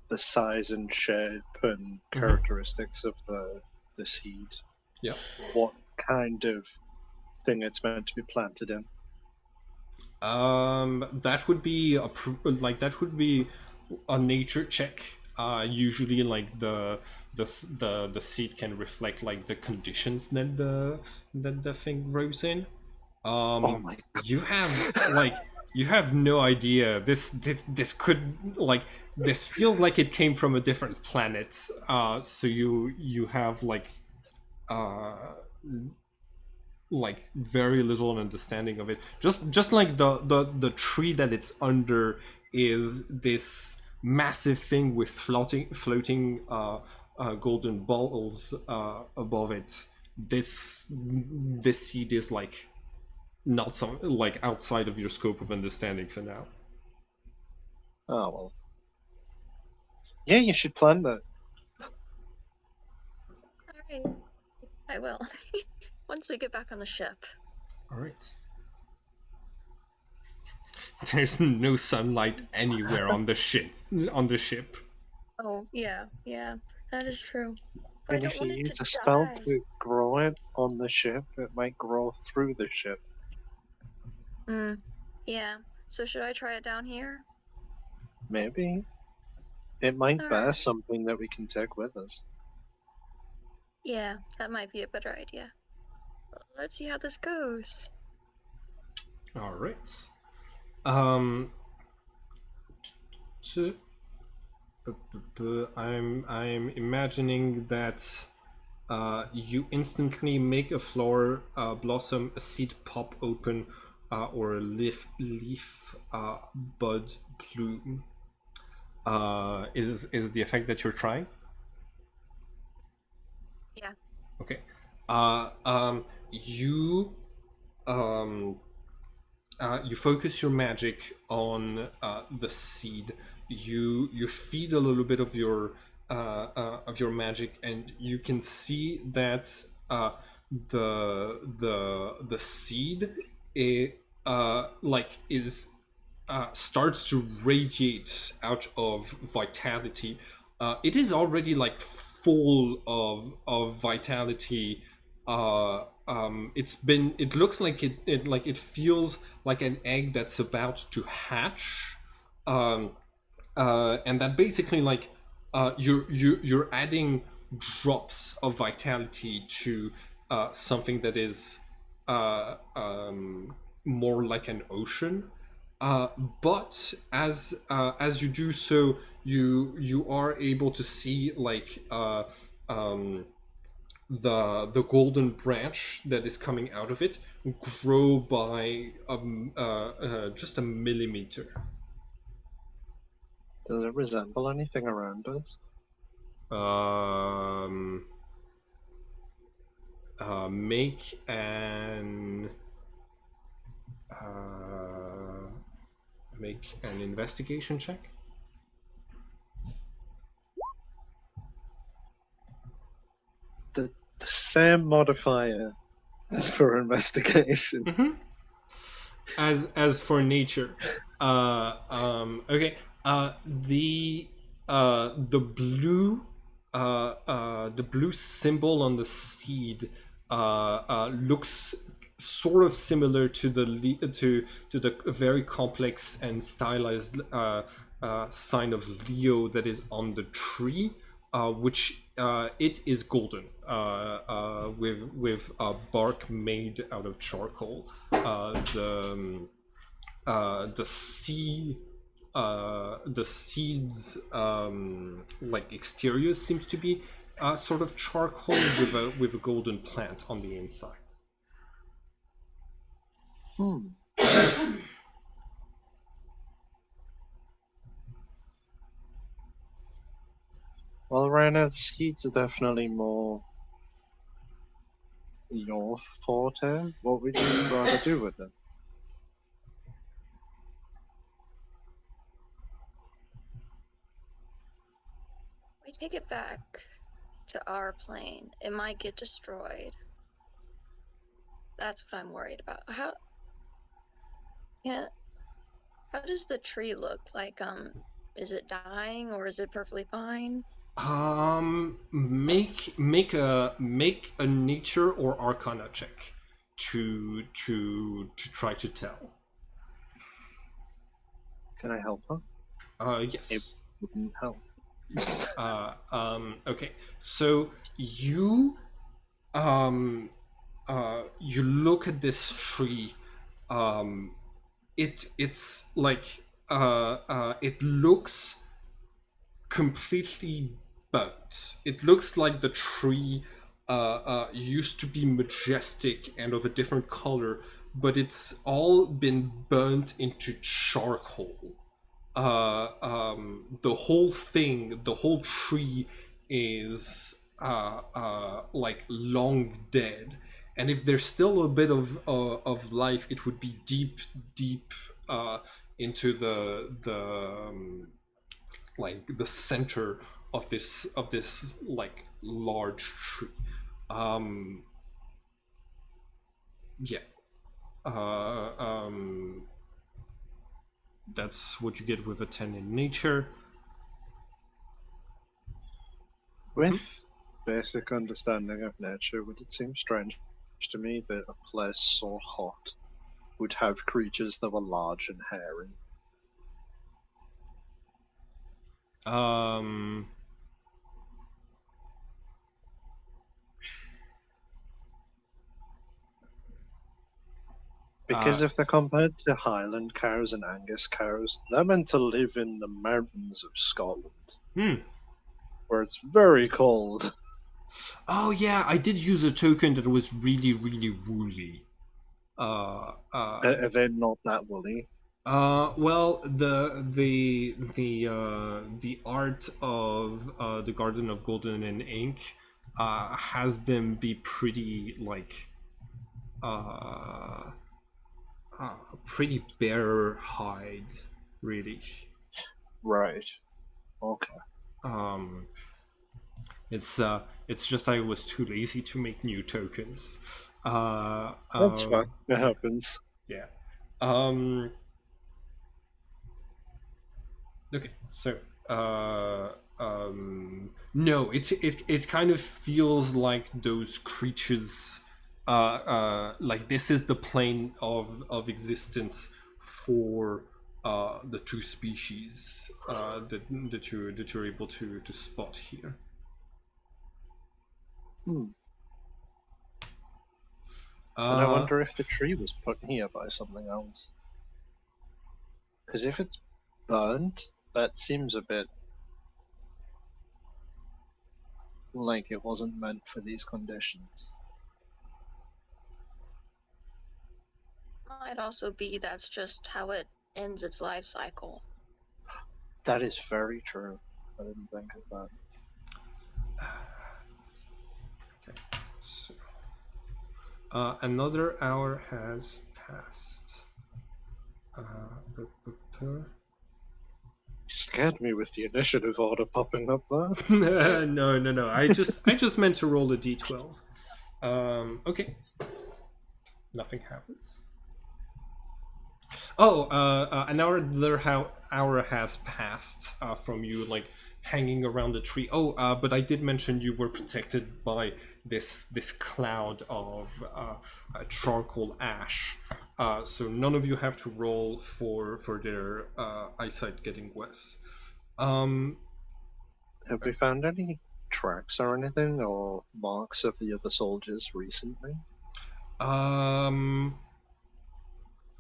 E: the size and shape and characteristics of the seed
A: Yeah.
E: what kind of thing it's meant to be planted in?
A: That would be that would be a nature check. Usually, like the seed can reflect like the conditions that the thing grows in.
E: Oh my
A: You have like you have no idea. This could like this feels like it came from a different planet. So you have like very little understanding of it. Just like the tree that it's under is this massive thing with floating golden balls above it. This seed is like not some like outside of your scope of understanding for now.
E: Oh well. Yeah, you should plant that.
D: Alright, I will. Once we get back on the ship.
A: All right. There's no sunlight anywhere on the ship. On the ship.
D: Oh, yeah, that is true. But I
E: And
D: don't
E: if you
D: want it
E: use
D: to
E: a spell
D: die.
E: to grow it on the ship, it might grow through the ship.
D: Yeah. So should I try it down here?
E: Maybe. It might bear
D: Alright.
E: something that we can take with us.
D: Yeah, that might be a better idea. Let's see how this goes.
A: All right. Um, I'm imagining that you instantly make a flower blossom, a seed pop open, or a leaf bud bloom. Is the effect that you're trying?
D: Yeah.
A: Okay. You um you focus your magic on the seed. You feed a little bit of your magic, and you can see that the seed it like is starts to radiate out of vitality. It is already like full of vitality. It looks like it feels like an egg that's about to hatch. Um, and that basically like you're adding drops of vitality to something that is more like an ocean. Uh, but as you do so, you are able to see like um, the golden branch that is coming out of it grow by just a millimeter.
E: Does it resemble anything around us?
A: Um, make uh, an investigation check.
E: The same modifier for investigation.
A: Mm-hmm. As for nature, okay. The blue the blue symbol on the seed looks sort of similar to to the very complex and stylized sign of Leo that is on the tree, which it is golden, with bark made out of charcoal. The seed the seeds like exterior seems to be sort of charcoal with a golden plant on the inside.
E: Hmm. Well, Raina, seeds are definitely more your forte. What would you rather do with them?
D: We take it back to our plane. It might get destroyed. That's what I'm worried about. Yeah, how does the tree look? Like, is it dying or is it perfectly fine?
A: Make a nature or arcana check to try to tell.
E: Can I help her? It
A: Yes.
E: wouldn't help.
A: Okay. So um you look at this tree. It's like it looks completely burnt. It looks like the tree used to be majestic and of a different color, but it's all been burnt into charcoal. The whole thing, the whole tree is like long dead. And if there's still a bit of life, it would be deep into like the center of this like large tree. Um, yeah. Uh, um, that's what you get with a 10 in nature.
E: With basic understanding of nature, would it seem strange to me that a place so hot would have creatures that were large and hairy?
A: Um,
E: Because if they're compared to Highland cows and Angus cows, they're meant to live in the mountains of Scotland, where it's very cold.
A: Oh yeah, I did use a token that was really, really woolly.
E: Are they not that woolly?
A: Well, the art of the Garden of Golden and Ink has them be pretty like uh, pretty bare hide, really.
E: Right. Okay.
A: Um, it's just I was too lazy to make new tokens.
E: That's fine. It happens.
A: Yeah. Um, okay, so no, it kind of feels like those creatures like this is the plane of existence for the two species that you're able to spot here.
E: Hmm. And I
A: Uh,
E: wonder if the tree was put here by something else. Because if it's burnt, that seems a bit like it wasn't meant for these conditions.
D: Might also be that's just how it ends its life cycle.
E: That is very true. I didn't think of that.
A: okay, so another hour has passed. You
E: Scared me with the initiative order popping up there.
A: no. I just meant to roll a d12. Okay. Nothing happens. Oh, hour has passed from you like hanging around the tree. Oh, but I did mention you were protected by this cloud of charcoal ash. So none of you have to roll for their eyesight getting worse.
E: Have we found any tracks or anything, or marks of the other soldiers recently?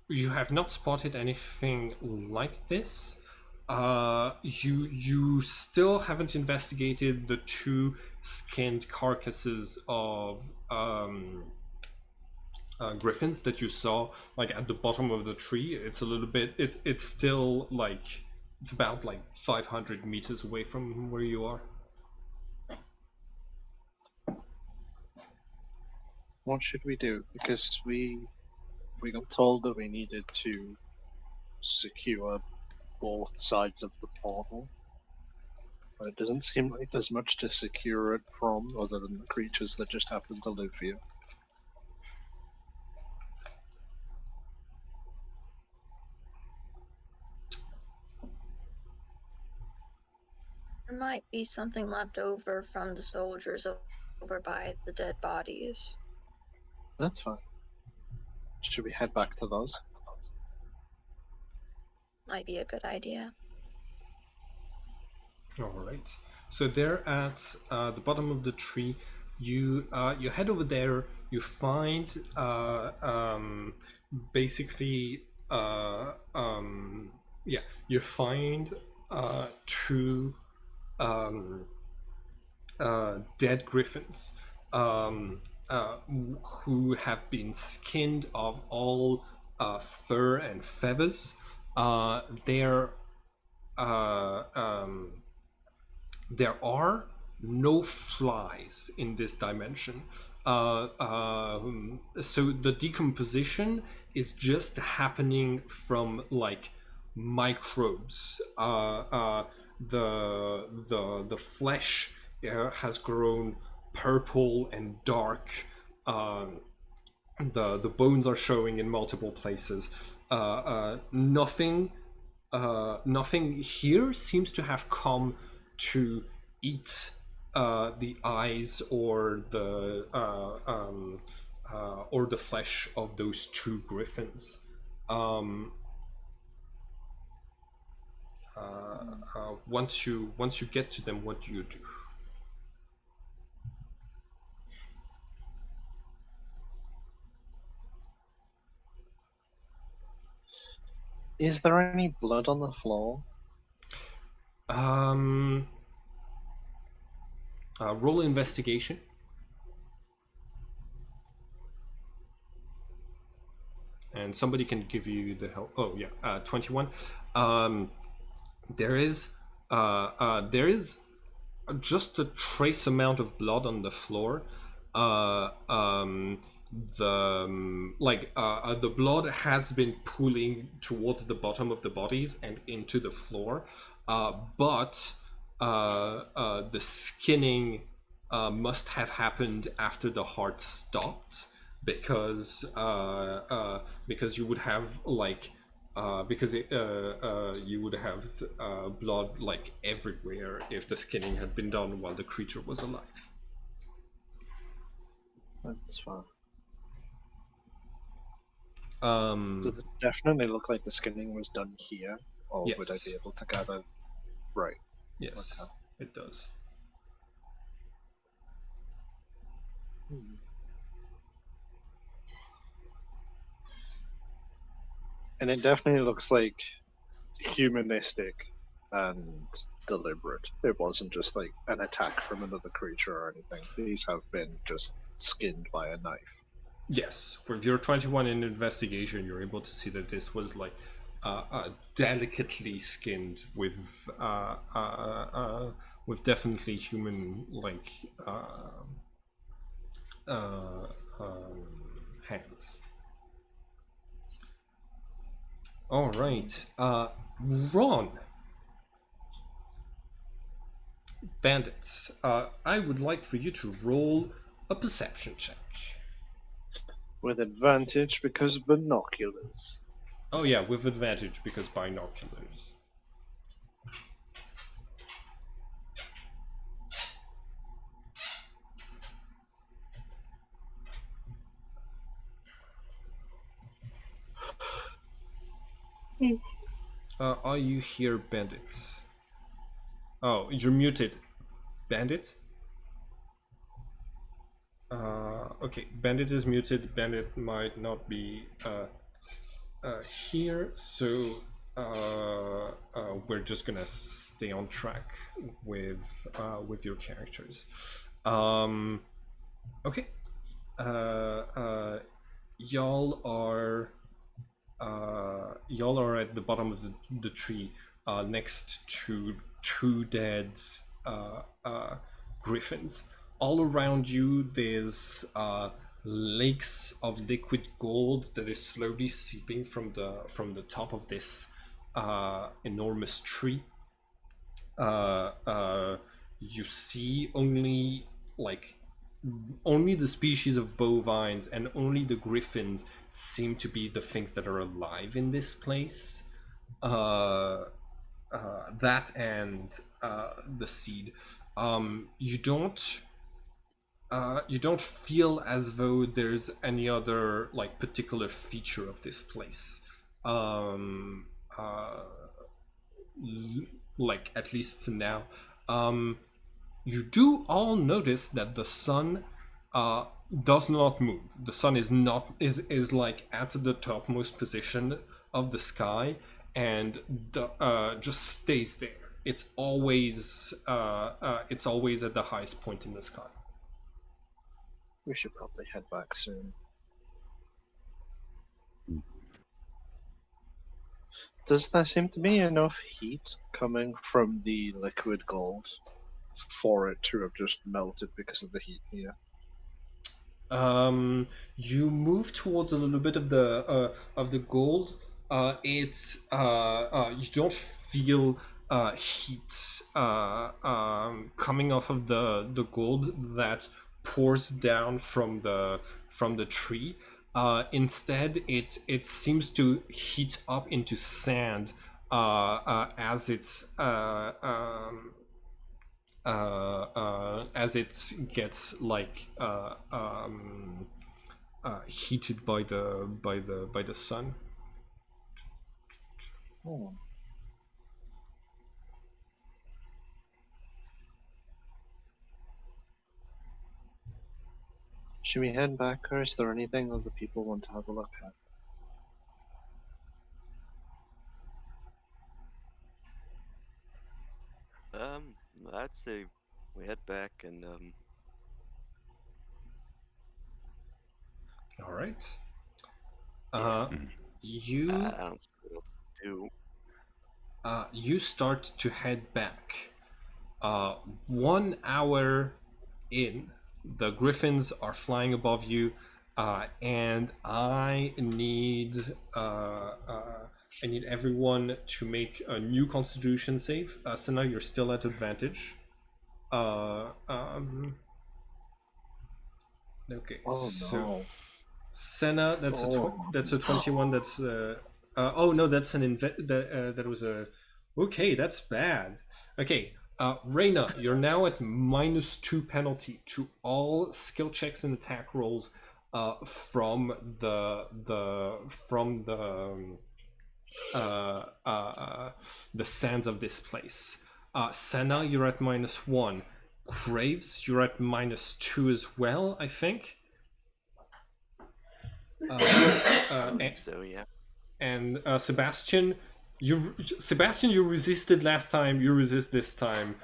A: You have not spotted anything like this. You still haven't investigated the two skinned carcasses of griffins that you saw like at the bottom of the tree. It's a little bit. It's still like it's about like 500 meters away from where you are.
E: What should we do? Because we got told that we needed to secure both sides of the portal. But it doesn't seem like there's much to secure it from other than the creatures that just happen to live here.
D: There might be something left over from the soldiers over by the dead bodies.
E: That's fine. Should we head back to those?
D: Might be a good idea.
A: All right. So there at the bottom of the tree, you head over there. You find basically you find two dead griffins who have been skinned of all fur and feathers. They're there are no flies in this dimension. So the decomposition is just happening from like microbes. The flesh has grown purple and dark. The bones are showing in multiple places. Nothing here seems to have come to eat the eyes or the flesh of those two griffins. Once you get to them, what do you do?
E: Is there any blood on the floor?
A: Roll investigation. And somebody can give you the help. Oh yeah, 21. There is just a trace amount of blood on the floor. The blood has been pooling towards the bottom of the bodies and into the floor, but the skinning must have happened after the heart stopped, because you would have you would have blood like everywhere if the skinning had been done while the creature was alive.
E: That's fine.
A: Um,
E: Does it definitely look like the skinning was done here? Or would I
A: Yes.
E: be able to gather? Right.
A: yes,
E: Okay.
A: it does.
E: Hmm. And it definitely looks like humanistic and deliberate. It wasn't just like an attack from another creature or anything. These have been just skinned by a knife.
A: Yes, with your 21 in investigation, you're able to see that this was like delicately skinned with definitely human like uh, hands. All right, Ron. Bandits, I would like for you to roll a perception check.
E: With advantage because binoculars.
A: Oh yeah, with advantage because binoculars. Are you here, Bandit? Oh, you're muted. Bandit? Okay, Bandit is muted. Bandit might not be here, so we're just gonna stay on track with your characters. Okay. Y'all are at the bottom of the tree, next to two dead griffins. All around you, there's lakes of liquid gold that is slowly seeping from the top of this enormous tree. You see only the species of bovines and only the griffins seem to be the things that are alive in this place. That and the seed. You don't feel as though there's any other like particular feature of this place. Um, uh, like at least for now. You do all notice that the sun does not move. The sun is not is like at the topmost position of the sky and just stays there. It's always at the highest point in the sky.
E: We should probably head back soon. Does there seem to be enough heat coming from the liquid gold for it to have just melted because of the heat here?
A: You move towards a little bit of the gold. You don't feel heat coming off of the gold that pours down from the tree. Instead, it seems to heat up into sand as it gets heated by the sun.
E: Oh. Should we head back, or is there anything other people want to have a look at?
C: I'd say we head back and
A: All right.
C: yeah,
A: You
C: I don't see what else to do.
A: you start to head back. 1 hour in, the griffins are flying above you, and I need everyone to make a new Constitution save. Senna, you're still at advantage. Okay,
E: Oh
A: so
E: no.
A: Senna,
E: Oh.
A: that's a 21. That's oh no, that's that was a okay. That's bad. Okay, Reyna, you're now at -2 penalty to all skill checks and attack rolls from the sands of this place. Senna, you're at -1. Graves, you're at -2 as well, I think.
C: I believe so, yeah.
A: And Sebastian, you resisted last time. You resist this time.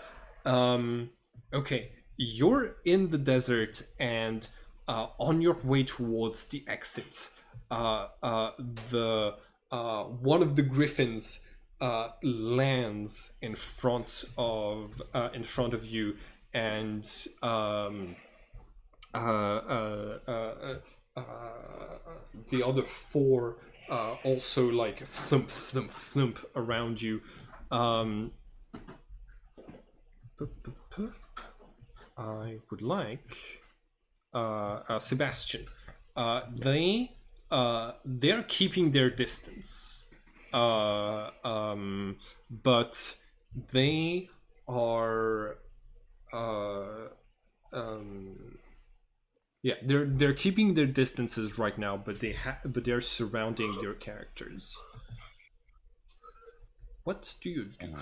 A: Okay, you're in the desert and on your way towards the exit. The one of the griffins lands in front of you, and the other four also like thump thump thump around you. I would like Sebastian. They're keeping their distance, but they are. Yeah, they're keeping their distances right now, but they're surrounding your characters. What do you do?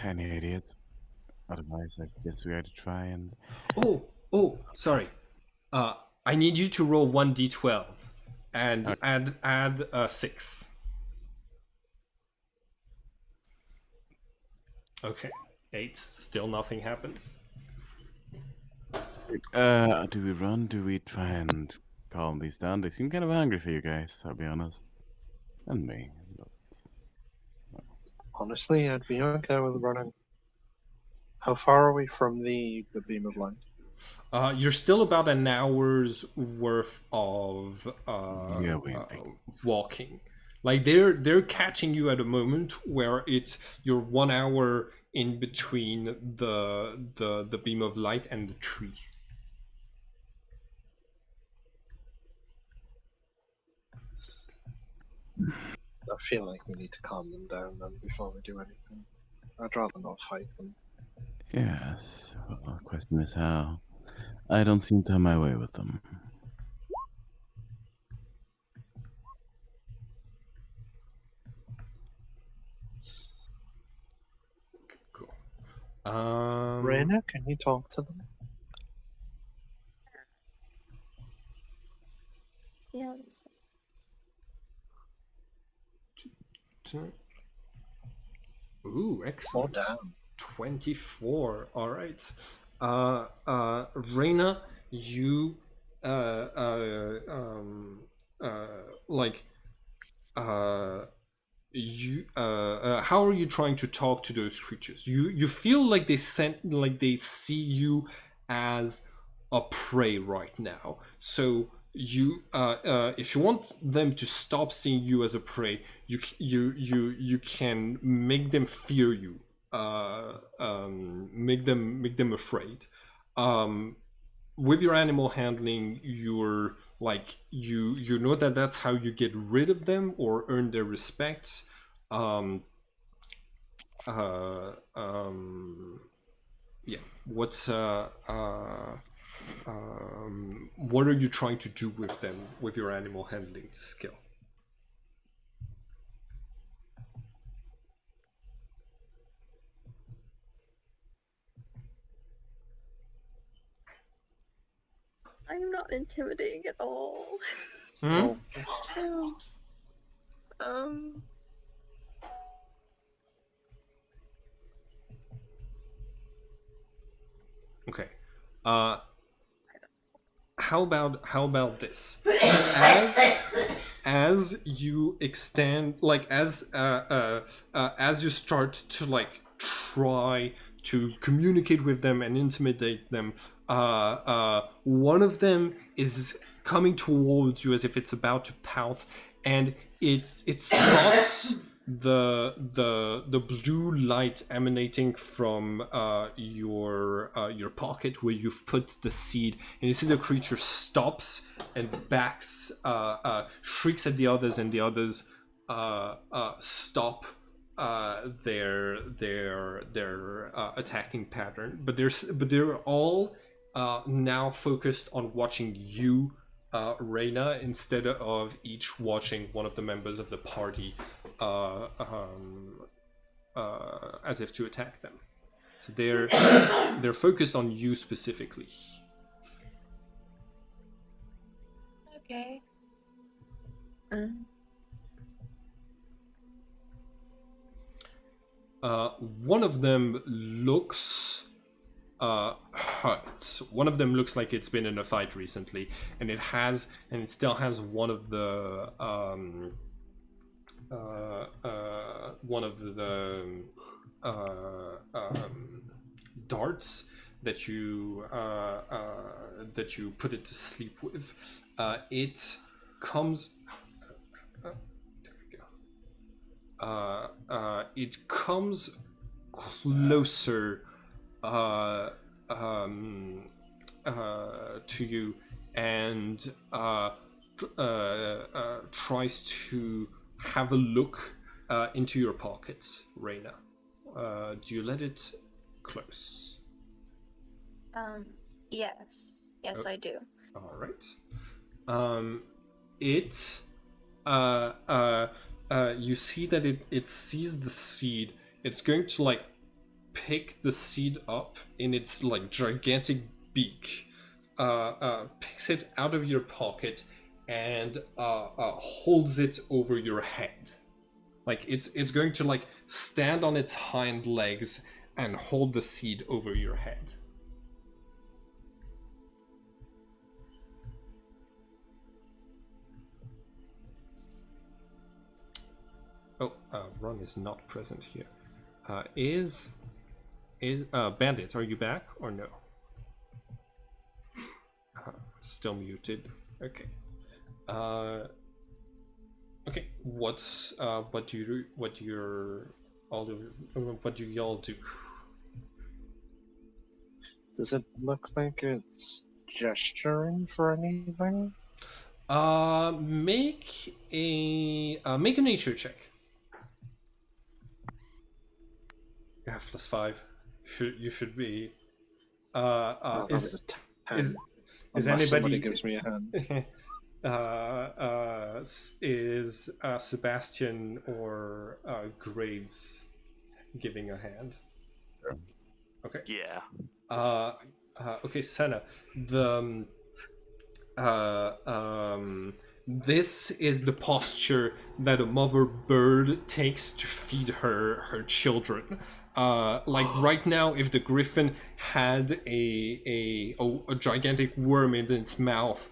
B: Any idiots? Otherwise, I guess we had to try and.
A: Oh, sorry. I need you to roll 1d12 and
B: Okay.
A: add 6. Okay, 8. Still nothing happens.
B: Do we run? Do we try and calm these down? They seem kind of hungry for you guys, I'll be honest. And me. But
E: Honestly, I'd be okay with running. How far are we from the beam of light?
A: You're still about an hour's worth of
B: yeah, we ain't big.
A: walking. Like they're catching you at a moment where you're 1 hour in between the beam of light and the tree.
E: I feel like we need to calm them down then before we do anything. I'd rather not fight them.
B: Yes. Well, the question is how. I don't seem to have my way with them.
A: Cool.
E: Reyna, can you talk to them?
D: Yeah. That's
A: Ooh, excellent.
E: down.
A: 24. All right. Reyna, you like you how are you trying to talk to those creatures? You feel like they see you as a prey right now. So you if you want them to stop seeing you as a prey, you can make them fear you. Make them afraid. With your animal handling, you're like you know that that's how you get rid of them or earn their respect. Yeah. What are you trying to do with them with your animal handling skill?
G: I am not intimidating at all.
E: Oh,
G: No. Um.
A: Okay. How about this? As you extend, like as you start to like try to communicate with them and intimidate them, one of them is coming towards you as if it's about to pounce, and it spots the blue light emanating from your pocket where you've put the seed, and you see the creature stops and backs, shrieks at the others, and the others stop their attacking pattern, but they're all now focused on watching you, Reyna, instead of each watching one of the members of the party, as if to attack them. So they're focused on you specifically.
D: Okay.
A: One of them looks hurt. One of them looks like it's been in a fight recently, and it still has one of the darts that you put it to sleep with. It comes. There we go. It comes closer to you and tries to have a look into your pockets, Reyna. Do you let it close?
D: Yes. Yes, I do.
A: All right. You see that it sees the seed. It's going to like pick the seed up in its like gigantic beak, picks it out of your pocket, and holds it over your head. Like it's going to like stand on its hind legs and hold the seed over your head. Oh, Ron is not present here. Is Bandit, are you back or no? Still muted. Okay. Okay. What do y'all do?
E: Does it look like it's gesturing for anything?
A: Make a nature check. You have +5. You should be.
E: That was a 10.
A: Is
E: Unless somebody
A: anybody
E: gives me a hand.
A: Is Sebastian or Graves giving a hand? Okay.
C: Yeah.
A: Okay, Senna. This is the posture that a mother bird takes to feed her children. Like right now, if the griffin had a gigantic worm in its mouth,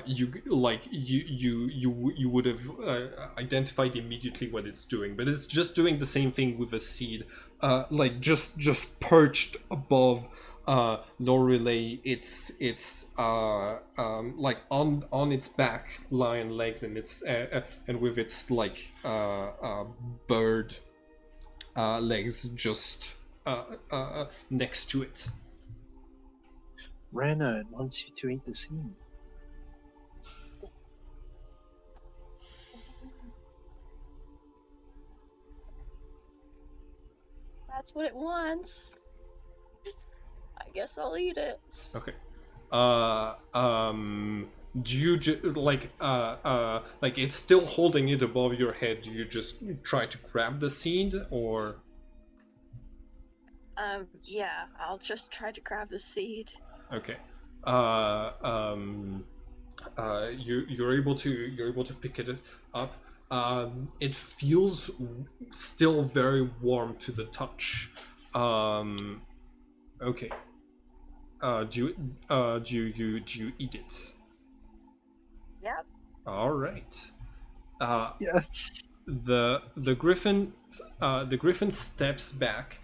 A: you would have identified immediately what it's doing. But it's just doing the same thing with a seed, like just perched above Lorelei. It's like on its back, lion legs, and it's and with its like bird legs just next to it.
E: Rena, it wants you to eat the seed.
G: That's what it wants. I guess I'll eat it.
A: Okay. Do you like it's still holding it above your head? Do you just try to grab the seed, or?
G: Yeah, I'll just try to grab the seed.
A: Okay. You're able to pick it up. It feels still very warm to the touch. Okay. do you eat it?
D: Yep.
A: All right.
E: Yes.
A: The griffin steps back.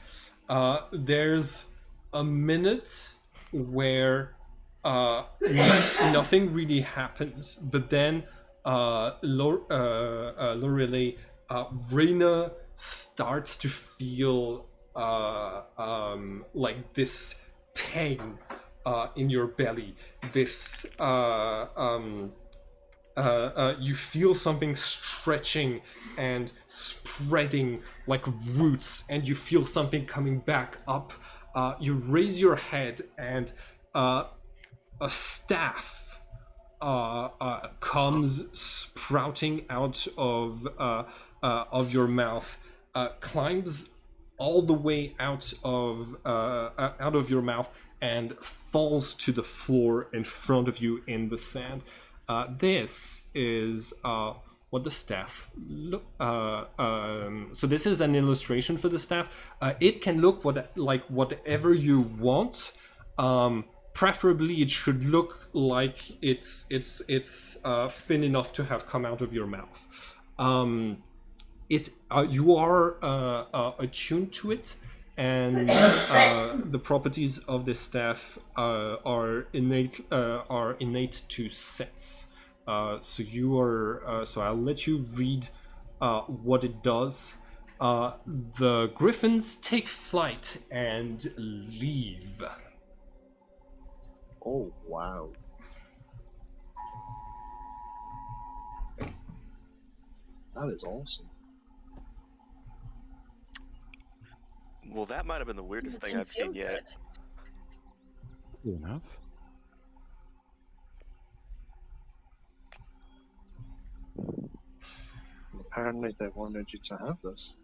A: There's a minute where nothing really happens, but then Lorelei, Reina starts to feel like this pain in your belly. This you feel something stretching and spreading like roots, and you feel something coming back up. You raise your head, and a staff comes sprouting of your mouth, climbs all the way out of your mouth, and falls to the floor in front of you in the sand. This is what the staff look. So this is an illustration for the staff. It can look like whatever you want. Preferably, it should look like it's thin enough to have come out of your mouth. You are attuned to it, and the properties of this staff are innate to sense. So you are. So I'll let you read what it does. The griffins take flight and leave.
E: Oh, wow. That is awesome.
C: Well, that might have been the weirdest thing
D: Didn't
C: I've seen
D: feel
C: yet.
B: Good enough.
E: Apparently they wanted you to have this.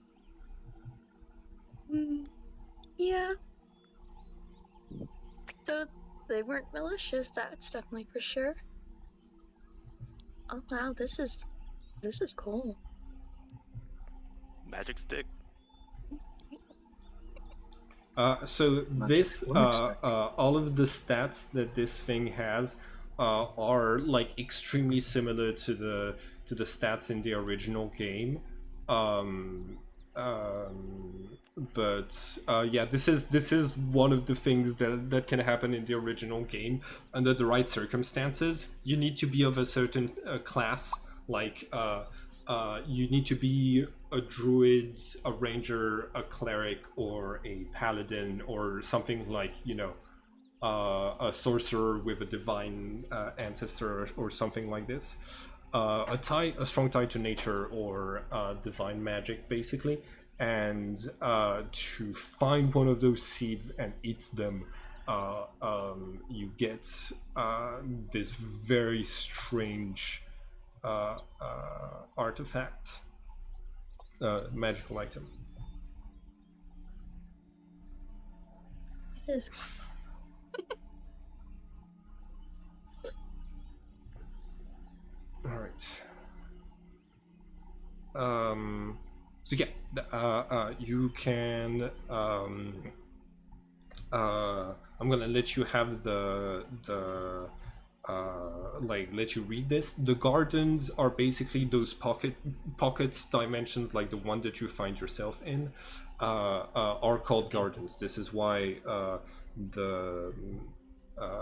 D: Yeah. So they weren't malicious, that's definitely for sure. Oh wow, this is cool.
C: Magic stick.
A: So
E: Magic
A: this
E: swimming stick.
A: all of the stats that this thing has are like extremely similar to the stats in the original game. Um, but yeah, this is one of the things that can happen in the original game under the right circumstances. You need to be of a certain class, like you need to be a druid, a ranger, a cleric, or a paladin, or something like, a sorcerer with a divine ancestor, or something like this. A strong tie to nature or divine magic, basically. And to find one of those seeds and eat them, you get this very strange artifact, magical item.
D: It is
A: All right. So yeah, you can. I'm gonna let you have let you read this. The gardens are basically those pockets dimensions, like the one that you find yourself in, are called gardens. This is why the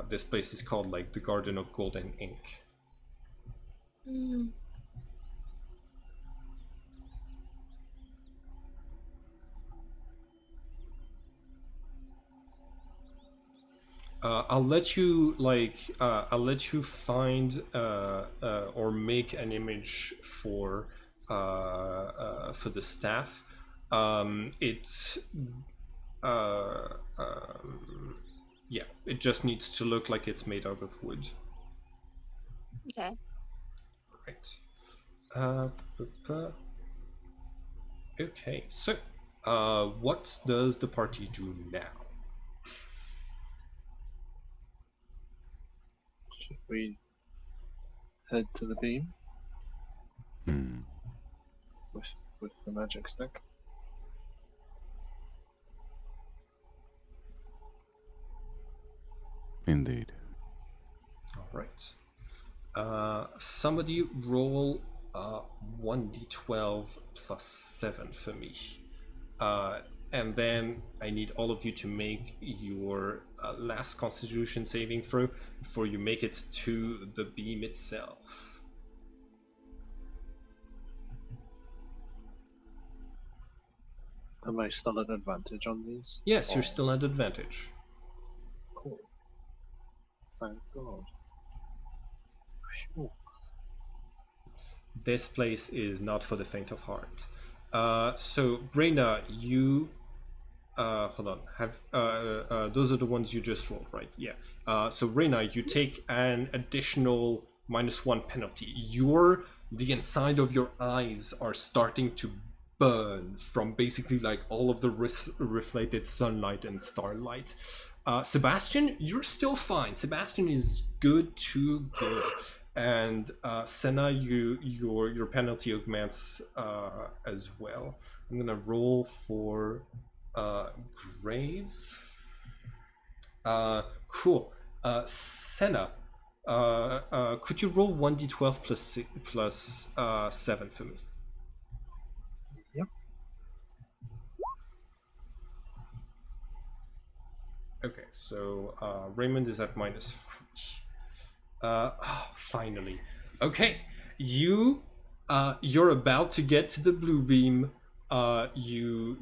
A: this place is called like the Garden of Golden Ink. I'll let you find or make an image for the staff. It's yeah, it just needs to look like it's made out of wood.
D: okay.
A: Right. Okay, so what does the party do now?
E: Should we head to the beam with the magic stick?
B: Indeed.
A: All right. Somebody roll 1d12 plus 7 for me. And then I need all of you to make your last Constitution saving throw before you make it to the beam itself.
E: Am I still at advantage on these?
A: Yes, you're
E: Oh,
A: still at advantage.
E: cool. Thank God. Phew.
A: This place is not for the faint of heart. So, Brina, you hold on. Have those are the ones you just rolled, right? Yeah. So Reyna, you take an additional -1 penalty. The inside of your eyes are starting to burn from basically like all of the reflected sunlight and starlight. Sebastian, you're still fine. Sebastian is good to go. And Senna, your penalty augments as well. I'm gonna roll for Graves. Cool. Senna, could you roll 1d12 plus 7 for me?
E: Yep.
A: Okay, so Raymond is at -3. Finally. Okay, you're about to get to the blue beam. You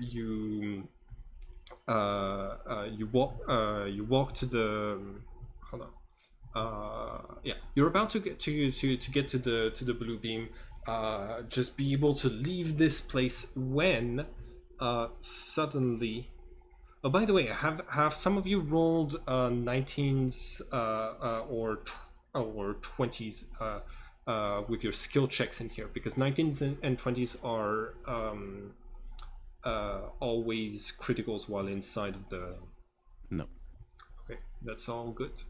A: walk to the hold on. Yeah, you're about to get to the blue beam. Just be able to leave this place when suddenly. Oh, by the way, have some of you rolled 19s or 20s with your skill checks in here, because 19s and 20s are always criticals while inside of the.
B: No.
A: Okay, that's all good.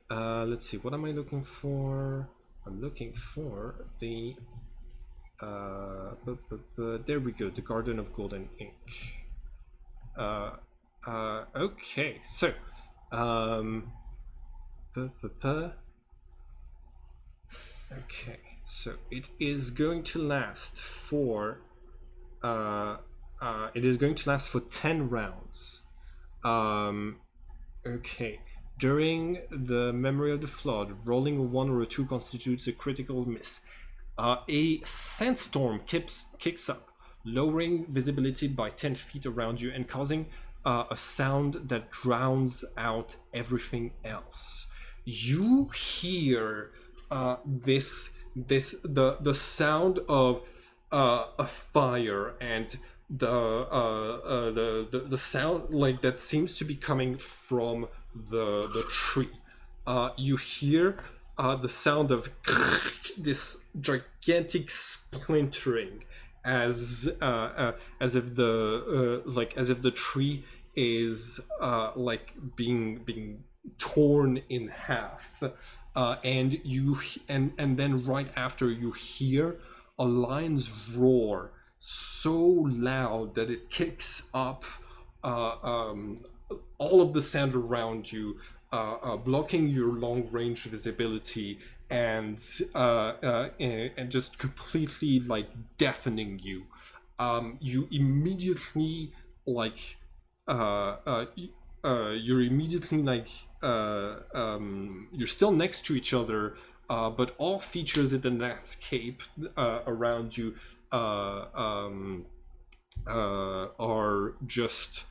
A: Let's see, what am I looking for? I'm looking for the there we go, the Garden of Golden Ink. Okay, so okay, so it is going to last for it is going to last for 10 rounds. Okay. During the Memory of the Flood, rolling a 1 or a 2 constitutes a critical miss. A sandstorm kicks up, lowering visibility by 10 feet around you and causing a sound that drowns out everything else. You hear the sound of a fire and the sound like that seems to be coming from the tree. You hear the sound of this gigantic splintering as if the tree is being torn in half, and then right after you hear a lion's roar so loud that it kicks up all of the sand around you, blocking your long-range visibility and just completely like deafening you. You immediately like you're immediately like you're still next to each other, but all features in the landscape around you are just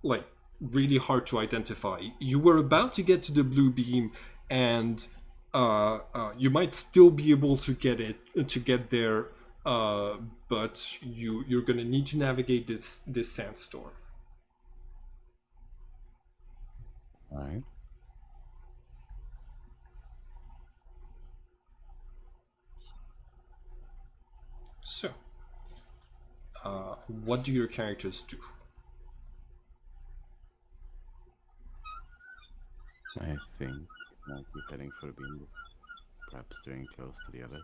A: like really hard to identify. You were about to get to the blue beam, and you might still be able to get there, but you're gonna need to navigate this sandstorm.
B: All right.
A: So, what do your characters do?
B: I think might be heading for the beam, perhaps staying close to the others.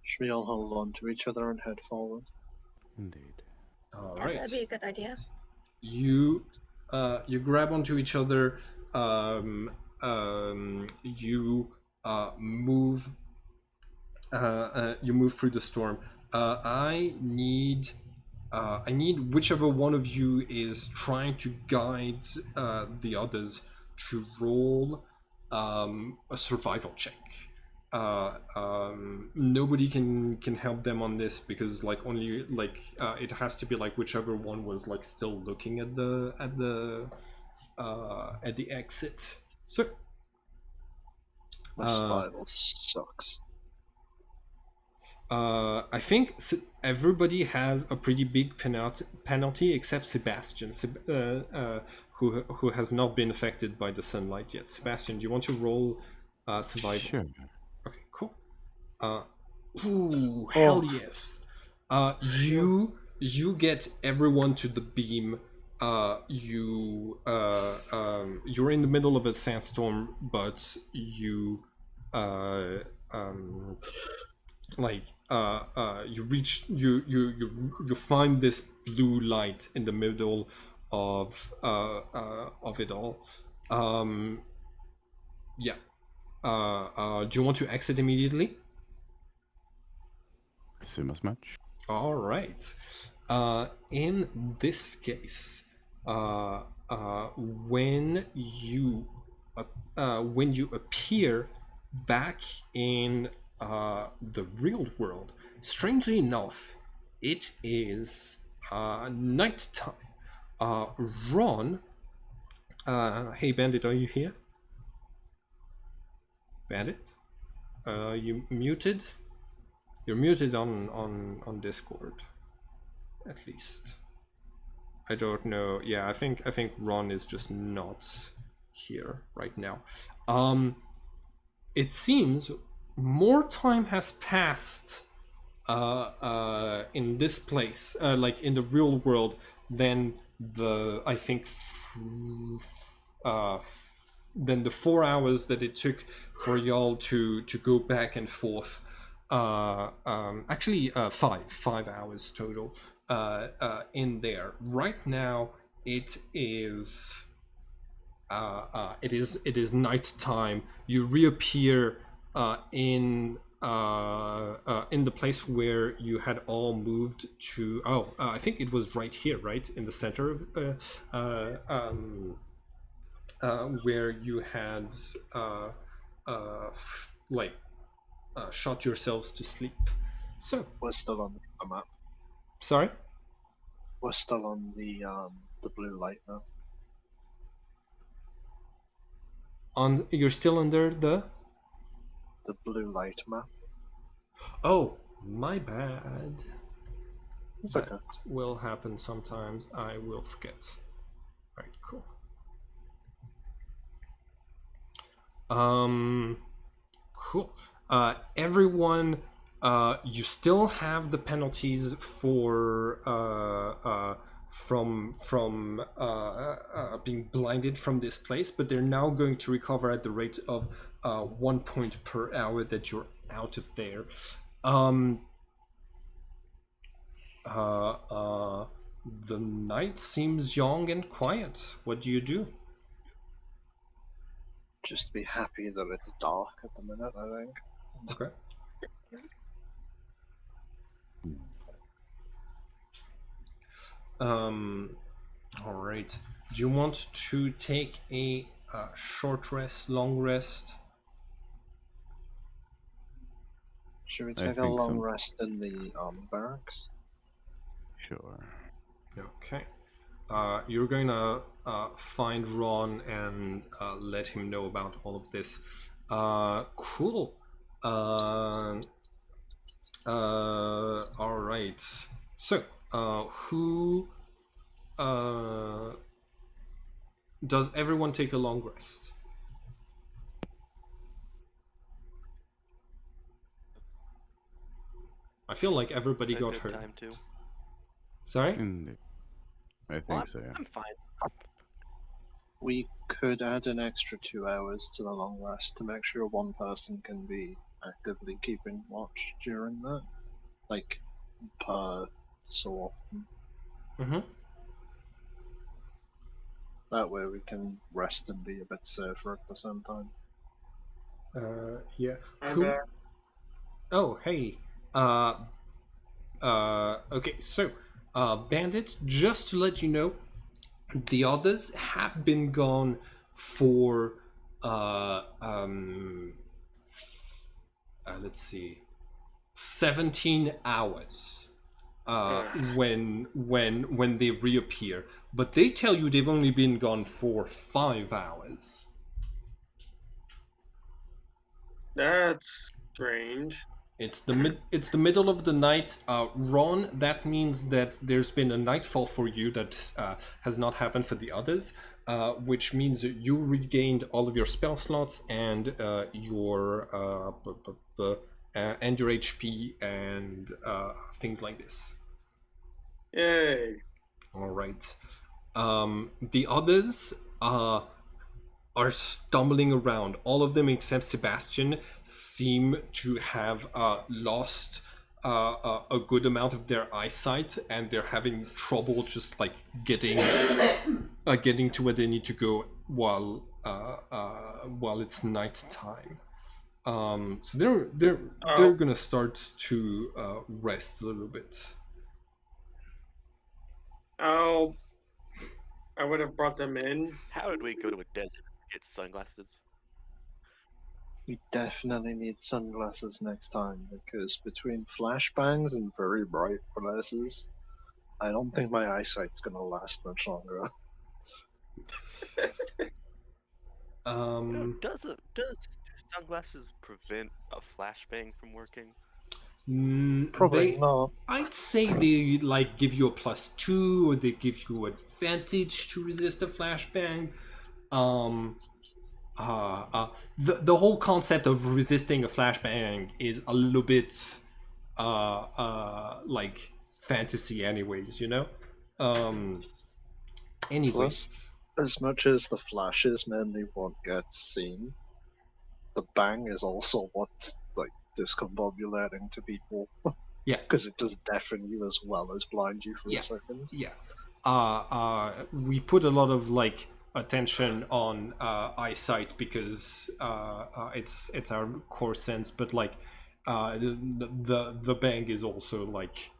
E: Should we all hold on to each other and head forward?
B: Indeed.
A: All
D: Yeah,
A: right.
D: that'd be a good idea.
A: You you grab onto each other. You move. You move through the storm. I need whichever one of you is trying to guide the others to roll a survival check. Nobody can help them on this because like only like it has to be like whichever one was like still looking at the exit. So
E: My survival sucks.
A: I think everybody has a pretty big penalty except Sebastian, who has not been affected by the sunlight yet. Sebastian, do you want to roll survival?
B: Sure.
A: Okay, cool. Hell yes. You get everyone to the beam. You're in the middle of a sandstorm, but you you reach you find this blue light in the middle of it all. Yeah. Do you want to exit immediately?
B: Assume as much.
A: All right. In this case, when you appear back in the real world, strangely enough, it is nighttime. Ron, hey Bandit, are you here? Bandit, you muted? You're muted on Discord, at least. I don't know. Yeah, I think Ron is just not here right now. It seems more time has passed in this place, like in the real world, than the than the 4 hours that it took for y'all to go back and forth. Actually, 5 hours total in there. Right now, it is night time. You reappear in the place where you had all moved to. I think it was right here, right in the center of where you had shot yourselves to sleep. So
E: We're still on the map.
A: sorry.
E: We're still on the blue light now.
A: You're still under the.
E: The blue light map.
A: Oh, my bad.
E: It's
A: That
E: okay.
A: will happen sometimes. I will forget. Right, cool. Cool. Everyone, you still have the penalties for from being blinded from this place, but they're now going to recover at the rate of 1 point per hour that you're out of there. The night seems young and quiet. What do you do?
E: Just be happy that it's dark at the minute, I think.
A: Okay. All right. Do you want to take a short rest, long rest?
E: Should we
B: I
E: take a
B: think
E: long
B: so.
E: rest in the barracks?
B: Sure.
A: Okay. You're going to find Ron and let him know about all of this. Cool. All right. So, who does everyone take a long rest? I feel like everybody
C: A
A: got
C: good
A: hurt.
C: time to.
A: Sorry?
B: Indeed. I think so, yeah.
C: I'm fine.
E: We could add an extra 2 hours to the long rest to make sure one person can be actively keeping watch during that. Like, per so often.
A: Mm-hmm.
E: That way we can rest and be a bit safer at the same time.
A: Yeah.
F: I'm
A: Who?
F: back.
A: Oh, hey. Okay, so, bandits, just to let you know, the others have been gone for, uh, um, let's see, 17 hours. When they reappear, but they tell you they've only been gone for 5 hours.
F: That's strange.
A: It's the middle of the night. Ron, that means that there's been a nightfall for you that has not happened for the others, which means that you regained all of your spell slots and and your HP and things like this.
F: Yay.
A: All right. The others are stumbling around. All of them except Sebastian seem to have lost a good amount of their eyesight, and they're having trouble just like getting to where they need to go while it's night time. So they're
F: Oh,
A: gonna start to rest a little bit.
F: oh, I would have brought them in.
C: How did we go to a desert to get sunglasses?
E: We definitely need sunglasses next time, because between flashbangs and very bright places, I don't think my eyesight's gonna last much longer.
C: Do sunglasses prevent a flashbang from working?
E: Probably
A: They,
E: not.
A: I'd say they like give you a +2, or they give you advantage to resist a flashbang. Um, the whole concept of resisting a flashbang is a little bit like fantasy, anyways. You know. Um,
E: Plus,
A: anyways,
E: as much as the flashes mainly what gets seen, the bang is also what's like discombobulating to people,
A: yeah.
E: because it does deafen you as well as blind you for
A: Yeah,
E: a second.
A: yeah. We put a lot of like attention on eyesight because it's our core sense, but like the bang is also like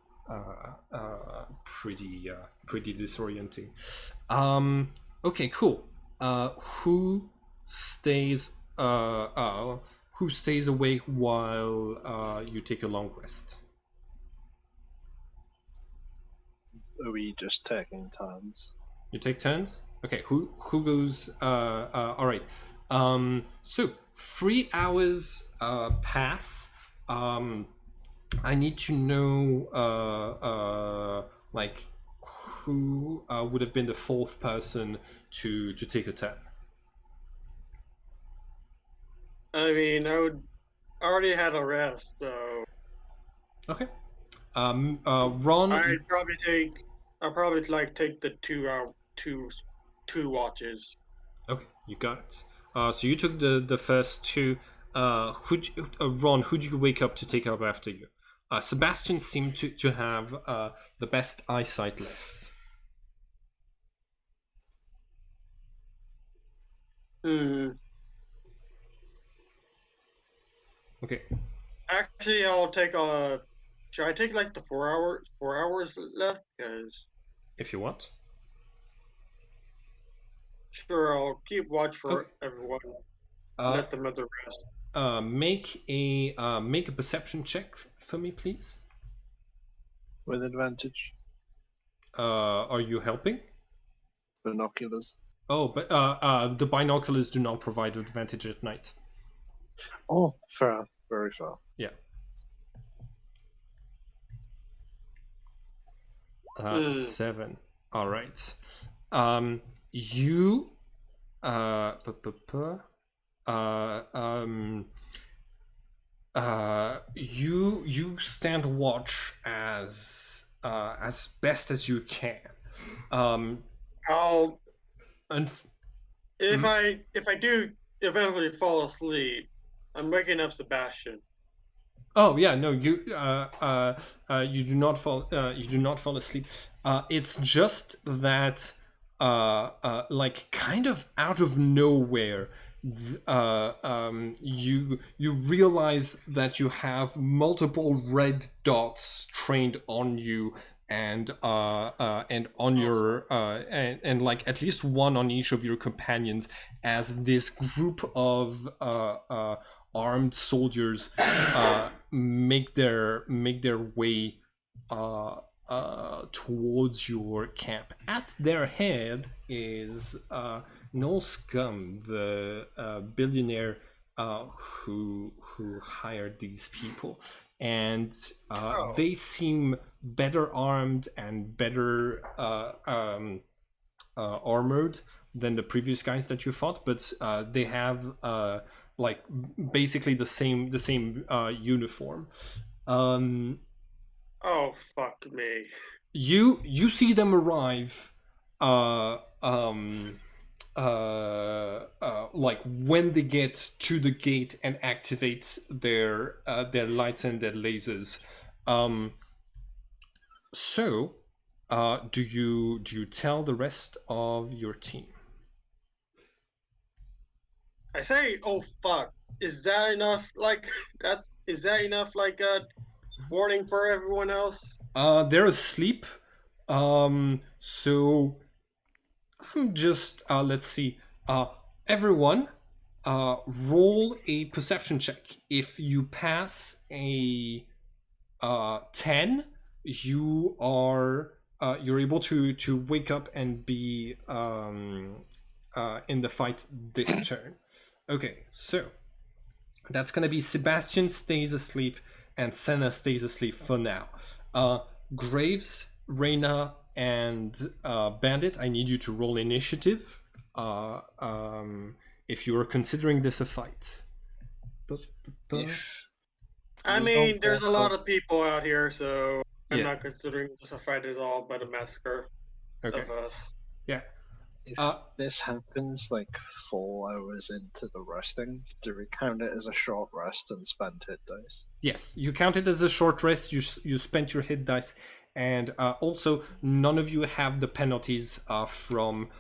A: pretty disorienting. Okay, cool. Who stays who stays awake while you take a long rest?
E: Are we just taking turns?
A: You take turns. Okay, who goes? All right. So 3 hours pass. I need to know like who would have been the fourth person to take a turn.
F: I mean, I already had a rest, so
A: Okay. Ron.
F: I'll probably like take the 2 hour two watches.
A: Okay, you got it. So you took the first two. Ron, who'd you wake up to take up after you? Sebastian seemed to have the best eyesight left.
F: Hmm.
A: Okay.
F: Actually, I'll take should I take like the 4 hours left? Because
A: If you want.
F: sure, I'll keep watch for
A: Okay.
F: everyone.
A: Uh,
F: Let them at the rest.
A: make a perception check for me, please.
E: With advantage.
A: Are you helping?
E: Binoculars.
A: Oh, but the binoculars do not provide advantage at night.
E: Oh, fair. Very fair.
A: Yeah.
F: Mm.
A: 7. All right. You you stand watch as best as you can.
F: I'll
A: And
F: if I do eventually fall asleep, I'm waking up Sebastian.
A: oh yeah, no, you you do not fall asleep. It's just that like kind of out of nowhere, you realize that you have multiple red dots trained on you, and on your and like at least one on each of your companions, as this group of armed soldiers make their way towards your camp. At their head is Noel Scum, the billionaire who hired these people, and they seem better armed and better armored than the previous guys that you fought, but they have like basically the same uniform.
F: Oh, fuck me.
A: You see them arrive like when they get to the gate and activate their lights and their lasers. So do you tell the rest of your team?
F: I say, oh fuck. Is that enough? Like, is that enough? Like a warning for everyone else?
A: They're asleep. So I'm just let's see. Everyone, roll a perception check. If you pass a 10, you are you're able to wake up and be in the fight this turn. Okay, so that's gonna be Sebastian stays asleep and Senna stays asleep for now. Graves, Reyna, and Bandit, I need you to roll initiative. If you are considering this a fight.
E: If
F: I
E: we
F: mean,
E: don't
F: there's a
E: both
F: lot
E: go-
F: of people out here, so I'm
A: Yeah.
F: not considering this a fight at all, but a massacre
A: Okay.
F: of us.
A: Yeah.
E: If this happens like 4 hours into the resting, do we count it as a short rest and spend hit dice?
A: Yes, you count it as a short rest. You spent your hit dice, and also none of you have the penalties from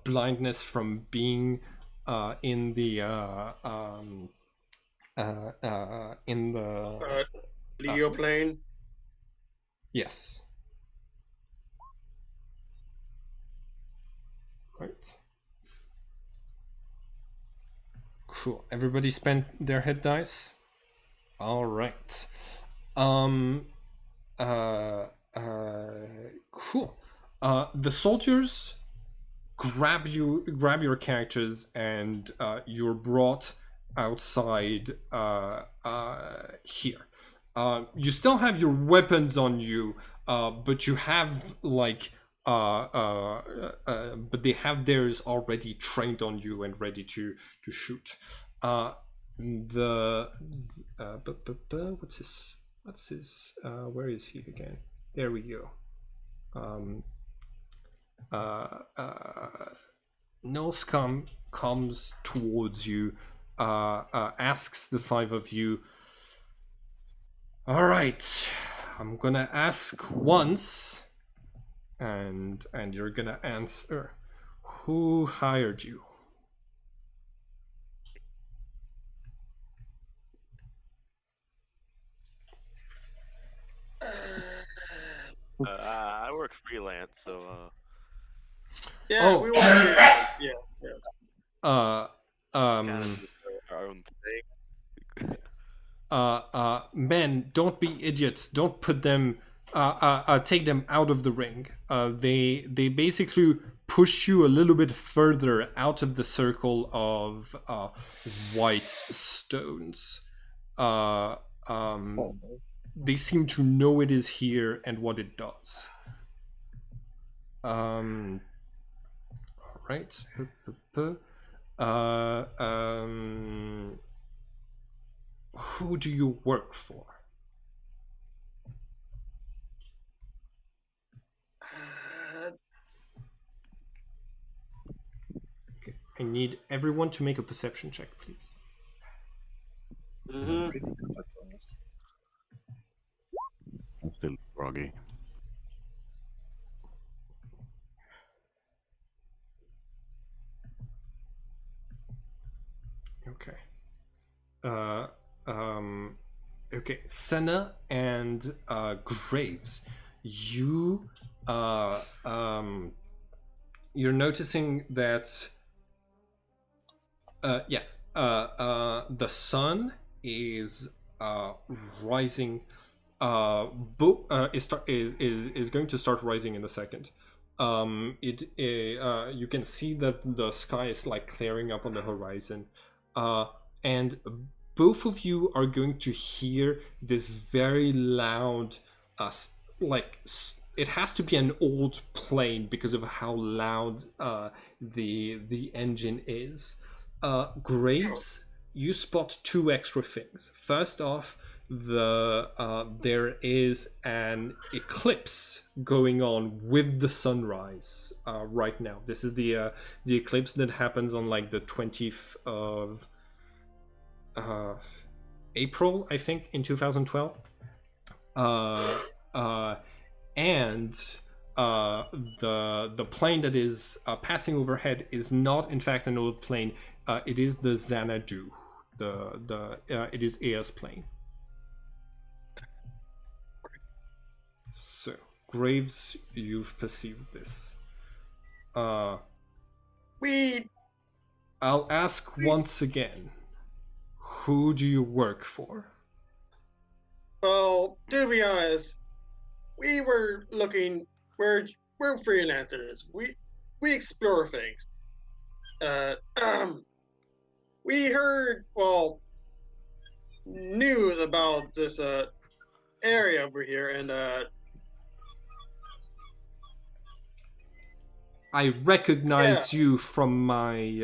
A: blindness from being in the in the
F: Leo plane.
A: yes. Right. Cool. Everybody spent their hit dice. All right. Um. Cool. The soldiers grab your characters, and you're brought outside here. You still have your weapons on you, but you have like but they have theirs already trained on you and ready to shoot. What's his where is he again? There we go. Nose comes towards you, asks the five of you, all right, I'm gonna ask once, and you're gonna answer. Who hired you?
C: I work freelance, so
F: Yeah,
A: Oh.
F: we want to. Yeah.
C: kind of do our own thing.
A: Men, don't be idiots. Don't put them take them out of the ring. They basically push you a little bit further out of the circle of white stones. They seem to know it is here and what it does. All right. Who do you work for? Okay. I need everyone to make a perception check, please.
C: Mm-hmm.
B: I'm still groggy.
A: Okay. Uh, um, okay. Senna and Graves, you you're noticing that yeah, the sun is rising. Is going to start rising in a second. You can see that the sky is like clearing up on the horizon, and both of you are going to hear this very loud, it has to be an old plane because of how loud the engine is. Graves, you spot two extra things. First off, there is an eclipse going on with the sunrise right now. This is the eclipse that happens on like the 20th of April, I think, in 2012. And the plane that is passing overhead is not, in fact, an old plane. It is the Xanadu. It is Ea's plane. So, Graves, you've perceived this.
F: We
A: I'll ask once again. Who do you work for?
F: well, to be honest, we were looking. We're freelancers. We explore things. Uh, we heard news about this area over here, and
A: I recognize you from my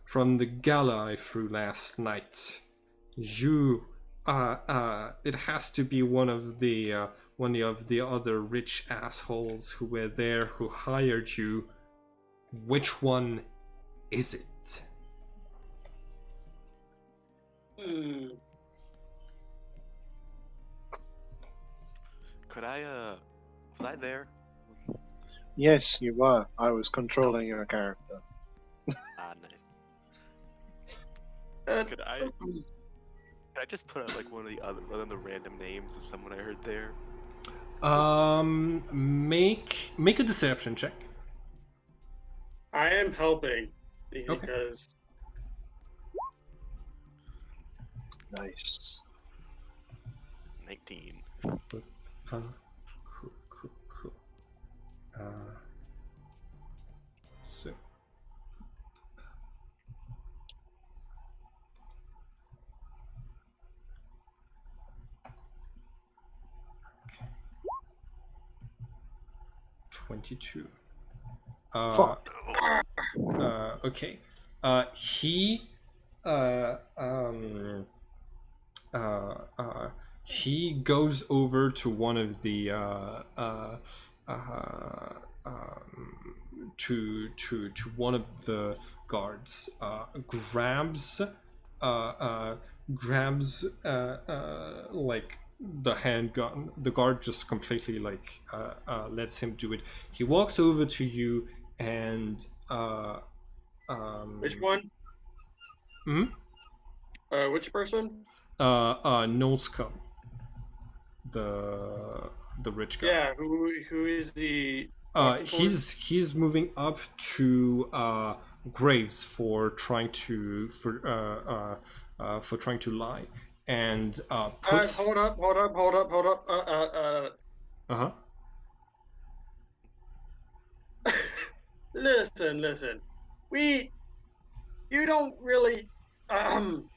A: from the gala I threw last night. You, it has to be one of the other rich assholes who were there who hired you. Which one is it?
C: Could I, was I there?
E: Yes, you were. I was controlling your character.
C: Ah, nice.
F: uh,
C: Could I just put out like one of the random names of someone I heard there?
A: Make a deception check.
F: I am helping because
E: Nice.
C: 19.
A: Cool. So. Okay. 22.
E: Fuck.
A: Okay. He he goes over to one of the to one of the guards, grabs like the handgun. The guard just completely like lets him do it. He walks over to you and
F: which one?
A: Hmm?
F: Which person?
A: Noel Scum, the rich guy.
F: Yeah, who is he? Talking towards?
A: He's moving up to Graves for trying to lie, and puts.
F: Hold up.
A: Uh-huh.
F: Listen. You don't really. I'm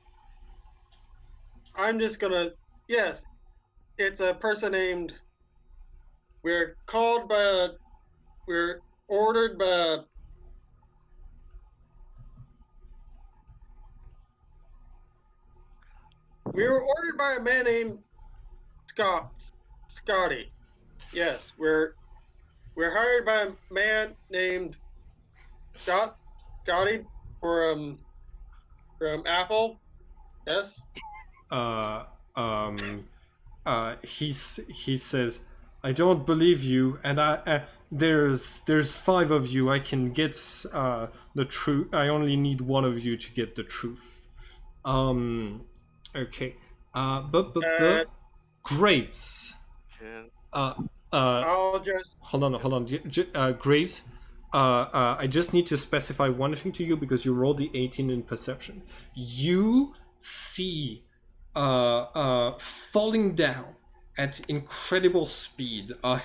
F: just gonna. Yes, it's a person named. We're called by. We're ordered by. We were ordered by a man named Scotty. Yes, we're hired by a man named Scotty from Apple. Yes.
A: He says, I don't believe you, and there's 5 of you. I can get the truth. I only need 1 of you to get the truth. Okay.
F: Uh,
A: Graves.
C: Can
A: Uh, uh,
F: I'll just.
A: hold on. Graves. I just need to specify one thing to you because you rolled the 18 in perception. You see, falling down at incredible speed,
C: yeah.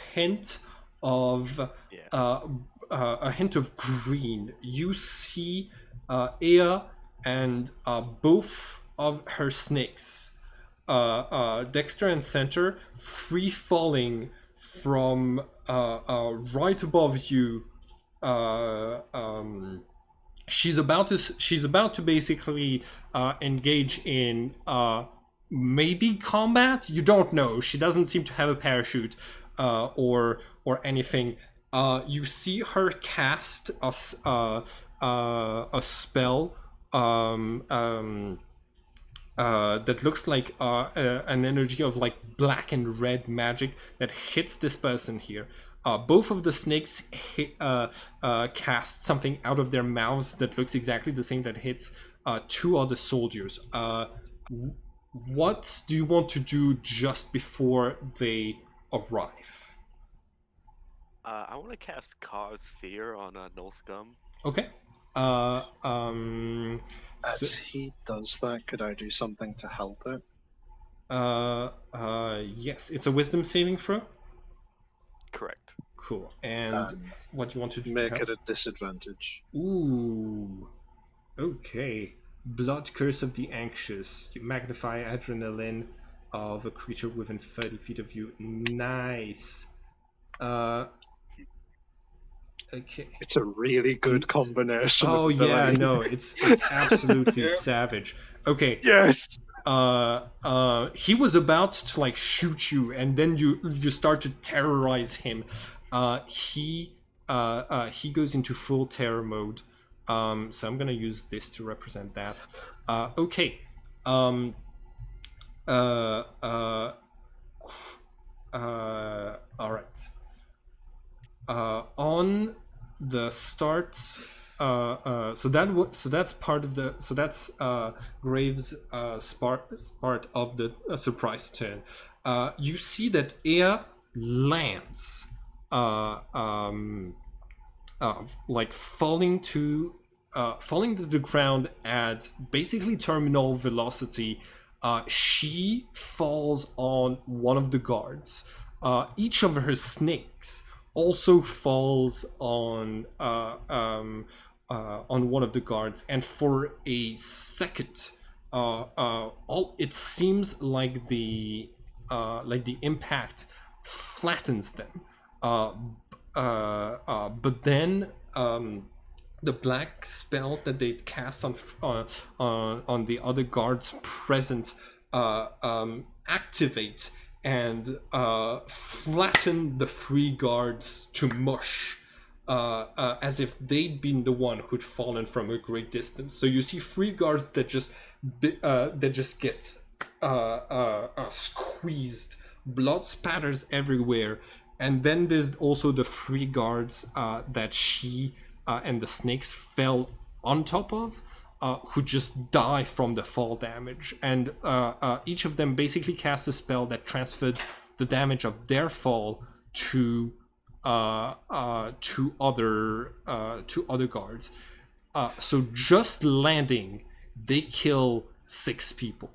A: a hint of green. You see, Ea and both of her snakes, Dexter and Center, free falling from right above you. She's about to basically engage in maybe combat. You don't know. She doesn't seem to have a parachute or anything. You see her cast a spell. That looks like an energy of like black and red magic that hits this person here. Both of the snakes cast something out of their mouths that looks exactly the same that hits 2 other soldiers. What do you want to do just before they arrive?
C: I want to cast Cause Fear on Null Scum.
A: Okay.
E: As he does that, could I do something to help it?
A: Yes, it's a wisdom saving throw.
C: Correct.
A: Cool. And what do you want to do?
E: Make
A: to help?
E: it a disadvantage.
A: Ooh. Okay. Blood Curse of the Anxious. You magnify adrenaline of a creature within 30 feet of you. Nice. Okay.
E: It's a really good combination.
A: Oh
E: of
A: yeah,
E: abilities.
A: no, it's absolutely
F: Yeah.
A: savage. Okay.
E: Yes.
A: He was about to like shoot you, and then you start to terrorize him. He goes into full terror mode. So I'm gonna use this to represent that. Okay. All right. On the start, so that's part of the that's Graves' part of the surprise turn. You see that Ea lands, like falling to the ground at basically terminal velocity. She falls on one of the guards. Each of her snakes also falls on one of the guards, and for a second, it seems like the impact flattens them. But then the black spells that they cast on the other guards present activate and flatten the 3 guards to mush, as if they'd been the one who'd fallen from a great distance. So you see 3 guards that just get squeezed, blood spatters everywhere, and then there's also the 3 guards that she and the snakes fell on top of, who just die from the fall damage, and each of them basically cast a spell that transferred the damage of their fall to other guards. So just landing, they kill 6 people.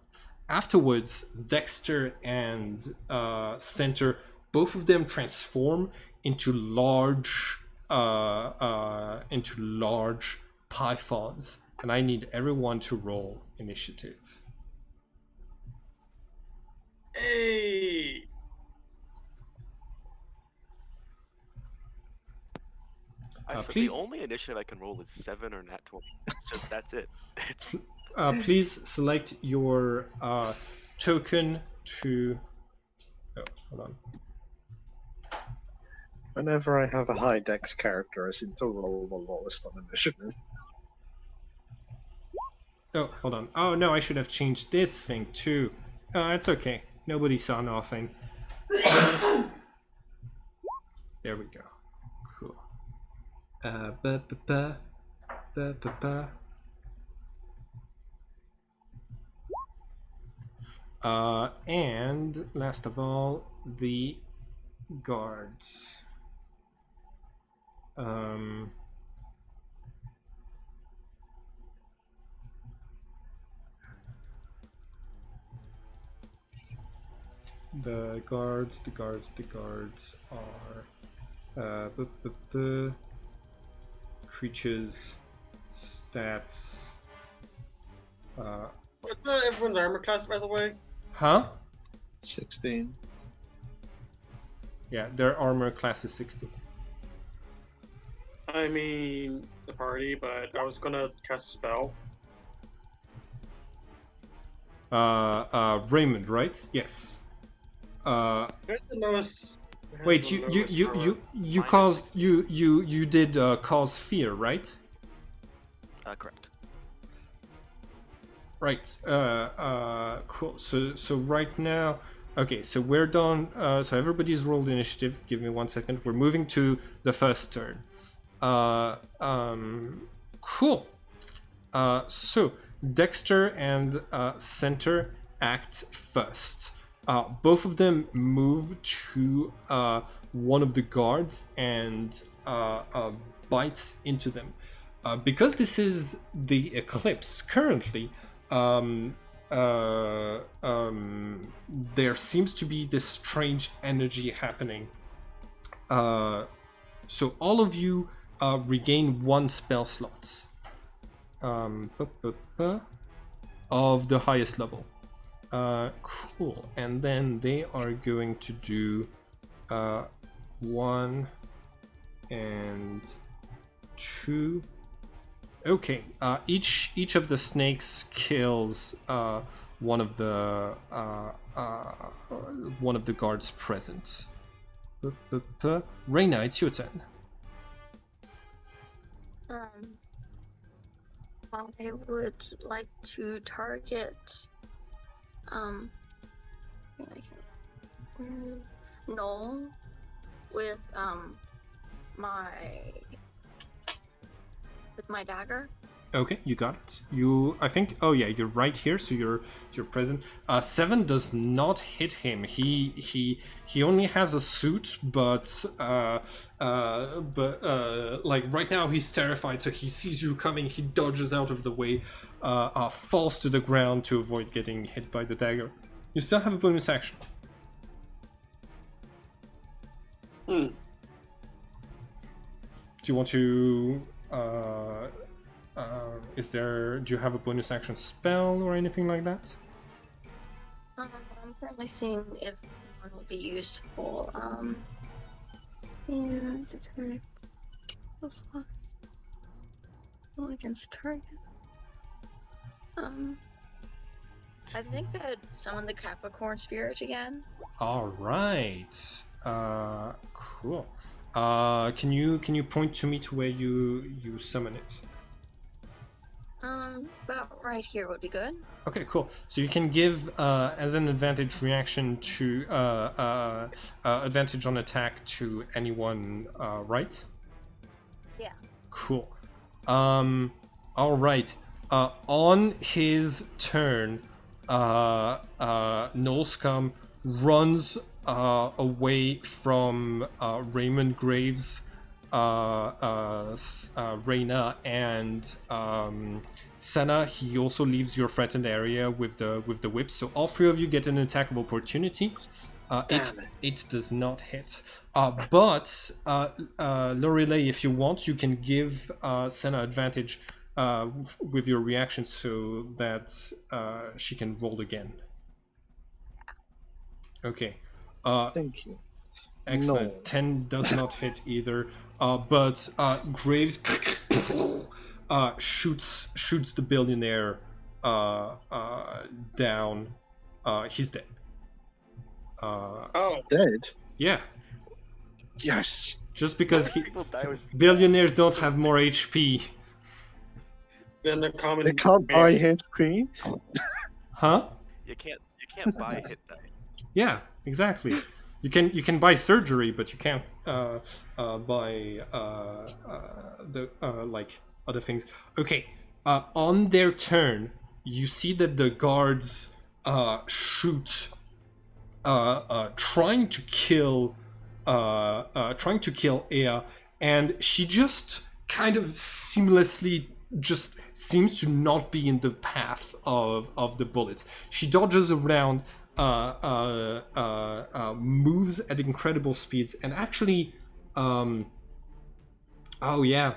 A: Afterwards, Dexter and Center, both of them transform into large pythons, and I need everyone to roll initiative.
F: Hey.
C: I
A: please-
C: the only initiative I can roll is 7 or nat 20. It's just that's it. It's
A: Please select your token to. Oh, hold on.
E: Whenever I have a high dex character, I seem to roll the lowest on initiative.
A: Oh, hold on. Oh no, I should have changed this thing too. It's okay. Nobody saw nothing. There we go. Cool. Ba, ba, ba, ba, ba, ba. And last of all, the guards. The guards are creatures, stats.
F: What's everyone's armor class, by the way?
A: Huh?
E: 16.
A: Yeah, their armor class is 16.
F: I mean, the party, but I was gonna cast a spell.
A: Raymond, right? Yes.
F: Where's the lowest?
A: Wait,
F: where's
A: you
F: the
A: you
F: lowest
A: you
F: power?
A: you you
C: Minus
A: caused
C: 16.
A: you did cause fear, right?
C: Correct.
A: Right. Cool. So right now, okay. So we're done. So everybody's rolled initiative. Give me 1 second. We're moving to the first turn. Cool. So Dexter and Center act first. Both of them move to one of the guards and bites into them. Because this is the eclipse currently, there seems to be this strange energy happening. So all of you regain 1 spell slot of the highest level. Cool. And then they are going to do 1 and 2. Okay. Each of the snakes kills one of the guards present. Reyna, it's your turn.
D: I would like to target Noel with my dagger.
A: Okay, you got it. I think. Oh yeah, you're right here. So you're present. 7 does not hit him. He only has a suit, but like right now he's terrified. So he sees you coming. He dodges out of the way, falls to the ground to avoid getting hit by the dagger. You still have a bonus action. Do you want to? Do you have a bonus action spell or anything like that?
D: I'm currently seeing if one would be useful. And it's attack. Roll against target. I think I'd summon the Capricorn spirit again.
A: All right. Cool. Can you point to me to where you summon it?
D: About right here would be good.
A: Okay, cool. So you can give as an advantage reaction to advantage on attack to anyone, right?
D: Yeah.
A: Cool. All right. On his turn, Nullscum runs away from Raymond Graves, Reyna, and Senna. He also leaves your threatened area with the whip. So all 3 of you get an attack of opportunity. It does not hit. But Lorelei, if you want, you can give Senna advantage with your reaction so that she can roll again. Okay.
E: Thank you.
A: Excellent.
E: No.
A: 10 does not hit either. But Graves shoots the billionaire down. He's dead.
F: Oh,
E: Dead?
A: Yeah.
E: Yes.
A: Just because
C: People die with
A: billionaires don't have more HP.
F: then the common.
E: They can't buy HP.
A: Huh?
C: you can't buy hit die.
A: Yeah, exactly. You can buy surgery, but you can't by the like other things. Okay, on their turn, you see that the guards shoot, trying to kill Ea, and she just kind of seamlessly just seems to not be in the path of the bullets. She dodges around, moves at incredible speeds, and actually, oh yeah,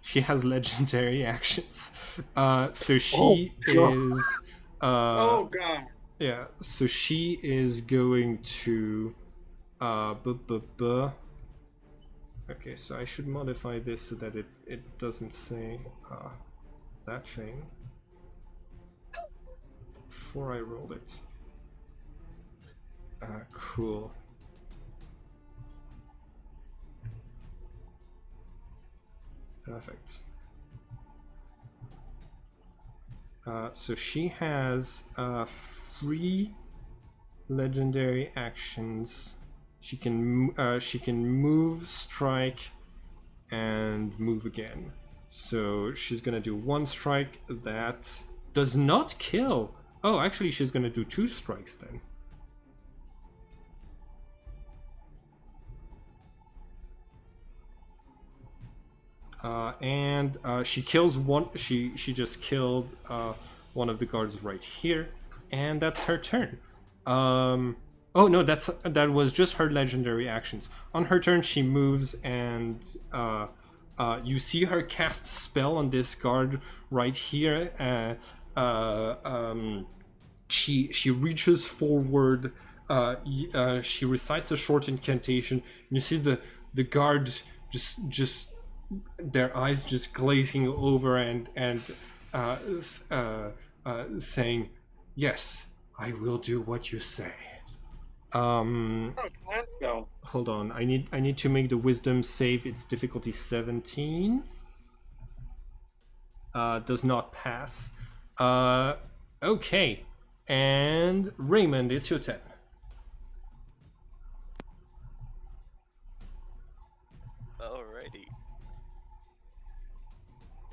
A: she has legendary actions. So she
E: God.
A: is.
F: Oh god.
A: Yeah, so she is going to okay, so I should modify this so that it doesn't say that thing before I roll it. Cool. Perfect. So she has 3 legendary actions. She can move, strike, and move again. So she's gonna do 1 strike that does not kill. Oh, actually, she's gonna do 2 strikes then. And she kills one. She just killed one of the guards right here, and that's her turn. Oh no, that was just her legendary actions. On her turn, she moves, and you see her cast spell on this guard right here. She reaches forward. She recites a short incantation. And you see the guard just their eyes just glazing over and saying, "Yes, I will do what you say."
F: Oh, let's go.
A: Hold on. I need to make the wisdom save. It's difficulty 17. Does not pass. Okay. And Raymond, it's your turn.
C: Alrighty.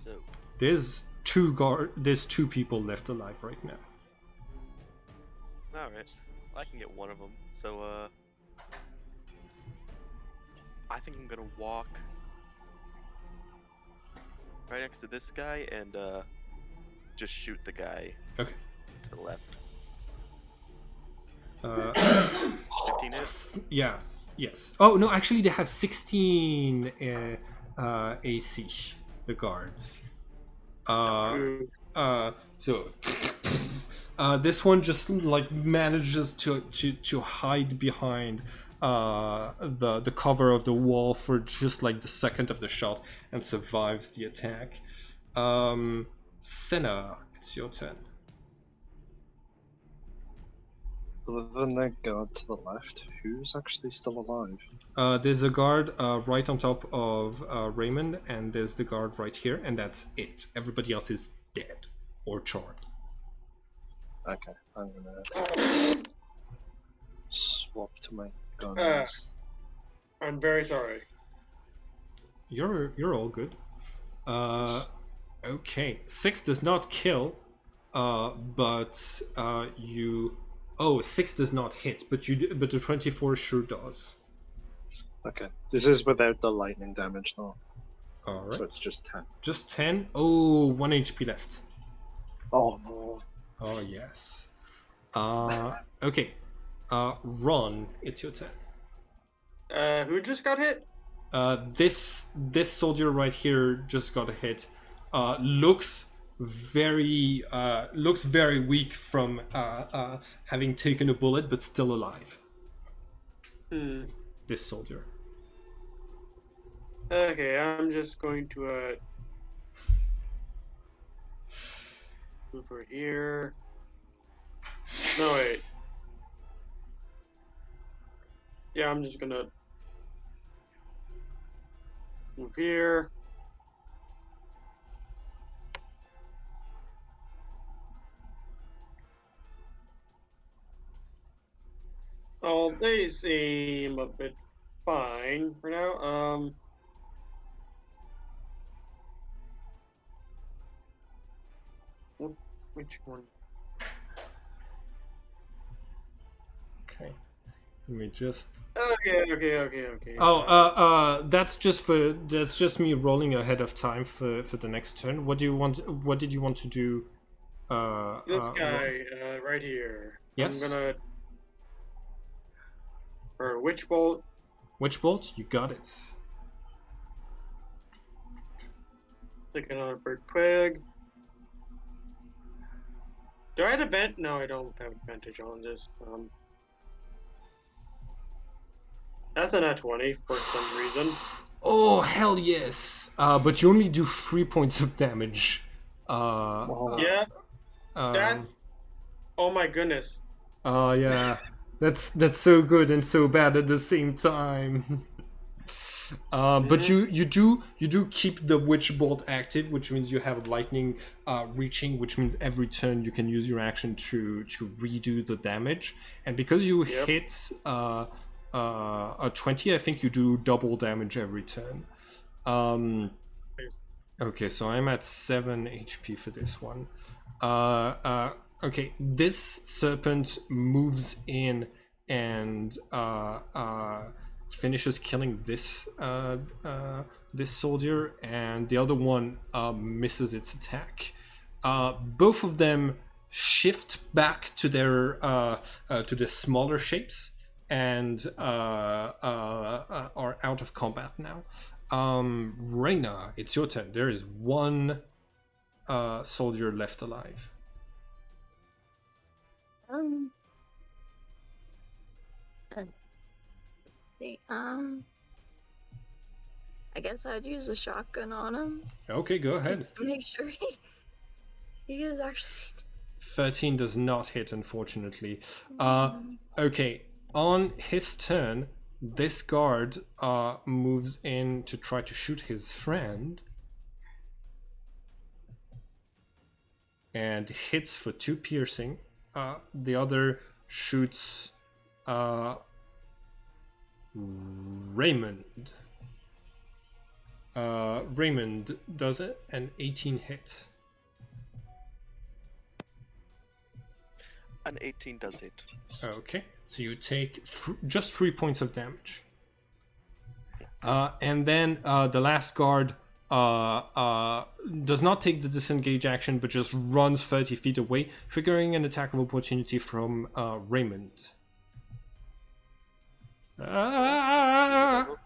C: So,
A: There's two people left alive right now.
C: alright. I can get one of them. So, I think I'm gonna walk right next to this guy and, just shoot the guy
A: Okay.
C: to the left.
A: Uh,
C: 15 hit?
A: yes. Oh no, actually they have 16 AC. The guards. So this one just like manages to hide behind the cover of the wall for just like the second of the shot and survives the attack. Senna, it's your turn.
E: Other than that guard to the left, who's actually still alive?
A: There's a guard right on top of Raymond, and there's the guard right here, and that's it. Everybody else is dead or charred.
E: Okay, I'm gonna swap to my guns.
F: I'm very sorry.
A: You're all good. Okay, 6 does not kill, but you. Oh, 6 does not hit, but but the 24 sure does.
E: Okay, this is without the lightning damage though,
A: All right.
E: so it's just 10.
A: Just 10. Oh, 1 HP left.
E: Oh no.
A: Oh yes. Okay. Ron, it's your turn.
F: Who just got hit?
A: This soldier right here just got a hit. Looks very weak from having taken a bullet, but still alive. This soldier.
F: Okay, I'm just going to move over here. No wait. Yeah, I'm just gonna move here. Oh, they seem a bit fine for now. Which one?
A: Okay. Let me just.
F: Okay.
A: Oh, that's just me rolling ahead of time for the next turn. What do you want? What did you want to do?
F: This guy right here.
A: Yes.
F: I'm gonna. Or Witch Bolt.
A: Which bolt? You got it.
F: Take another bird twig. Do I have advantage? No, I don't have advantage on this. That's a nat 20 for some reason.
A: Oh hell yes! But you only do 3 points of damage.
F: Yeah, that's. Oh my goodness.
A: Yeah. That's so good and so bad at the same time. But you do keep the witch bolt active, which means you have lightning reaching, which means every turn you can use your action to redo the damage. And because you hit a 20, I think you do double damage every turn. Okay, so I'm at 7 HP for this one. Okay, this serpent moves in and finishes killing this this soldier, and the other one misses its attack. Both of them shift back to their smaller shapes and are out of combat now. Reyna, it's your turn. There is one soldier left alive.
D: Let's see, I guess I'd use the shotgun on him
A: Okay, go ahead.
D: to make sure he is actually.
A: 13 does not hit, unfortunately. Okay, on his turn, this guard moves in to try to shoot his friend. And hits for 2 piercing. The other shoots Raymond. Raymond does it, an 18 hit.
C: An 18 does it.
A: Okay, so you take just 3 points of damage. And then the last guard does not take the disengage action, but just runs 30 feet away, triggering an attack of opportunity from Raymond.
C: Oh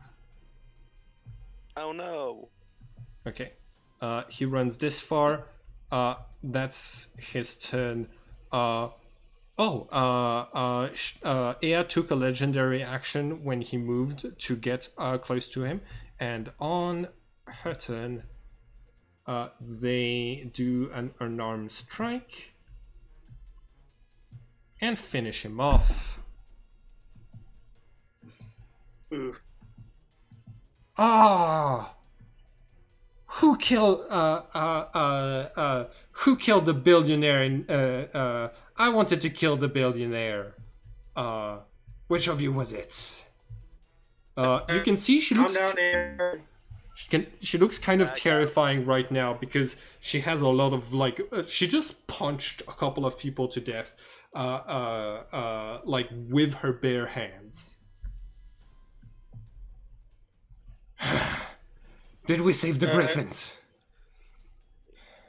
C: no.
A: Okay, he runs this far. That's his turn. Ea took a legendary action when he moved to get close to him, and on her turn, they do an unarmed strike and finish him off.
F: Ooh.
A: Ah! Who killed the billionaire? I wanted to kill the billionaire. Which of you was it? You can see she looks.
F: Calm down, Aaron.
A: She looks kind of terrifying right now because she has a lot of she just punched a couple of people to death, like with her bare hands. Did we save the Griffins?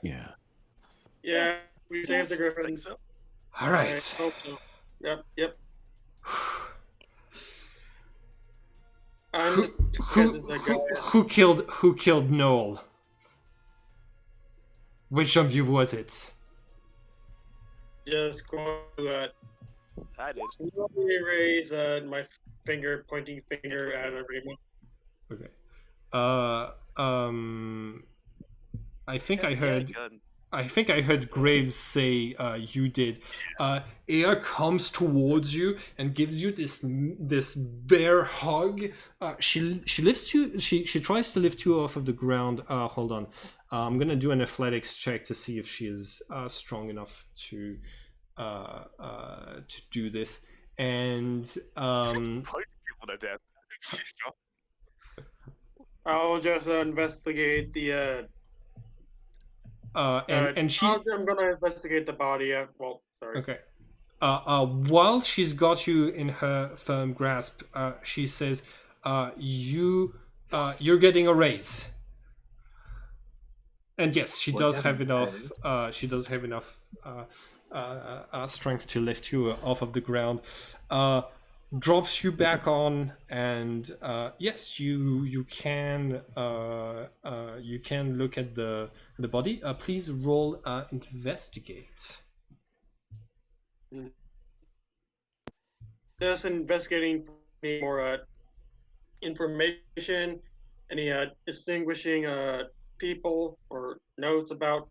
B: Yeah.
F: Yeah, we saved the
C: I
F: Griffin.
C: think so.
A: All
F: I
A: right.
F: hope so. Yep. I'm
A: Who killed Noel? Which of you was it?
F: just going to
C: I did.
F: slowly raise my pointing finger at everyone.
A: Okay. I think I heard Graves say you did. Ea comes towards you and gives you this bear hug. She lifts you. She tries to lift you off of the ground. Hold on. I'm gonna do an athletics check to see if she is strong enough to do this. And
C: Point people to death.
F: I'll just investigate the.
A: And she
F: I'm gonna investigate the body. Well, sorry.
A: okay. While she's got you in her firm grasp, she says, "You're getting a raise." And yes, she
E: We're
A: does have
E: getting
A: enough. She does have enough strength to lift you off of the ground. Drops you back on, and yes, you can look at the body. Please roll investigate.
F: Just investigating for any more information, any distinguishing people or notes about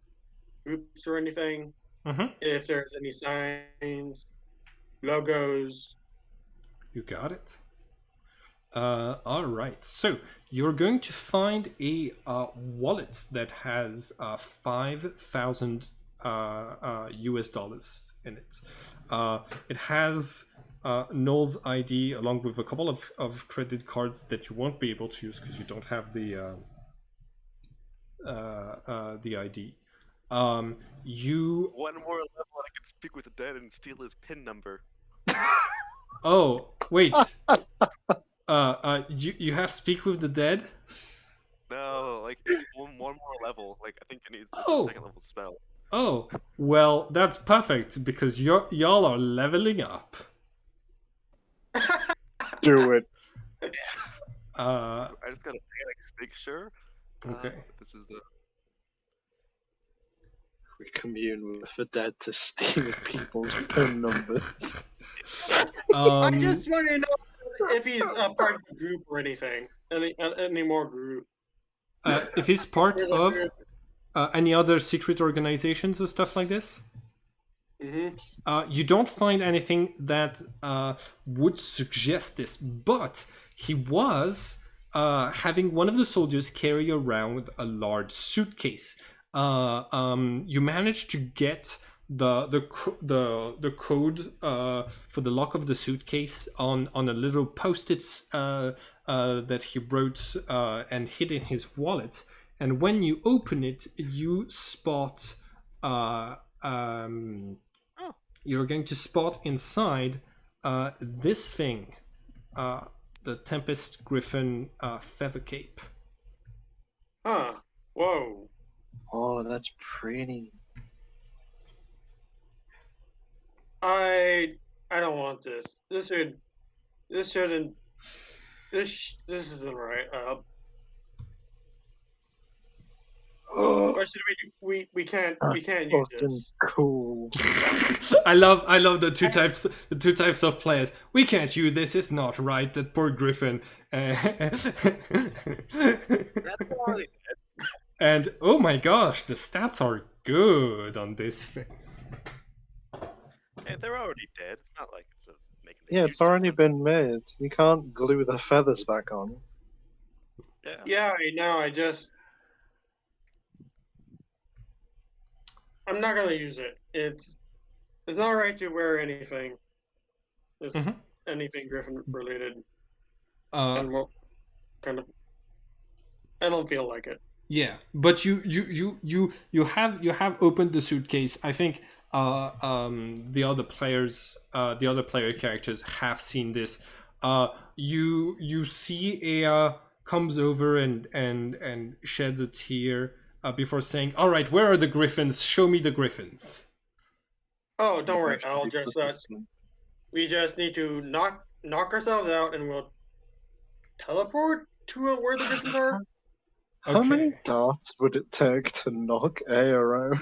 F: groups or anything.
A: Mm-hmm.
F: If there's any signs, logos.
A: You got it. All right. So you're going to find a wallet that has 5,000 US dollars in it. It has Noel's ID along with a couple of credit cards that you won't be able to use because you don't have the ID. You
C: One more level, and I can speak with the dead and steal his PIN number.
A: oh wait. You have speak with the dead?
C: No, like one more level. Like I think it's a
A: Oh.
C: second level spell.
A: Oh, well, that's perfect because y'all are leveling up.
E: Do it.
A: Uh,
C: I just gotta make sure.
A: okay.
C: This is the.
E: We commune with the dead to steal people's PIN numbers.
F: I just want to know if he's a part of the group or anything. Any more group.
A: If he's part of any other secret organizations or stuff like this, you don't find anything that would suggest this, but he was having one of the soldiers carry around a large suitcase. You managed to get the code for the lock of the suitcase on a little post-it that he wrote and hid in his wallet. And when you open it, you spot you're going to spot inside this thing, the Tempest Griffin feather cape.
F: Huh. Whoa.
E: Oh, that's pretty.
F: I don't want this. This shouldn't. This isn't right. What should we do? We can't use
E: Fucking
F: this.
E: cool.
A: I love the two types of players. We can't use this. It's not right. That poor Griffin.
C: That's already dead.
A: And oh my gosh, the stats are good on this thing.
C: Hey, they're already dead. It's not like it's making.
E: Yeah, it's already been made. You can't glue the feathers back on.
C: Yeah.
F: Yeah, I know. I'm not gonna use it. It's not right to wear anything. It's anything Griffin related. And what kind of? I don't feel like it.
A: Yeah, but you have opened the suitcase. I think the other player characters have seen this. You see Aya comes over and sheds a tear before saying, "All right, where are the griffins? Show me the griffins."
F: Oh, don't worry. I'll just we just need to knock ourselves out, and we'll teleport to where the griffins are.
E: How many darts would it take to knock A out?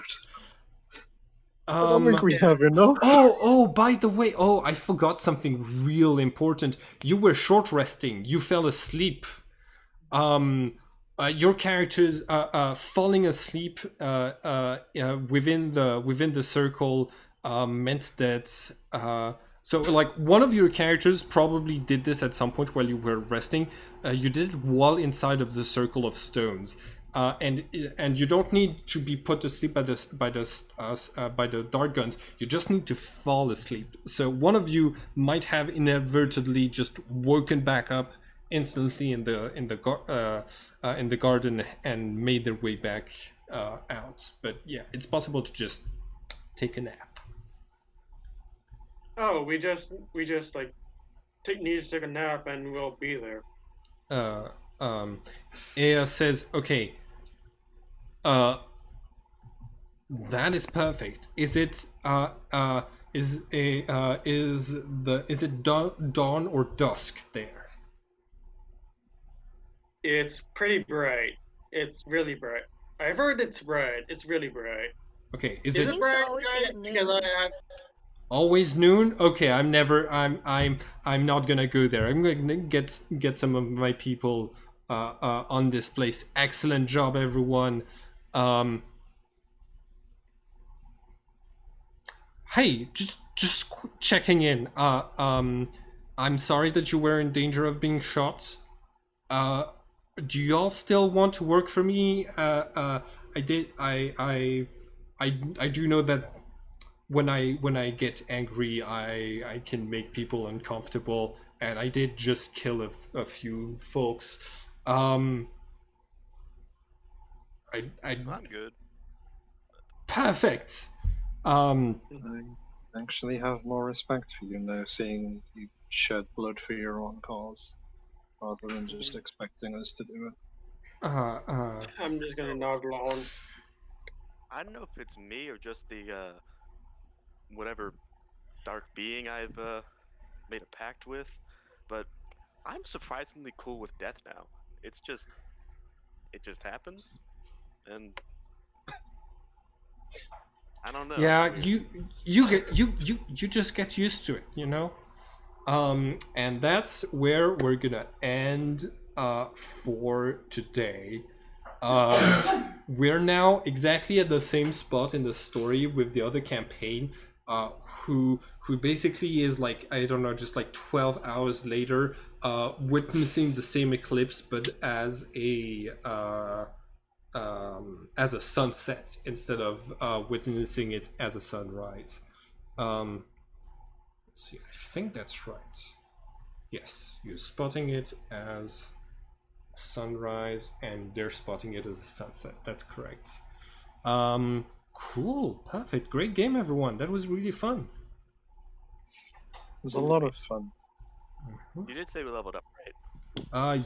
E: I don't think we have enough.
A: Oh, by the way, I forgot something real important. You were short resting. You fell asleep. Your characters falling asleep within the circle meant that so like one of your characters probably did this at some point while you were resting. You did it while inside of the circle of stones. And you don't need to be put to sleep by the dart guns. You just need to fall asleep. So one of you might have inadvertently just woken back up instantly in the garden and made their way back out. But yeah, it's possible to just take a nap.
F: Oh, we just like need to take a nap and we'll be there.
A: Ea says, "Okay, uh, that is perfect. Is it is it dawn or dusk there?"
F: It's pretty bright. It's really bright. I've heard it's bright. It's really bright.
A: Okay, is
F: Is
A: it
F: it
D: Seems to
F: bright,
D: always be
F: guys?
D: at
F: Because
D: noon.
A: always noon? Okay, I'm not gonna go there. I'm gonna get some of my people on this place. Excellent job, everyone. Hey, just checking in. I'm sorry that you were in danger of being shot. Uh, do y'all still want to work for me? I did. I do know that when I get angry, I can make people uncomfortable, and I did just kill a few folks. I
C: I'm good.
A: perfect. Um,
E: I actually have more respect for you now, seeing you shed blood for your own cause, rather than just expecting us to do it.
F: I'm just gonna nod along.
C: I don't know if it's me or just the whatever dark being I've made a pact with, but I'm surprisingly cool with death now. It's just it just happens, and I don't know.
A: yeah,
C: It's weird.
A: you just get used to it, you know. And that's where we're gonna end for today. We're now exactly at the same spot in the story with the other campaign, who basically is like, I don't know, just like 12 hours later, witnessing the same eclipse, but as a sunset instead of witnessing it as a sunrise. Let's see, I think that's right. Yes, you're spotting it as sunrise and they're spotting it as a sunset. That's correct. Cool, perfect, great game, everyone. That was really fun.
E: It was a lot of fun.
C: You did say we leveled up, right?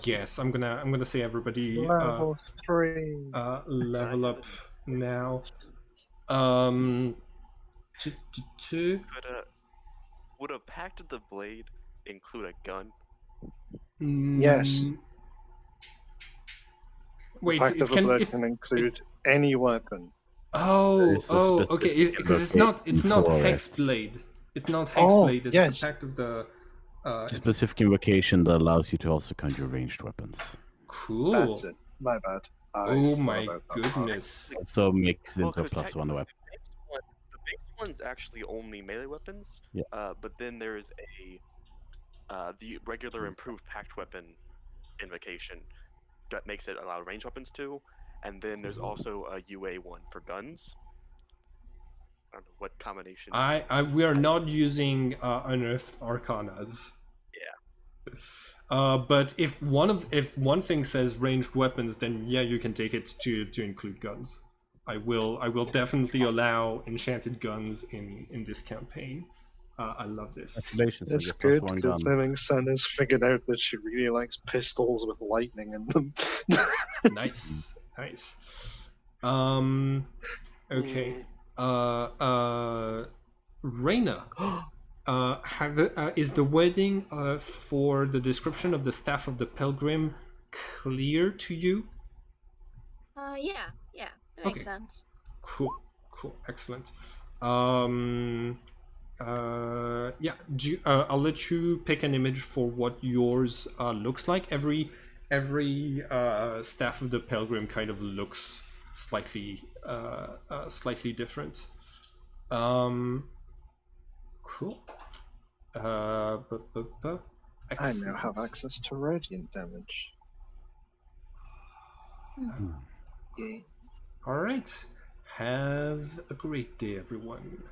A: Yes, I'm gonna say everybody
E: Level 3.
A: level up now. Um,
C: Would a pact of the blade include a gun?
E: Yes.
A: Wait,
E: Pact
A: it
E: of the
A: can
E: Blood can include any weapon.
B: There is a
A: okay,
B: specific
A: because it's
B: invocation
A: not
B: for it.
A: Hexblade. It's not
E: Oh,
A: Hexblade. It's the
E: yes.
A: Pact of the.
B: It's a
A: It's
B: specific invocation that allows you to also conjure ranged weapons.
A: cool.
E: That's it. My bad. I
A: Oh
E: forgot
A: my
E: about that part.
A: goodness.
B: Also makes it
C: Well,
B: into a
C: because
B: +1 weapon.
C: the big one's actually only melee weapons.
B: Yeah.
C: But then there's the regular improved pact weapon invocation that makes it allow range weapons too. And then there's also a UA one for guns. I don't know what combination.
A: We are not using unearthed arcanas.
C: Yeah.
A: But if one thing says ranged weapons, then yeah, you can take it to include guns. I will definitely allow enchanted guns in this campaign. I love this.
B: Congratulations on
E: It's
B: your
E: good,
B: +1 gun.
E: considering Sen has figured out that she really likes pistols with lightning in them.
A: Nice. Okay. Reina, is the wording for the description of the staff of the pilgrim clear to you?
D: Yeah, it makes sense.
A: Cool, excellent. Yeah. I'll let you pick an image for what yours looks like. Every staff of the pilgrim kind of looks slightly different. Cool.
E: I now have access to radiant damage. Yay.
A: All right. Have a great day, everyone.